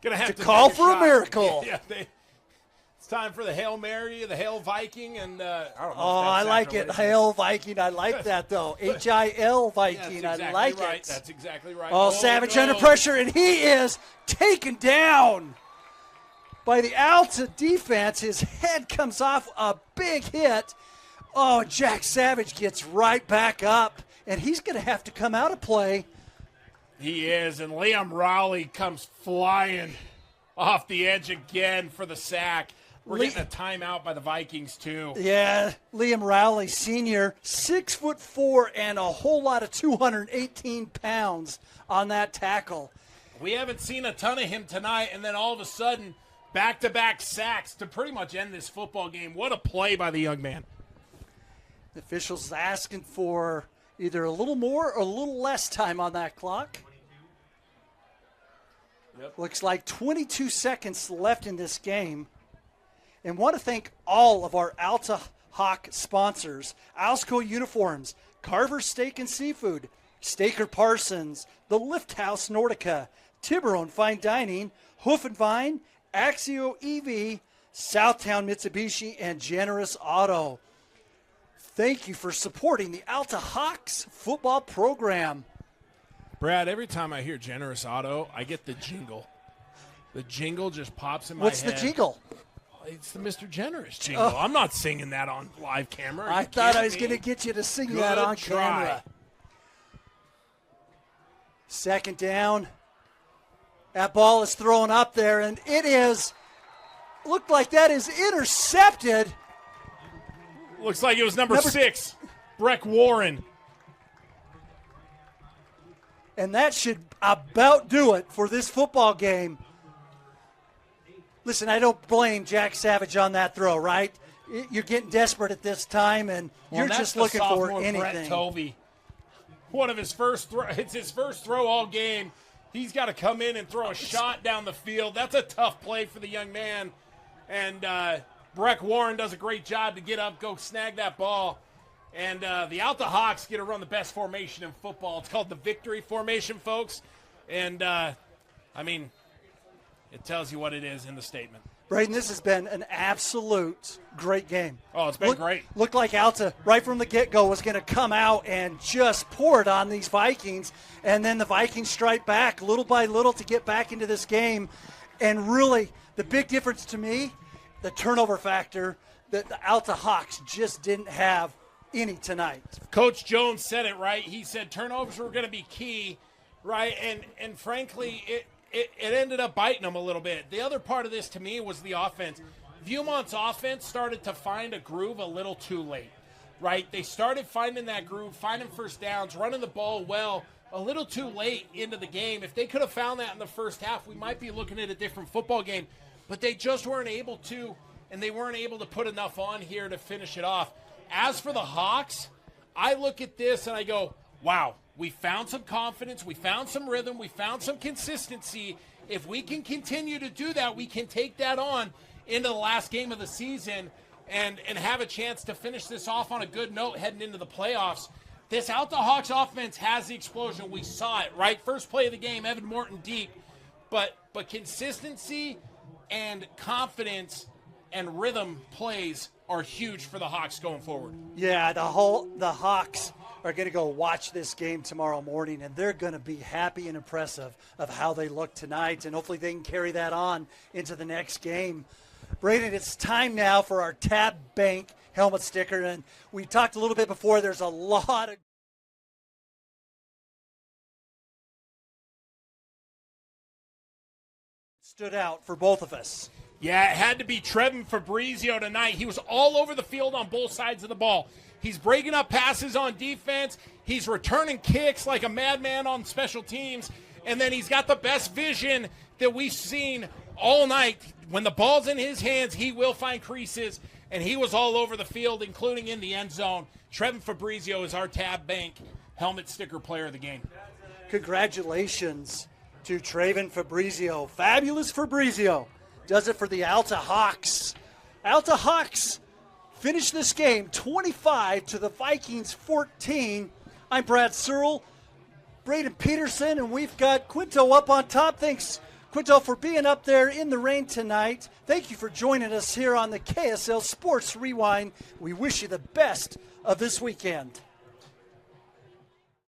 Gonna have
to call for a
shot.
miracle.
Yeah, it's time for the Hail Mary, the Hail Viking, and I don't know.
Oh, I like it. Hail Viking. I like that, though. H-I-L Viking.
That's exactly
I like
right.
it.
That's exactly right.
Oh, Savage under pressure, and he is taken down by the Alta defense. His head comes off a big hit. Oh, Jack Savage gets right back up, and he's going to have to come out of play.
He is, and Liam Rowley comes flying off the edge again for the sack. We're getting a timeout by the Vikings, too.
Yeah, Liam Rowley, senior, 6'4", and a whole lot of 218 pounds on that tackle.
We haven't seen a ton of him tonight, and then all of a sudden, back-to-back sacks to pretty much end this football game. What a play by the young man.
The officials asking for either a little more or a little less time on that clock.
Yep.
Looks like 22 seconds left in this game. And want to thank all of our Alta Hawk sponsors: Alsco Uniforms, Carver Steak and Seafood, Staker Parsons, The Lift House Nordica, Tiburon Fine Dining, Hoof and Vine, Axio EV, Southtown Mitsubishi, and Generous Auto. Thank you for supporting the Alta Hawks football program.
Brad, every time I hear Generous Auto, I get the jingle. The jingle just pops in my
What's
head.
the jingle?
It's the Mr. Generous jingle.
Oh.
I'm not singing that on live camera.
I thought I was going to get you to sing that on camera. Second down. That ball is thrown up there, and it is, looked like that is intercepted.
Looks like it was number 6, Breck Warren.
And that should about do it for this football game. Listen, I don't blame Jack Savage on that throw, right? You're getting desperate at this time, and you're just looking for anything.
Brett Tovey. One of his first it's his first throw all game. He's got to come in and throw a shot down the field. That's a tough play for the young man. And Breck Warren does a great job to get up, go snag that ball. And the Alta Hawks get to run the best formation in football. It's called the victory formation, folks. And, it tells you what it is in the statement.
Braden, this has been an absolute great game.
Oh, it's been great.
Looked like Alta, right from the get-go, was going to come out and just pour it on these Vikings. And then the Vikings strike back little by little to get back into this game. And really, the big difference to me, the turnover factor, that the Alta Hawks just didn't have any tonight.
Coach Jones said it right. He said turnovers were going to be key, right? And frankly, it ended up biting them a little bit. The other part of this to me was the offense. Viewmont's offense started to find a groove a little too late, right? They started finding that groove, finding first downs, running the ball well a little too late into the game. If they could have found that in the first half, we might be looking at a different football game. But they just weren't able to, and they weren't able to put enough on here to finish it off. As for the Hawks, I look at this and I go, wow, we found some confidence, we found some rhythm, we found some consistency. If we can continue to do that, we can take that on into the last game of the season and have a chance to finish this off on a good note heading into the playoffs. This Alta Hawks offense has the explosion. We saw it, right? First play of the game, Evan Morton deep. But consistency and confidence and rhythm plays are huge for the Hawks going forward.
Yeah, the Hawks are going to go watch this game tomorrow morning, and they're going to be happy and impressive of how they look tonight, and hopefully they can carry that on into the next game. Braden, it's time now for our Tab Bank helmet sticker, and we talked a little bit before. There's a lot of stood out for both of us.
Yeah, it had to be Trevin Fabrizio tonight. He was all over the field on both sides of the ball. He's breaking up passes on defense. He's returning kicks like a madman on special teams. And then he's got the best vision that we've seen all night, when the ball's in his hands, he will find creases, and he was all over the field, including in the end zone. Trevin Fabrizio is our Tab Bank helmet sticker player of the game.
Congratulations to Trevin Fabrizio. Fabulous Fabrizio does it for the Alta Hawks. Alta Hawks finish this game 25 to the Vikings 14. I'm Brad Searle, Braden Peterson, and we've got Quinto up on top. Thanks, Quinto, for being up there in the rain tonight. Thank you for joining us here on the KSL Sports Rewind. We wish you the best of this weekend.